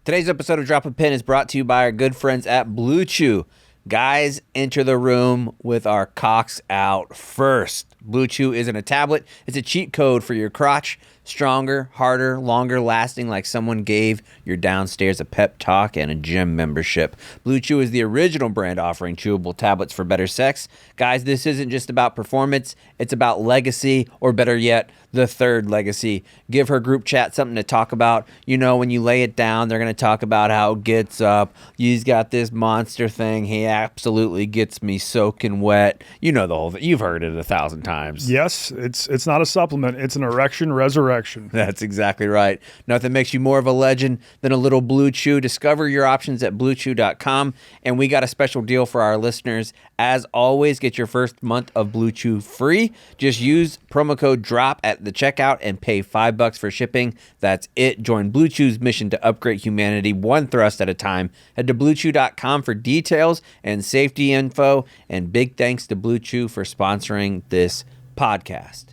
Speaker 5: Today's episode of Drop a Pin is brought to you by our good friends at Blue Chew. Guys, enter the room with our cocks out first. Blue Chew isn't a tablet. It's a cheat code for your crotch. Stronger, harder, longer lasting, like someone gave your downstairs a pep talk and a gym membership. Blue Chew is the original brand offering chewable tablets for better sex. Guys, this isn't just about performance. It's about legacy, or better yet, the third legacy. Give her group chat something to talk about. You know, when you lay it down, they're going to talk about how it gets up. He's got this monster thing. He absolutely gets me soaking wet. You know the whole thing. You've heard it 1,000 times.
Speaker 1: Yes, it's not a supplement. It's an erection resurrection.
Speaker 5: That's exactly right. Nothing makes you more of a legend than a little Blue Chew. Discover your options at BlueChew.com. And we got a special deal for our listeners. As always, get your first month of Blue Chew free. Just use promo code DROP at the checkout and pay $5 for shipping. That's it. Join Blue Chew's mission to upgrade humanity one thrust at a time. Head to BlueChew.com for details and safety info. And big thanks to Blue Chew for sponsoring this podcast.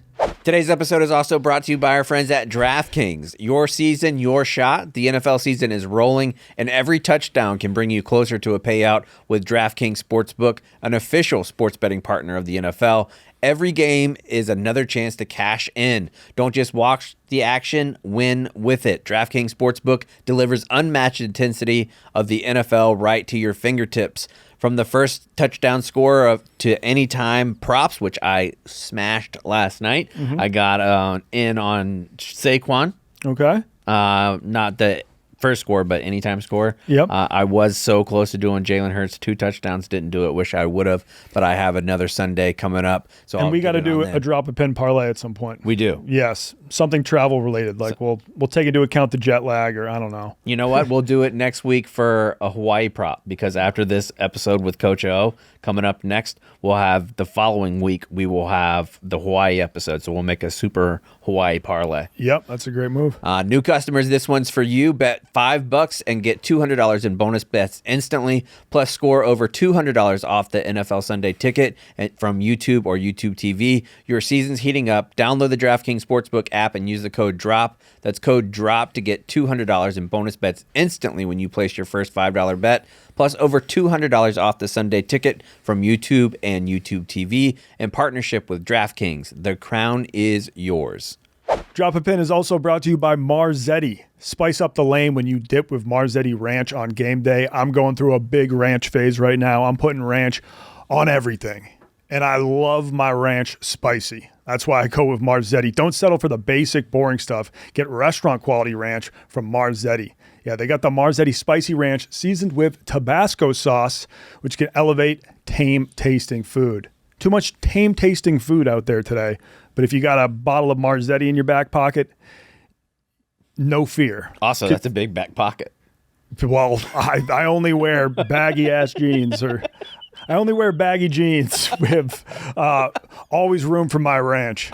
Speaker 5: Today's episode is also brought to you by our friends at DraftKings. Your season, your shot. The NFL season is rolling, and every touchdown can bring you closer to a payout with DraftKings Sportsbook, an official sports betting partner of the NFL. Every game is another chance to cash in. Don't just watch the action, win with it. DraftKings Sportsbook delivers unmatched intensity of the NFL right to your fingertips. From the first touchdown score to anytime props, which I smashed last night. I got in on Saquon.
Speaker 1: Okay.
Speaker 5: Not the first score, but anytime score.
Speaker 1: Yep.
Speaker 5: I was so close to doing Jalen Hurts 2 touchdowns. Didn't do it. Wish I would have. But I have another Sunday coming up. So
Speaker 1: And
Speaker 5: I'll
Speaker 1: we got to
Speaker 5: get it
Speaker 1: do
Speaker 5: on
Speaker 1: a
Speaker 5: then.
Speaker 1: drop a pin parlay at some point.
Speaker 5: We do.
Speaker 1: Yes, something travel related. Like we'll take into account the jet lag, or I don't know.
Speaker 5: You know what? We'll do it next week for a Hawaii prop, because after this episode with Coach O coming up next, we'll have the following week, we will have the Hawaii episode. So we'll make a super Hawaii parlay.
Speaker 1: Yep, that's a great move.
Speaker 5: New customers, this one's for you. Bet $5 and get $200 in bonus bets instantly, plus score over $200 off the NFL Sunday ticket from YouTube or YouTube TV. Your season's heating up. Download the DraftKings Sportsbook app and use the code DROP. That's code DROP to get $200 in bonus bets instantly when you place your first $5 bet, plus over $200 off the Sunday ticket from YouTube and YouTube TV in partnership with DraftKings. The crown is yours.
Speaker 1: Drop a Pin is also brought to you by Marzetti. Spice up the lane when you dip with Marzetti Ranch on game day. I'm going through a big ranch phase right now. I'm putting ranch on everything. And I love my ranch spicy. That's why I go with Marzetti. Don't settle for the basic, boring stuff. Get restaurant quality ranch from Marzetti. Yeah, they got the Marzetti Spicy Ranch seasoned with Tabasco sauce, which can elevate tame tasting food. Too much tame tasting food out there today. But if you got a bottle of Marzetti in your back pocket, no fear.
Speaker 5: Also, that's a big back pocket.
Speaker 1: Well, I only wear baggy ass jeans, or I only wear baggy jeans with always room for my ranch,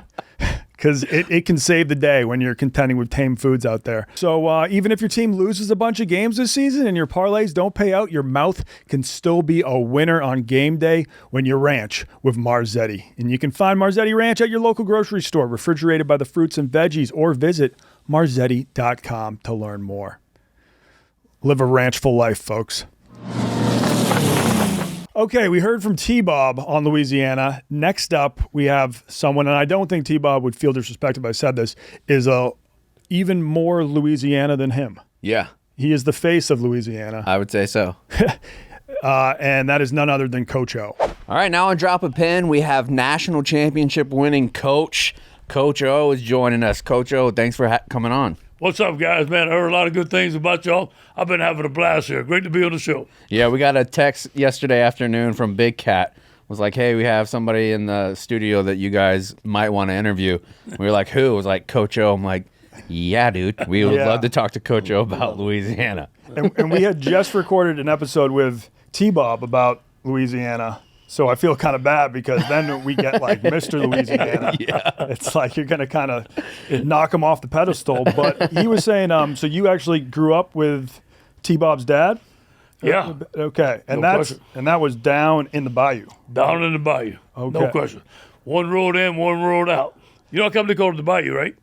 Speaker 1: because it can save the day when you're contending with tame foods out there. So even if your team loses a bunch of games this season and your parlays don't pay out, your mouth can still be a winner on game day when you ranch with Marzetti. And you can find Marzetti Ranch at your local grocery store, refrigerated by the fruits and veggies, or visit marzetti.com to learn more. Live a ranchful life, folks. Okay, we heard from T-Bob on Louisiana. Next up, we have someone, and I don't think T-Bob would feel disrespected if I said this, is even more Louisiana than him.
Speaker 5: Yeah,
Speaker 1: He is the face of Louisiana,
Speaker 5: I would say so.
Speaker 1: and that is none other than Coach O.
Speaker 5: All right, now on Drop a Pin, we have national championship winning coach. Coach O is joining us. Coach O, thanks for coming on.
Speaker 2: What's up, guys? Man, I heard a lot of good things about y'all. I've been having a blast here. Great to be on the show.
Speaker 5: Yeah, we got a text yesterday afternoon from Big Cat. Was like, hey, we have somebody in the studio that you guys might want to interview. We were like, who? It was like, Coach O. I'm like, yeah, dude. We would love to talk to Coach O about Louisiana.
Speaker 1: And we had just recorded an episode with T-Bob about Louisiana. So I feel kind of bad because then we get like Mr. Louisiana. It's like you're going to kind of knock him off the pedestal. But he was saying, so you actually grew up with T-Bob's dad?
Speaker 2: Yeah.
Speaker 1: Okay. And
Speaker 2: No question.
Speaker 1: that was down in the Bayou.
Speaker 2: Down in the Bayou.
Speaker 1: Okay.
Speaker 2: No question. One road in, one road out. You know how come they call it the Bayou, right?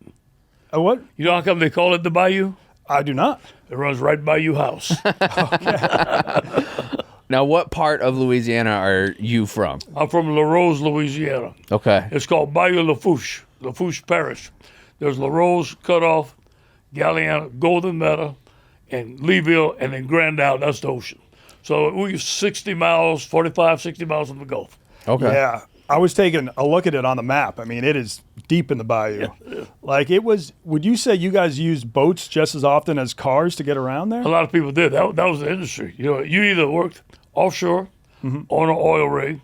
Speaker 1: What?
Speaker 2: You know how come they call it the Bayou?
Speaker 1: I do not.
Speaker 2: It runs right by your house.
Speaker 5: Now, what part of Louisiana are you from?
Speaker 2: I'm from La Rose, Louisiana.
Speaker 5: Okay.
Speaker 2: It's called Bayou Lafourche Parish. There's La Rose, Cutoff, Galliana, Golden Meadow, and Leeville, and then Grand Isle. That's the ocean. So we're 60 miles from the Gulf.
Speaker 5: Okay.
Speaker 1: Yeah. I was taking a look at it on the map. I mean, it is deep in the bayou. Like it was, would you say you guys used boats just as often as cars to get around there?
Speaker 2: A lot of people did. That was the industry. You know, you either worked offshore on an oil rig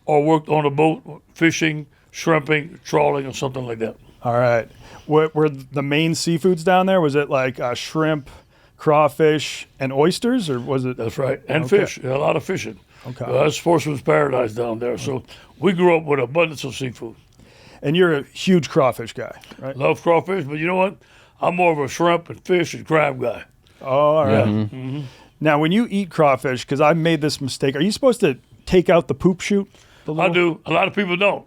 Speaker 2: or worked on a boat fishing, shrimping, trawling, or something like that.
Speaker 1: All right. Were the main seafoods down there? Was it like shrimp, crawfish, and oysters, or was it?
Speaker 2: That's right. And
Speaker 1: Okay.
Speaker 2: fish. A lot of fishing.
Speaker 1: Okay.
Speaker 2: That's sportsman's paradise down there. So we grew up with abundance of seafood.
Speaker 1: And you're a huge crawfish guy, right?
Speaker 2: Love crawfish, but you know what? I'm more of a shrimp and fish and crab guy.
Speaker 1: Oh, all right. Now, when you eat crawfish, because I made this mistake, are you supposed to take out the poop chute?
Speaker 2: I do. A lot of people don't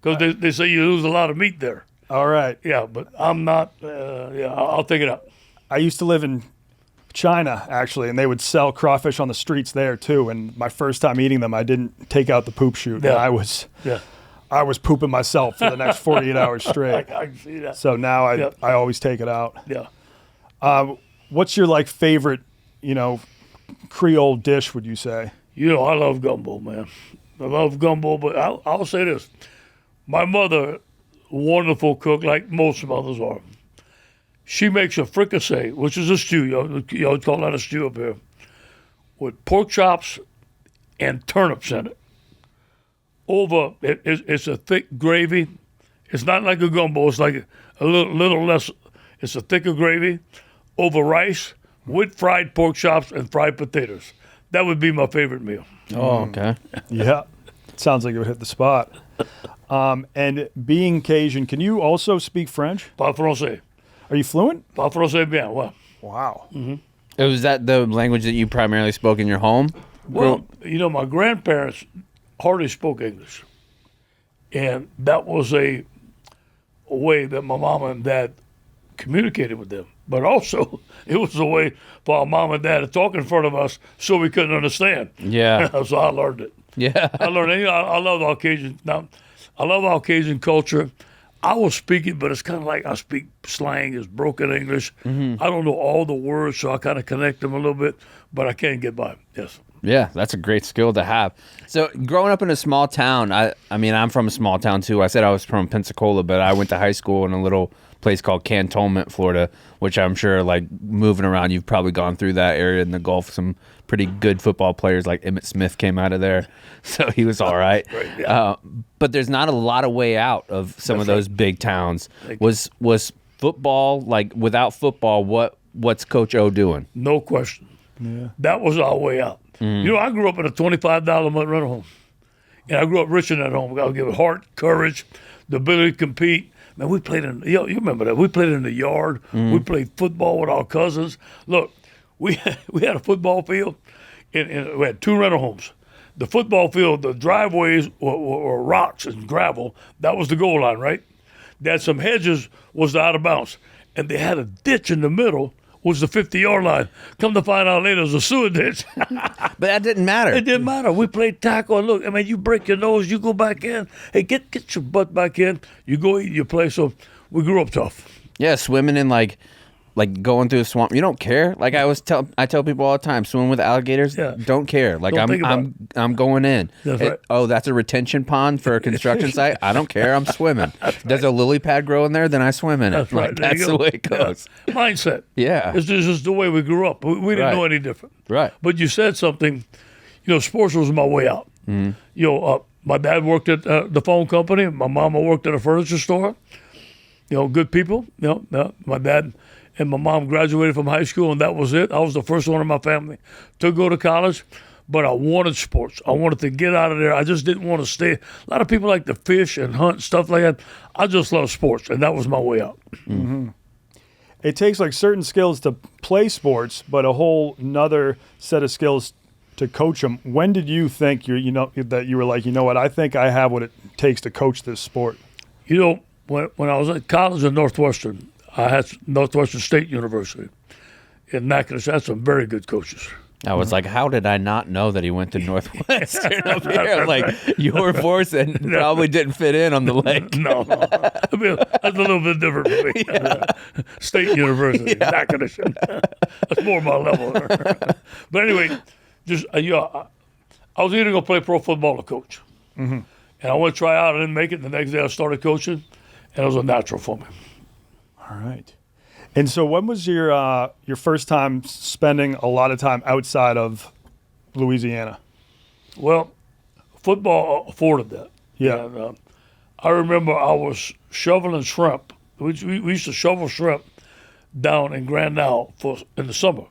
Speaker 2: because they say you lose a lot of meat there.
Speaker 1: All right.
Speaker 2: Yeah, but I'm not. I'll take it out.
Speaker 1: I used to live in China, actually, and they would sell crawfish on the streets there, too. And my first time eating them, I didn't take out the poop chute.
Speaker 2: Yeah.
Speaker 1: And
Speaker 2: Yeah,
Speaker 1: I was pooping myself for the next 48 hours straight.
Speaker 2: I can see that.
Speaker 1: So now
Speaker 2: Yeah.
Speaker 1: I always take it out.
Speaker 2: Yeah.
Speaker 1: What's your like favorite, Creole dish, would you say?
Speaker 2: You know, I love gumbo, man. I love gumbo, but I'll say this. My mother, wonderful cook, like most mothers are. She makes a fricassee, which is a stew. You call that a stew up here, with pork chops and turnips in it. It's a thick gravy. It's not like a gumbo. It's like a little less. It's a thicker gravy over rice with fried pork chops and fried potatoes. That would be my favorite meal.
Speaker 5: Oh, okay.
Speaker 1: Yeah. Sounds like it would hit the spot. And being Cajun, can you also speak French?
Speaker 2: Pas français.
Speaker 1: Are you fluent?
Speaker 2: Pas français bien. Well,
Speaker 1: Wow.
Speaker 5: Was that the language that you primarily spoke in your home?
Speaker 2: my grandparents hardly spoke English. And that was a way that my mom and dad communicated with them. But also, it was a way for our mom and dad to talk in front of us so we couldn't understand.
Speaker 5: Yeah.
Speaker 2: So I learned it.
Speaker 5: Yeah.
Speaker 2: I learned it. I love our Cajun. Now, I love our Cajun culture. I will speak it, but it's kind of like I speak slang, it's broken English. I don't know all the words, so I kind of connect them a little bit, but I can get by. Yes.
Speaker 5: Yeah, that's a great skill to have. So growing up in a small town, I mean, I'm from a small town too. I said I was from Pensacola, but I went to high school in a little place called Cantonment, Florida, which I'm sure, like, moving around, you've probably gone through that area in the Gulf. Some pretty good football players like Emmitt Smith came out of there, so he was all right. But there's not a lot of way out of some of those big towns. Was football, like, without football, what's Coach O doing?
Speaker 2: No question. Yeah. That was our way out. I grew up in a $25 a month rental home. And I grew up rich in that home. I'll give it heart, courage, the ability to compete. Man, we played you remember that. We played in the yard. We played football with our cousins. Look, we had a football field, and we had two rental homes. The football field, the driveways were rocks and gravel. That was the goal line, right? They had some hedges, was the out of bounds. and they had a ditch in the middle. Was the 50-yard line. Come to find out later, it was a sewer ditch.
Speaker 5: But that didn't matter.
Speaker 2: It didn't matter. We played tackle. And look, I mean, you break your nose, you go back in. Hey, get your butt back in. You go eat your play. So we grew up tough.
Speaker 5: Yeah, swimming in like going through a swamp. You don't care. Like I tell people all the time, swim with alligators.
Speaker 2: Yeah.
Speaker 5: Don't care. Like
Speaker 2: Don't think about
Speaker 5: I'm going in.
Speaker 2: That's right.
Speaker 5: Oh, that's a retention pond for a construction site. I don't care. I'm swimming. There's a lily pad grow in there, then I swim in it.
Speaker 2: That's right.
Speaker 5: Like,
Speaker 2: There you
Speaker 5: that's
Speaker 2: go.
Speaker 5: the way it goes.
Speaker 2: Yeah. Mindset.
Speaker 5: Yeah.
Speaker 2: It's just the way we grew up. We didn't
Speaker 5: Right.
Speaker 2: know any different.
Speaker 5: Right.
Speaker 2: But you said something, sports was my way out. My dad worked at the phone company. My mama worked at a furniture store. Good people. My dad and my mom graduated from high school, and that was it. I was the first one in my family to go to college, but I wanted sports. I wanted to get out of there. I just didn't want to stay. A lot of people like to fish and hunt, stuff like that. I just love sports, and that was my way out.
Speaker 1: Mm-hmm. It takes like certain skills to play sports, but a whole nother set of skills to coach them. When did you think that you were like, what, I think I have what it takes to coach this sport?
Speaker 2: When I was at college at Northwestern, I had Northwestern State University in Natchitoches. I had some very good coaches.
Speaker 5: I was like, how did I not know that he went to Northwestern up here? Like, your force and probably didn't fit in on the lake.
Speaker 2: No. I mean, that's a little bit different for me.
Speaker 5: Yeah.
Speaker 2: State University, Natchitoches. That's more my level. But anyway, I was either going to play pro football or coach. Mm-hmm. And I went to try out. I didn't make it. The next day I started coaching, and it was a natural for me.
Speaker 1: All right. And so when was your first time spending a lot of time outside of Louisiana?
Speaker 2: Well, football afforded that.
Speaker 1: Yeah.
Speaker 2: And, I remember I was shoveling shrimp. We used to shovel shrimp down in Grand Isle in the summer.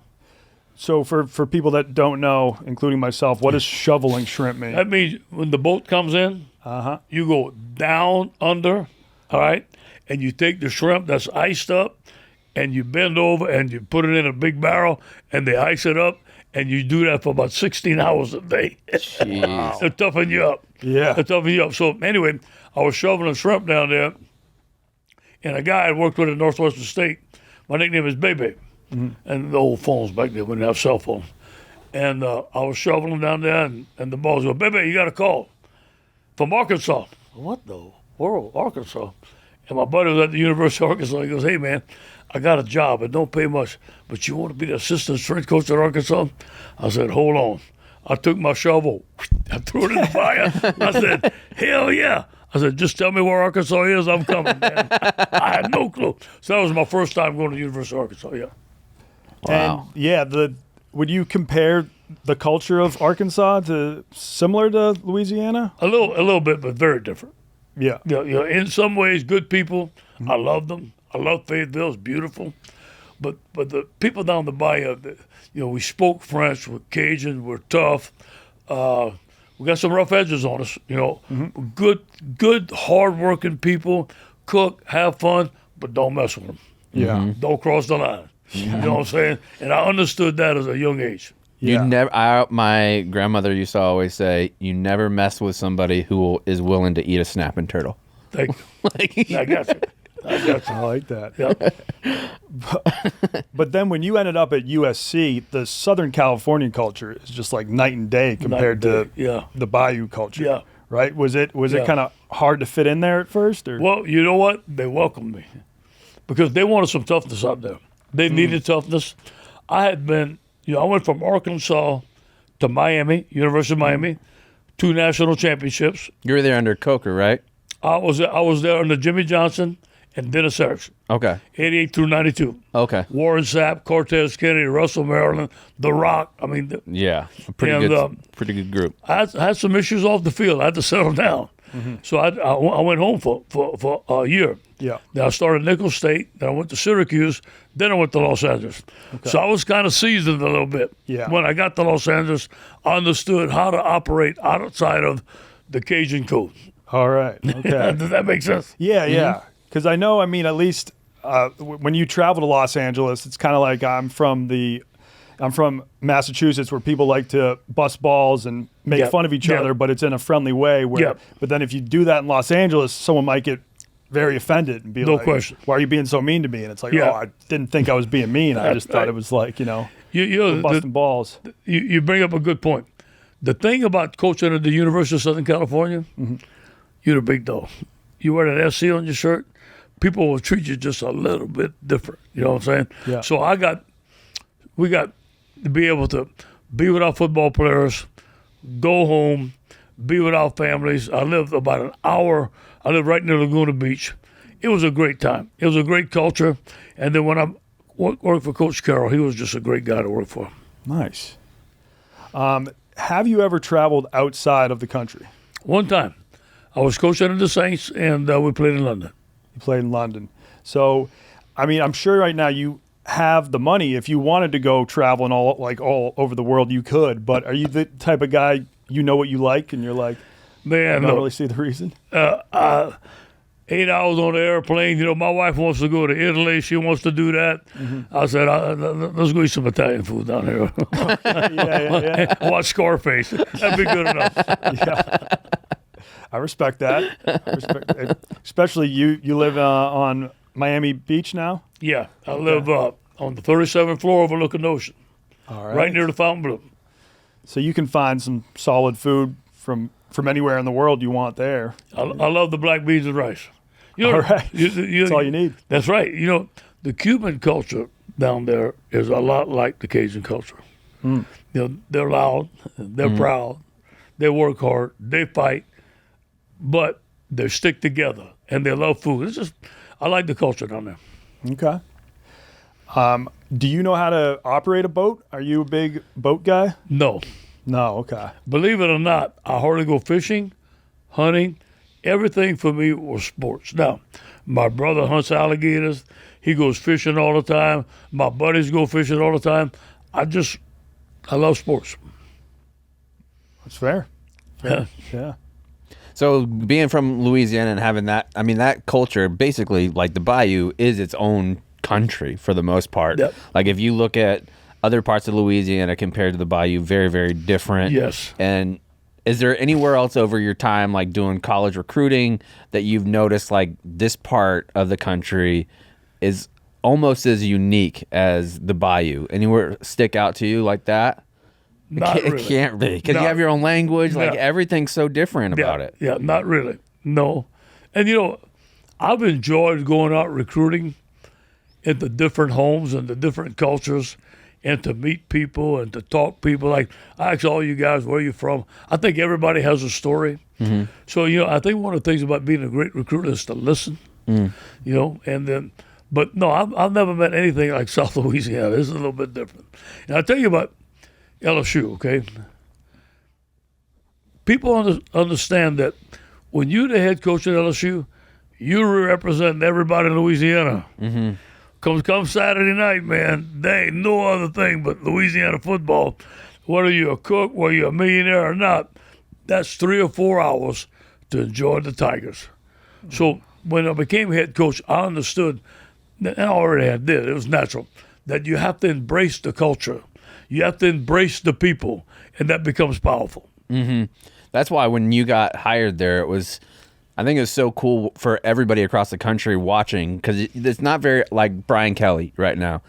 Speaker 1: So for people that don't know, including myself, what does shoveling shrimp mean?
Speaker 2: That means when the boat comes in, you go down under, all right, and you take the shrimp that's iced up, and you bend over and you put it in a big barrel, and they ice it up, and you do that for about 16 hours a day.
Speaker 5: Jeez.
Speaker 2: It'll toughen you up.
Speaker 1: Yeah.
Speaker 2: It'll toughen you up. So anyway, I was shoveling shrimp down there, and a guy I worked with at Northwestern State, my nickname is Baby. Mm-hmm. And the old phones back then, we didn't have cell phones. And I was shoveling down there, and the boss go, Baby, you got a call from Arkansas. What the world, Arkansas? And my buddy was at the University of Arkansas. He goes, hey, man, I got a job. It don't pay much, but you want to be the assistant strength coach at Arkansas? I said, hold on. I took my shovel. I threw it in the fire. I said, hell yeah. I said, just tell me where Arkansas is. I'm coming, man. I had no clue. So that was my first time going to the University of Arkansas, yeah.
Speaker 5: Wow.
Speaker 1: And yeah, would you compare the culture of Arkansas to similar to Louisiana?
Speaker 2: A little bit, but very different.
Speaker 1: Yeah.
Speaker 2: In some ways, good people. Mm-hmm. I love them. I love Fayetteville. It's beautiful. But the people down the bayou, we spoke French. We're Cajun. We're tough. We got some rough edges on us. Mm-hmm. Good, hard-working people. Cook, have fun, but don't mess with them.
Speaker 1: Yeah.
Speaker 5: Mm-hmm.
Speaker 2: Don't cross the line. You know what I'm saying? And I understood that at a young age.
Speaker 1: Yeah.
Speaker 5: My grandmother used to always say, you never mess with somebody who is willing to eat a snapping turtle.
Speaker 2: Thank you. I got you.
Speaker 1: I like that.
Speaker 2: Yeah.
Speaker 1: But then when you ended up at USC, the Southern Californian culture is just like night and day compared to the Bayou culture.
Speaker 2: Yeah.
Speaker 1: Right? Was it kind of hard to fit in there at first? Or?
Speaker 2: Well, you know what? They welcomed me because they wanted some toughness out there. They needed toughness. I had been, I went from Arkansas to Miami, University of Miami, 2 national championships.
Speaker 5: You were there under Coker, right?
Speaker 2: I was there under Jimmy Johnson and Dennis Erickson.
Speaker 5: Okay.
Speaker 2: 88 through 92.
Speaker 5: Okay.
Speaker 2: Warren Sapp, Cortez Kennedy, Russell Maryland, The Rock. I mean,
Speaker 5: a pretty good group.
Speaker 2: I had some issues off the field. I had to settle down. Mm-hmm. So I went home for a year.
Speaker 1: Yeah.
Speaker 2: Then I started Nicholls State. Then I went to Syracuse. Then I went to Los Angeles. Okay. So I was kind of seasoned a little bit.
Speaker 1: Yeah.
Speaker 2: When I got to Los Angeles, I understood how to operate outside of the Cajun code.
Speaker 1: All right. Okay.
Speaker 2: Does that make sense?
Speaker 1: Yeah. Because I know, at least when you travel to Los Angeles, it's kind of like I'm from Massachusetts, where people like to bust balls and make fun of each other, but it's in a friendly way. But then if you do that in Los Angeles, someone might get very offended and be
Speaker 2: No
Speaker 1: like,
Speaker 2: question.
Speaker 1: why are you being so mean to me? And it's like,
Speaker 2: Yeah.
Speaker 1: oh, I didn't think I was being mean. I just thought
Speaker 2: Right.
Speaker 1: it was like,
Speaker 2: You
Speaker 1: we're busting balls.
Speaker 2: you bring up a good point. The thing about coaching at the University of Southern California, you're the big dog. You wear that SC on your shirt, people will treat you just a little bit different. You know what I'm saying?
Speaker 1: Yeah.
Speaker 2: So we got to be able to be with our football players, go home, be with our families. I lived about an hour. I lived right near Laguna Beach. It was a great time. It was a great culture. And then when I worked for Coach Carroll, he was just a great guy to work for.
Speaker 1: Nice. Have you ever traveled outside of the country?
Speaker 2: One time, I was coaching at the Saints, and we played in London.
Speaker 1: You played in London. So, I mean, I'm sure right now you have the money. If you wanted to go travel and all over the world, you could. But are you the type of guy, you know what you like, and you're like,
Speaker 2: Man,
Speaker 1: I don't
Speaker 2: look,
Speaker 1: really see the reason?
Speaker 2: 8 hours on the airplane. My wife wants to go to Italy. She wants to do that. I said, let's go eat some Italian food down here.
Speaker 1: Yeah.
Speaker 2: Watch Scarface. That'd be good enough.
Speaker 1: Yeah. I respect that. Especially you live on Miami Beach now?
Speaker 2: Yeah, I live on the 37th floor overlooking the ocean,
Speaker 1: All
Speaker 2: right near the Fontainebleau.
Speaker 1: So you can find some solid food from anywhere in the world you want there.
Speaker 2: I love the black beans and rice.
Speaker 1: All right. That's all you need.
Speaker 2: That's right. The Cuban culture down there is a lot like the Cajun culture. They're loud, they're proud, they work hard, they fight, but they stick together and they love food. I like the culture down there.
Speaker 1: Okay. Do you know how to operate a boat? Are you a big boat guy?
Speaker 2: No,
Speaker 1: No. Okay.
Speaker 2: believe it or not, I hardly go fishing, hunting. Everything for me was sports. Now, my brother hunts alligators. He goes fishing all the time. My buddies go fishing all the time. I love sports.
Speaker 1: That's fair. Yeah.
Speaker 5: So being from Louisiana and having that, I mean, that culture, basically, like the Bayou, is its own country for the most part.
Speaker 2: Yep.
Speaker 5: Like if you look at other parts of Louisiana compared to the Bayou, very, very different.
Speaker 2: Yes.
Speaker 5: And is there anywhere else over your time, like doing college recruiting, that you've noticed like this part of the country is almost as unique as the Bayou? Anywhere stick out to you like that?
Speaker 2: Not really.
Speaker 5: It can't be because
Speaker 2: No.
Speaker 5: you have your own language. Like
Speaker 2: No.
Speaker 5: everything's so different about it.
Speaker 2: Yeah, not really. No. And I've enjoyed going out recruiting into different homes and the different cultures and to meet people and to talk people. Like, I ask all you guys, where are you from? I think everybody has a story. So, I think one of the things about being a great recruiter is to listen, and then, but no, I've never met anything like South Louisiana. This is a little bit different. And I'll tell you about LSU, okay? People understand that when you're the head coach at LSU, you're representing everybody in Louisiana. Come Saturday night, man, there ain't no other thing but Louisiana football. Whether you're a cook, whether you're a millionaire or not, that's 3 or 4 hours to enjoy the Tigers. So when I became head coach, I understood, and I already had did, it was natural, that you have to embrace the culture. You have to embrace the people, and that becomes powerful.
Speaker 5: That's why when you got hired there, I think it was so cool for everybody across the country watching, because it's not very like Brian Kelly right now.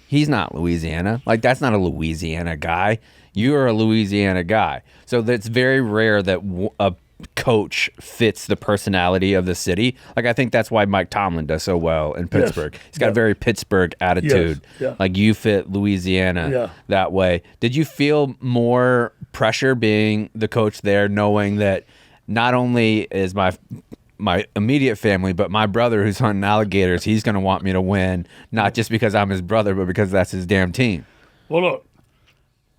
Speaker 5: He's not Louisiana. Like, that's not a Louisiana guy. You are a Louisiana guy. So it's very rare that a coach fits the personality of the city. Like, I think that's why Mike Tomlin does so well in Pittsburgh. He's got a very Pittsburgh attitude.
Speaker 2: Yeah.
Speaker 5: Like, you fit Louisiana that way. Did you feel more pressure being the coach there, knowing that not only is my immediate family, but my brother who's hunting alligators, he's going to want me to win, not just because I'm his brother, but because that's his damn team?
Speaker 2: Well, look,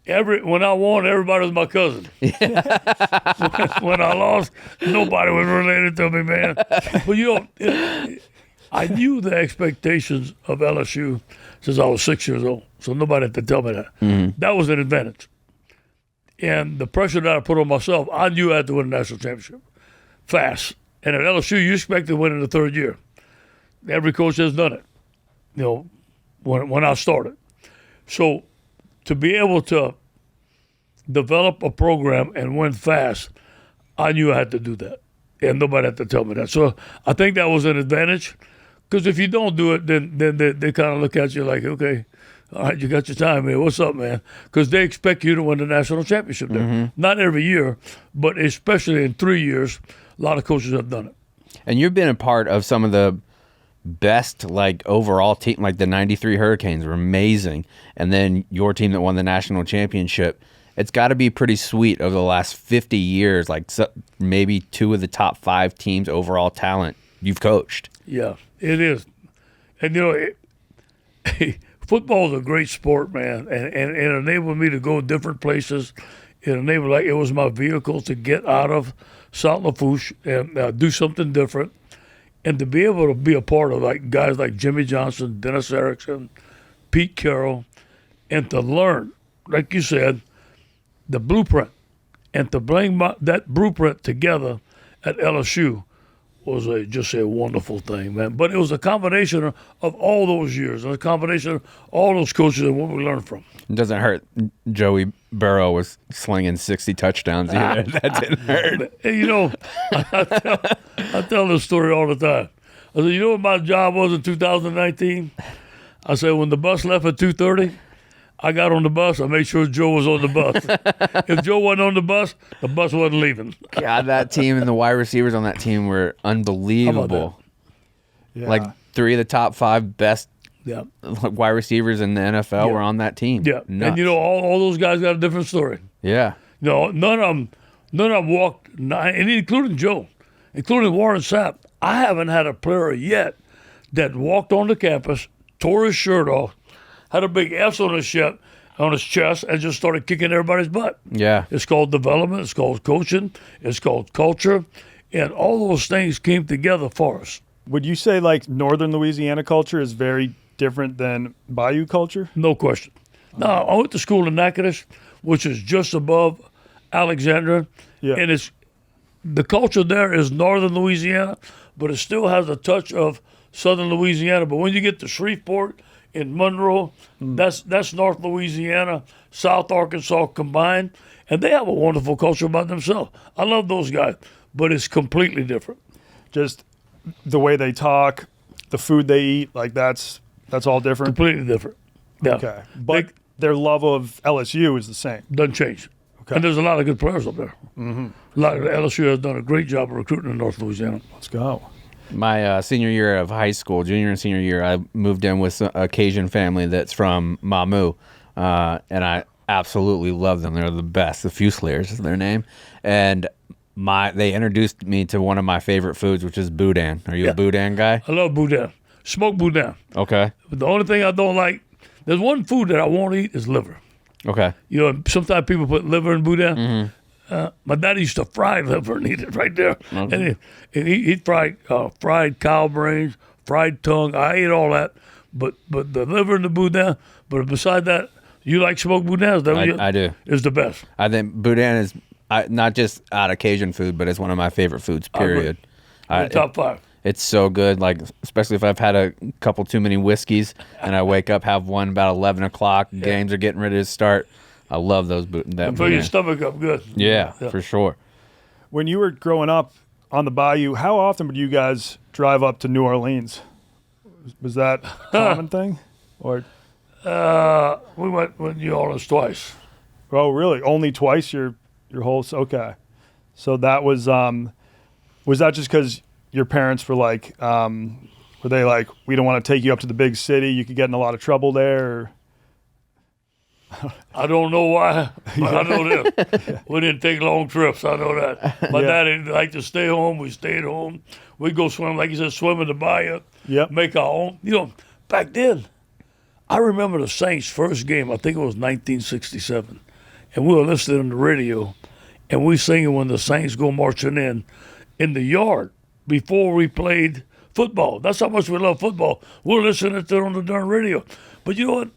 Speaker 2: when I won, everybody was my cousin. When I lost, nobody was related to me, man. But I knew the expectations of LSU since I was 6 years old, so nobody had to tell me that. That was an advantage. And the pressure that I put on myself, I knew I had to win a national championship fast. And at LSU, you expect to win in the third year. Every coach has done it, when I started. So to be able to develop a program and win fast, I knew I had to do that. And nobody had to tell me that. So I think that was an advantage. Because if you don't do it, then they kind of look at you like, okay, all right, you got your time here. What's up, man? Because they expect you to win the national championship there. Not every year, but especially in 3 years, a lot of coaches have done it.
Speaker 5: And you've been a part of some of the best, like, overall team, like the 93 Hurricanes were amazing. And then your team that won the national championship. It's got to be pretty sweet over the last 50 years, like maybe 2 of the top 5 teams overall talent you've coached.
Speaker 2: Yeah, it is. And, football is a great sport, man, and it enabled me to go different places. It enabled, like, it was my vehicle to get out of Saint Lafourche and do something different, and to be able to be a part of, like, guys like Jimmy Johnson, Dennis Erickson, Pete Carroll, and to learn, like you said, the blueprint, and to bring that blueprint together at LSU was just a wonderful thing, man. But it was a combination of all those years, and a combination of all those coaches and what we learned from.
Speaker 5: It doesn't hurt. Joey Burrow was slinging 60 touchdowns either. That didn't hurt.
Speaker 2: I tell this story all the time. I said, you know what my job was in 2019? I said, when the bus left at 2:30, I got on the bus. I made sure Joe was on the bus. If Joe wasn't on the bus wasn't leaving.
Speaker 5: God, that team and the wide receivers on that team were unbelievable.
Speaker 1: Yeah.
Speaker 5: Like 3 of the top 5 best
Speaker 2: Yeah.
Speaker 5: wide receivers in the NFL were on that team.
Speaker 2: Yeah.
Speaker 5: Nuts.
Speaker 2: And all those guys got a different story.
Speaker 5: Yeah.
Speaker 2: None of them walked, and including Joe, including Warren Sapp. I haven't had a player yet that walked on the campus, tore his shirt off, had a big S on his chest, and just started kicking everybody's butt.
Speaker 5: Yeah.
Speaker 2: It's called development. It's called coaching. It's called culture. And all those things came together for us.
Speaker 1: Would you say, like, Northern Louisiana culture is very different than Bayou culture?
Speaker 2: No question. Now, I went to school in Natchitoches, which is just above Alexandria.
Speaker 1: Yeah.
Speaker 2: And the culture there is Northern Louisiana, but it still has a touch of Southern Louisiana. But when you get to Shreveport, in Monroe, that's North Louisiana, South Arkansas combined, and they have a wonderful culture about themselves. I love those guys, but it's completely different.
Speaker 1: Just the way they talk, the food they eat, like that's all different.
Speaker 2: Completely different. Yeah.
Speaker 1: Okay, but their love of LSU is the same.
Speaker 2: Doesn't change.
Speaker 1: Okay.
Speaker 2: And there's a lot of good players up there. Mm-hmm. LSU has done a great job of recruiting in North Louisiana.
Speaker 1: Let's go.
Speaker 5: My senior year of high school, junior and senior year, I moved in with a Cajun family that's from Mamou, and I absolutely love them. They're the best. The Fusiliers is their name. And they introduced me to one of my favorite foods, which is boudin. Are you a boudin guy?
Speaker 2: I love boudin. Smoked boudin.
Speaker 5: Okay.
Speaker 2: But the only thing I don't like, there's one food that I won't eat is liver.
Speaker 5: Okay.
Speaker 2: Sometimes people put liver in boudin.
Speaker 5: Mm-hmm.
Speaker 2: My daddy used to fry liver and eat it right there. Okay. And he'd fry fried cow brains, fried tongue. I ate all that. But the liver and the boudin, but beside that, you like smoked boudin? Is that
Speaker 5: I do.
Speaker 2: It's the best.
Speaker 5: I think boudin is not just out of Cajun food, but it's one of my favorite foods, period.
Speaker 2: Top 5.
Speaker 5: It's so good, like especially if I've had a couple too many whiskeys and I wake up, have one about 11 o'clock, games are getting ready to start. I love those.
Speaker 2: Fill your stomach up good.
Speaker 5: Yeah, for sure.
Speaker 1: When you were growing up on the Bayou, how often would you guys drive up to New Orleans? Was that a common thing? Or
Speaker 2: we went to New Orleans twice.
Speaker 1: oh, really? Only twice? Your whole okay. So that was that just because your parents were like, were they like, we don't want to take you up to the big city, you could get in a lot of trouble there? Or?
Speaker 2: I don't know why, but I know this. We didn't take long trips. I know that. My daddy liked to stay home. We stayed home. We'd go swim, like you said, swim in the bayou.
Speaker 1: Yep.
Speaker 2: Make our own. Back then, I remember the Saints' first game. I think it was 1967, and we were listening on the radio, and we singing when the Saints go marching in the yard before we played football. That's how much we love football. We're listening to it on the darn radio. But you know what?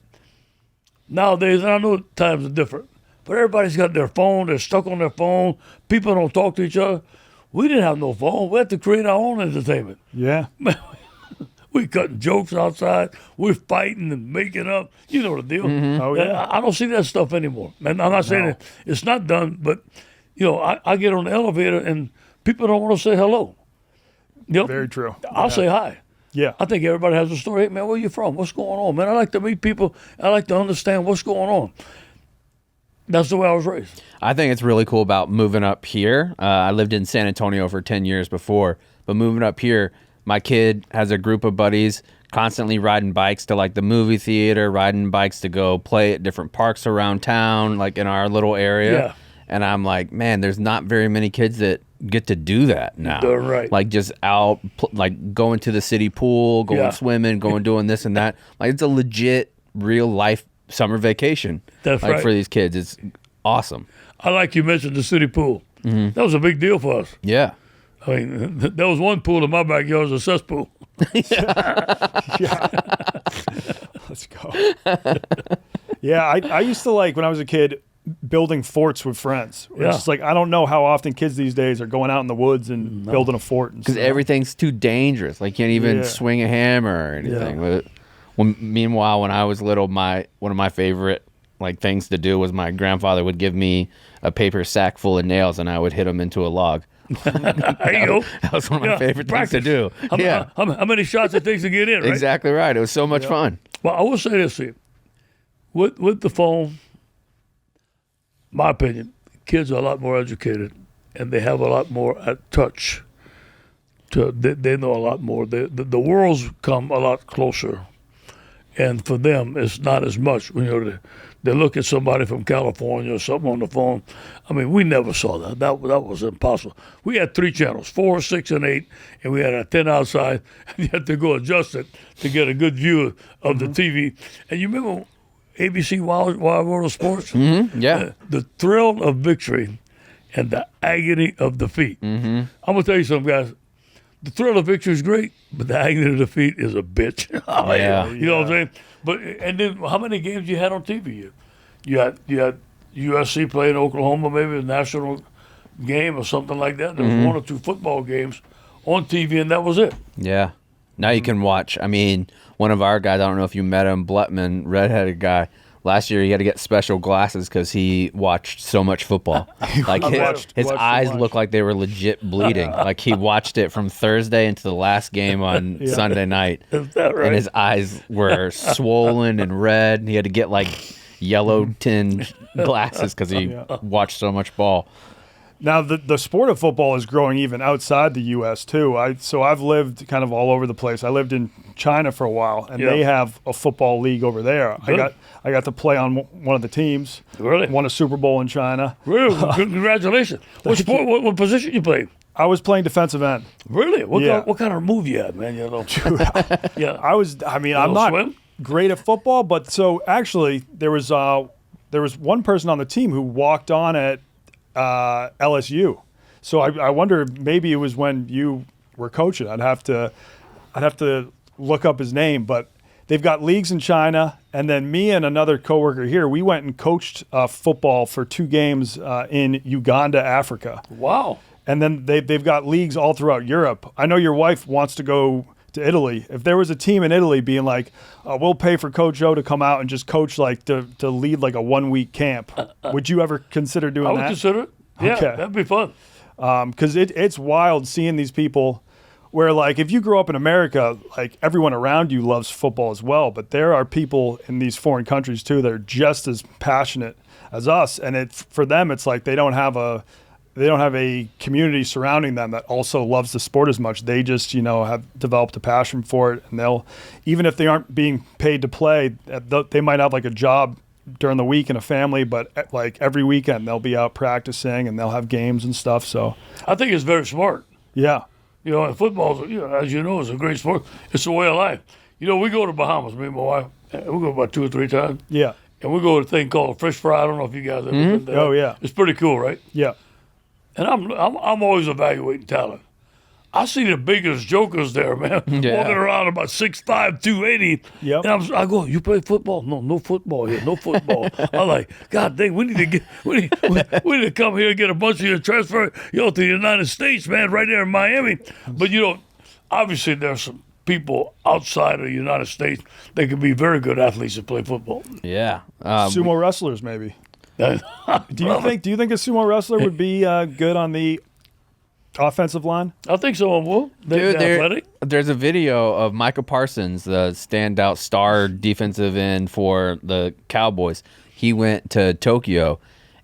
Speaker 2: Nowadays, and I know times are different, but everybody's got their phone. They're stuck on their phone. People don't talk to each other. We didn't have no phone. We had to create our own entertainment.
Speaker 1: Yeah.
Speaker 2: We cutting jokes outside. We're fighting and making up. You know the deal.
Speaker 1: Mm-hmm. Oh, yeah.
Speaker 2: I don't see that stuff anymore. And I'm not saying it's not done, but I get on the elevator and people don't want to say hello. You know,
Speaker 1: Very true.
Speaker 2: I'll say hi.
Speaker 1: Yeah.
Speaker 2: I think everybody has a story. Hey, man, where you from? What's going on, man? I like to meet people. I like to understand what's going on. That's the way I was raised.
Speaker 5: I think it's really cool about moving up here. I lived in San Antonio for 10 years before, but moving up here, my kid has a group of buddies constantly riding bikes to like the movie theater, riding bikes to go play at different parks around town, like in our little area.
Speaker 2: Yeah.
Speaker 5: And I'm like, man, there's not very many kids that get to do that now.
Speaker 2: They're right.
Speaker 5: Like just out, like going to the city pool, going
Speaker 2: Yeah.
Speaker 5: swimming, going doing this and that. Like it's a legit, real life summer vacation.
Speaker 2: That's
Speaker 5: like
Speaker 2: right.
Speaker 5: for these kids, it's awesome.
Speaker 2: I like you mentioned the city pool. That was a big deal for us.
Speaker 5: Yeah.
Speaker 2: I mean, there was one pool in my backyard, it was a cesspool.
Speaker 1: Let's go. Yeah, I used to like when I was a kid building forts with friends. It's
Speaker 2: Yeah.
Speaker 1: just like I don't know how often kids these days are going out in the woods and building a fort.
Speaker 5: Because everything's too dangerous. Like you can't even
Speaker 1: Yeah.
Speaker 5: swing a hammer or anything. But meanwhile, when I was little, one of my favorite like things to do was my grandfather would give me a paper sack full of nails and I would hit them into a log.
Speaker 2: There you go.
Speaker 5: That was one of my favorite things to do.
Speaker 2: How many shots it takes to get in, right?
Speaker 5: Exactly right. It was so much fun.
Speaker 2: Well, I will say this to you. With the phone, my opinion, kids are a lot more educated and they have a lot more at touch. They know a lot more. The world's come a lot closer. And for them, it's not as much. You know, they look at somebody from California or something on the phone. I mean, we never saw that. That was impossible. We had 3 channels, 4, 6, and 8, and we had a 10 outside. And you had to go adjust it to get a good view of the TV. And you remember ABC Wild World of Sports?
Speaker 5: Yeah.
Speaker 2: The thrill of victory and the agony of defeat. I'm going to tell you something, guys. The thrill of victory is great, but the agony of defeat is a bitch. Oh,
Speaker 5: Yeah.
Speaker 2: You know what I'm saying? But and then how many games you had on TV? You had USC playing Oklahoma, maybe a national game or something like that. There was 1 or 2 football games on TV, and that was it.
Speaker 5: Yeah. Now you can watch. I mean, one of our guys, I don't know if you met him, Blutman, redheaded guy. Last year, he had to get special glasses because he watched so much football. Like his
Speaker 1: watched so
Speaker 5: eyes
Speaker 1: much.
Speaker 5: looked like they were legit bleeding. Like he watched it from Thursday into the last game on Sunday night,
Speaker 2: Is that right?
Speaker 5: and his eyes were swollen and red. He had to get like yellow tinted glasses because he watched so much ball.
Speaker 1: Now, the sport of football is growing even outside the U.S., too. So I've lived kind of all over the place. I lived in China for a while, and they have a football league over there.
Speaker 2: Good.
Speaker 1: I got to play on one of the teams.
Speaker 2: Really?
Speaker 1: Won a Super Bowl in China.
Speaker 2: Really? Congratulations. What sport? What position you play?
Speaker 1: I was playing defensive end.
Speaker 2: Really?
Speaker 1: Yeah.
Speaker 2: What kind of move you had, man? You know? Yeah.
Speaker 1: I'm not
Speaker 2: swim?
Speaker 1: great at football, but so actually there was one person on the team who walked on at LSU. So I wonder maybe it was when you were coaching. I'd have to look up his name, but they've got leagues in China, and then me and another coworker here, we went and coached football for 2 games in Uganda, Africa.
Speaker 2: Wow.
Speaker 1: And then they've got leagues all throughout Europe. I know your wife wants to go to Italy. If there was a team in Italy being like, we'll pay for Coach Joe to come out and just coach like to lead like a 1-week camp, would you ever consider doing
Speaker 2: I would
Speaker 1: that?
Speaker 2: consider it. Yeah,
Speaker 1: Okay.
Speaker 2: that'd be fun.
Speaker 1: Because it's wild seeing these people where, like, if you grow up in America, like, everyone around you loves football as well. But there are people in these foreign countries, too, that are just as passionate as us. And for them, it's like they don't have a community surrounding them that also loves the sport as much. They just, have developed a passion for it. And they'll, even if they aren't being paid to play, they might have, like, a job during the week and a family, but like every weekend they'll be out practicing and they'll have games and stuff. So
Speaker 2: I think it's very smart.
Speaker 1: yeah.
Speaker 2: And football, as you know, is a great sport. It's a way of life. We go to Bahamas, me and my wife. We go about 2 or 3 times.
Speaker 1: Yeah.
Speaker 2: And we go to a thing called Fish Fry. I don't know if you guys ever been there.
Speaker 1: Oh, yeah.
Speaker 2: It's pretty cool, right?
Speaker 1: Yeah.
Speaker 2: And I'm always evaluating talent. I see the biggest jokers there, man,
Speaker 5: Yeah.
Speaker 2: walking around about 6'5", 280.
Speaker 1: Yep.
Speaker 2: And I go, you play football? No football here, no football. I'm like, God dang, we need to come here and get a bunch of you transfer, to the United States, man, right there in Miami. But obviously there's some people outside of the United States that can be very good athletes that play football.
Speaker 5: Yeah.
Speaker 1: Sumo wrestlers, maybe. Do you think a sumo wrestler would be good on the Offensive line?
Speaker 2: I think someone will.
Speaker 5: Dude,
Speaker 2: They're athletic.
Speaker 5: there's a video of Micah Parsons, the standout star defensive end for the Cowboys. He went to Tokyo,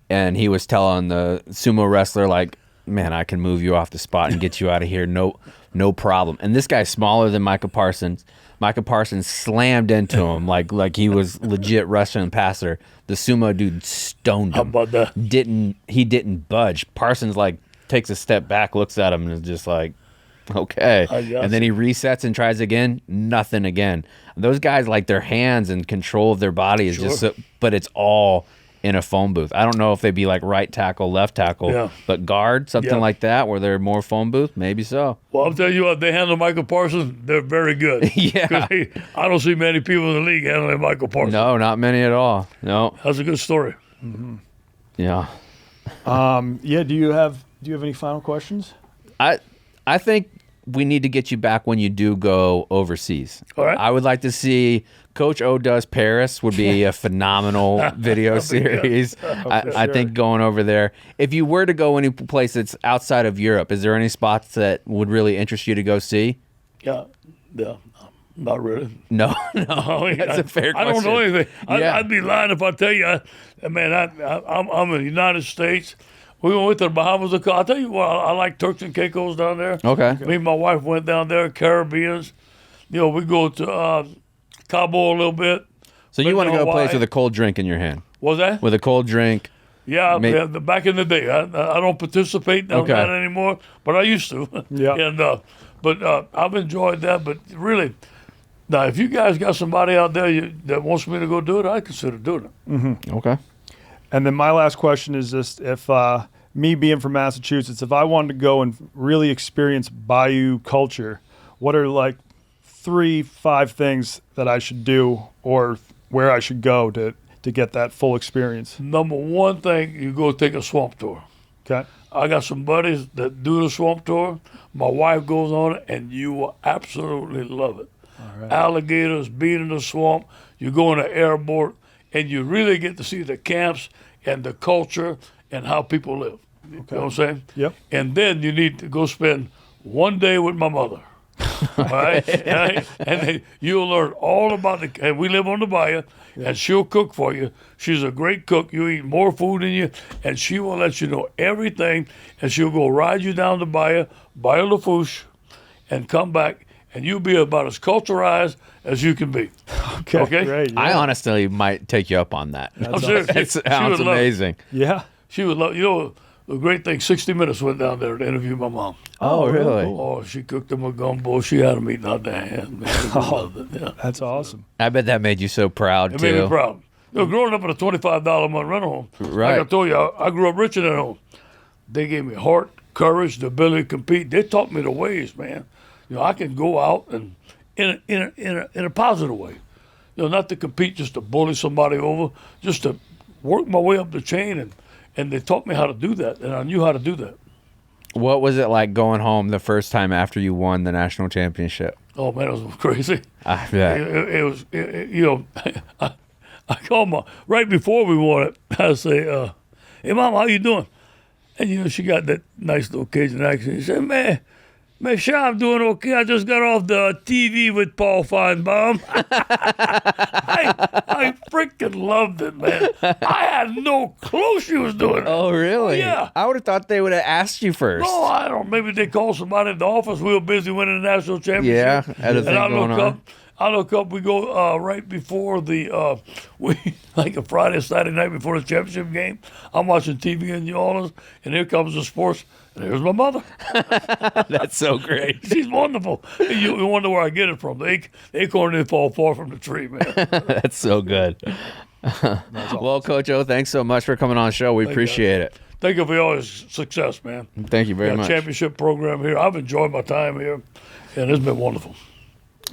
Speaker 5: and he was telling the sumo wrestler, like, man, I can move you off the spot and get you out of here. No problem. And this guy's smaller than Micah Parsons. Micah Parsons slammed into him like he was legit Russian passer. The sumo dude stoned him.
Speaker 2: How about that?
Speaker 5: He didn't budge. Parsons like takes a step back, looks at him, and is just like, okay. And then he resets and tries again. Nothing again. Those guys, like, their hands and control of their body is just so, but it's all in a phone booth. I don't know if they'd be like right tackle, left tackle, but guard, something like that, where they're more phone booth, maybe so.
Speaker 2: Well, I'll tell you what, they handle Michael Parsons, they're very good.
Speaker 5: Yeah.
Speaker 2: I don't see many people in the league handling Michael Parsons.
Speaker 5: No, not many at all. No.
Speaker 2: That's a good story.
Speaker 5: Yeah.
Speaker 1: Yeah. Do you have any final questions?
Speaker 5: I think we need to get you back when you do go overseas.
Speaker 2: All right.
Speaker 5: I would like to see Coach O Does Paris would be a phenomenal video series. I think going over there. If you were to go any place that's outside of Europe, is there any spots that would really interest you to go see?
Speaker 2: Yeah. Not really.
Speaker 5: No. That's a fair question.
Speaker 2: I don't know anything.
Speaker 5: Yeah.
Speaker 2: I'd be lying if I tell you. I'm in the United States. We went to the Bahamas. I'll tell you what, I like Turks and Caicos down there.
Speaker 5: Okay.
Speaker 2: Me and my wife went down there, Caribbeans. We go to Cabo a little bit.
Speaker 5: So you want to go a place
Speaker 2: Hawaii.
Speaker 5: with a cold drink in your hand?
Speaker 2: Was that?
Speaker 5: With a cold drink.
Speaker 2: Yeah, back in the day. I don't participate in that anymore, but I used to.
Speaker 1: Yeah.
Speaker 2: And but I've enjoyed that. But really, now if you guys got somebody out there that wants me to go do it, I consider doing it.
Speaker 1: Mm-hmm.
Speaker 5: Okay.
Speaker 1: And then my last question is just if me being from Massachusetts, if I wanted to go and really experience Bayou culture, what are like 3-5 things that I should do or where I should go to get that full experience?
Speaker 2: Number one thing, you go take a swamp tour.
Speaker 1: Okay.
Speaker 2: I got some buddies that do the swamp tour. My wife goes on it, and you will absolutely love it.
Speaker 1: All right.
Speaker 2: Alligators, being in the swamp, you go on an airboat, and you really get to see the camps and the culture and how people live. You know what I'm saying?
Speaker 1: Yep.
Speaker 2: And then you need to go spend one day with my mother. All right? And then you'll learn all about and we live on the bayou, and she'll cook for you. She's a great cook. You eat more food than you, and she will let you know everything, and she'll go ride you down the bayou, Bayou Lafourche, and come back, and you'll be about as culturized as you can be.
Speaker 1: Okay. Great. Yeah.
Speaker 5: I honestly might take you up on that.
Speaker 2: I'm serious.
Speaker 5: That
Speaker 2: She
Speaker 5: sounds
Speaker 2: would love it.
Speaker 5: amazing.
Speaker 1: Yeah.
Speaker 2: She would love, the great thing, 60 Minutes went down there to interview my mom.
Speaker 5: Oh, really?
Speaker 2: Oh, she cooked them a gumbo. She had them eating out their hand. Man, we loved it. Yeah.
Speaker 1: That's awesome.
Speaker 5: I bet that made you so proud,
Speaker 2: It
Speaker 5: too.
Speaker 2: made me proud. Growing up in a $25 a month rental home,
Speaker 5: Right.
Speaker 2: like I told you, I grew up rich in that home. They gave me heart, courage, the ability to compete. They taught me the ways, man. I can go out and in a positive way. Not to compete, just to bully somebody over, just to work my way up the chain, and they taught me how to do that, and I knew how to do that.
Speaker 5: What was it like going home the first time after you won the national championship?
Speaker 2: Oh man, it was crazy.
Speaker 5: I bet.
Speaker 2: It was, I called right before we won it. I say, "Hey, Mom, how you doing?" And she got that nice little Cajun accent. She said, Man, sure, I'm doing okay. I just got off the TV with Paul Feinbaum. I freaking loved it, man. I had no clue she was doing it.
Speaker 5: Oh, really?
Speaker 2: Yeah.
Speaker 5: I would have thought they would have asked you first.
Speaker 2: No, I don't. Maybe they called somebody in the office. We were busy winning the national championship.
Speaker 5: Yeah, had a thing
Speaker 2: I
Speaker 5: going
Speaker 2: look
Speaker 5: on.
Speaker 2: up. I look up. We go right before the like a Friday, Saturday night before the championship game. I'm watching TV in New Orleans, and here comes the sports. And here's my mother.
Speaker 5: That's so great.
Speaker 2: She's wonderful. You wonder where I get it from. The acorn didn't fall far from the tree, man.
Speaker 5: That's so good. Well, Coach O, thanks so much for coming on the show. We appreciate it.
Speaker 2: Thank you for all your success, man.
Speaker 5: Thank you very much.
Speaker 2: Championship program here. I've enjoyed my time here, and it's been wonderful.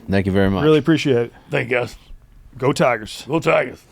Speaker 5: Thank you very much.
Speaker 1: Really appreciate it.
Speaker 2: Thank you, guys.
Speaker 1: Go Tigers.
Speaker 2: Go Tigers.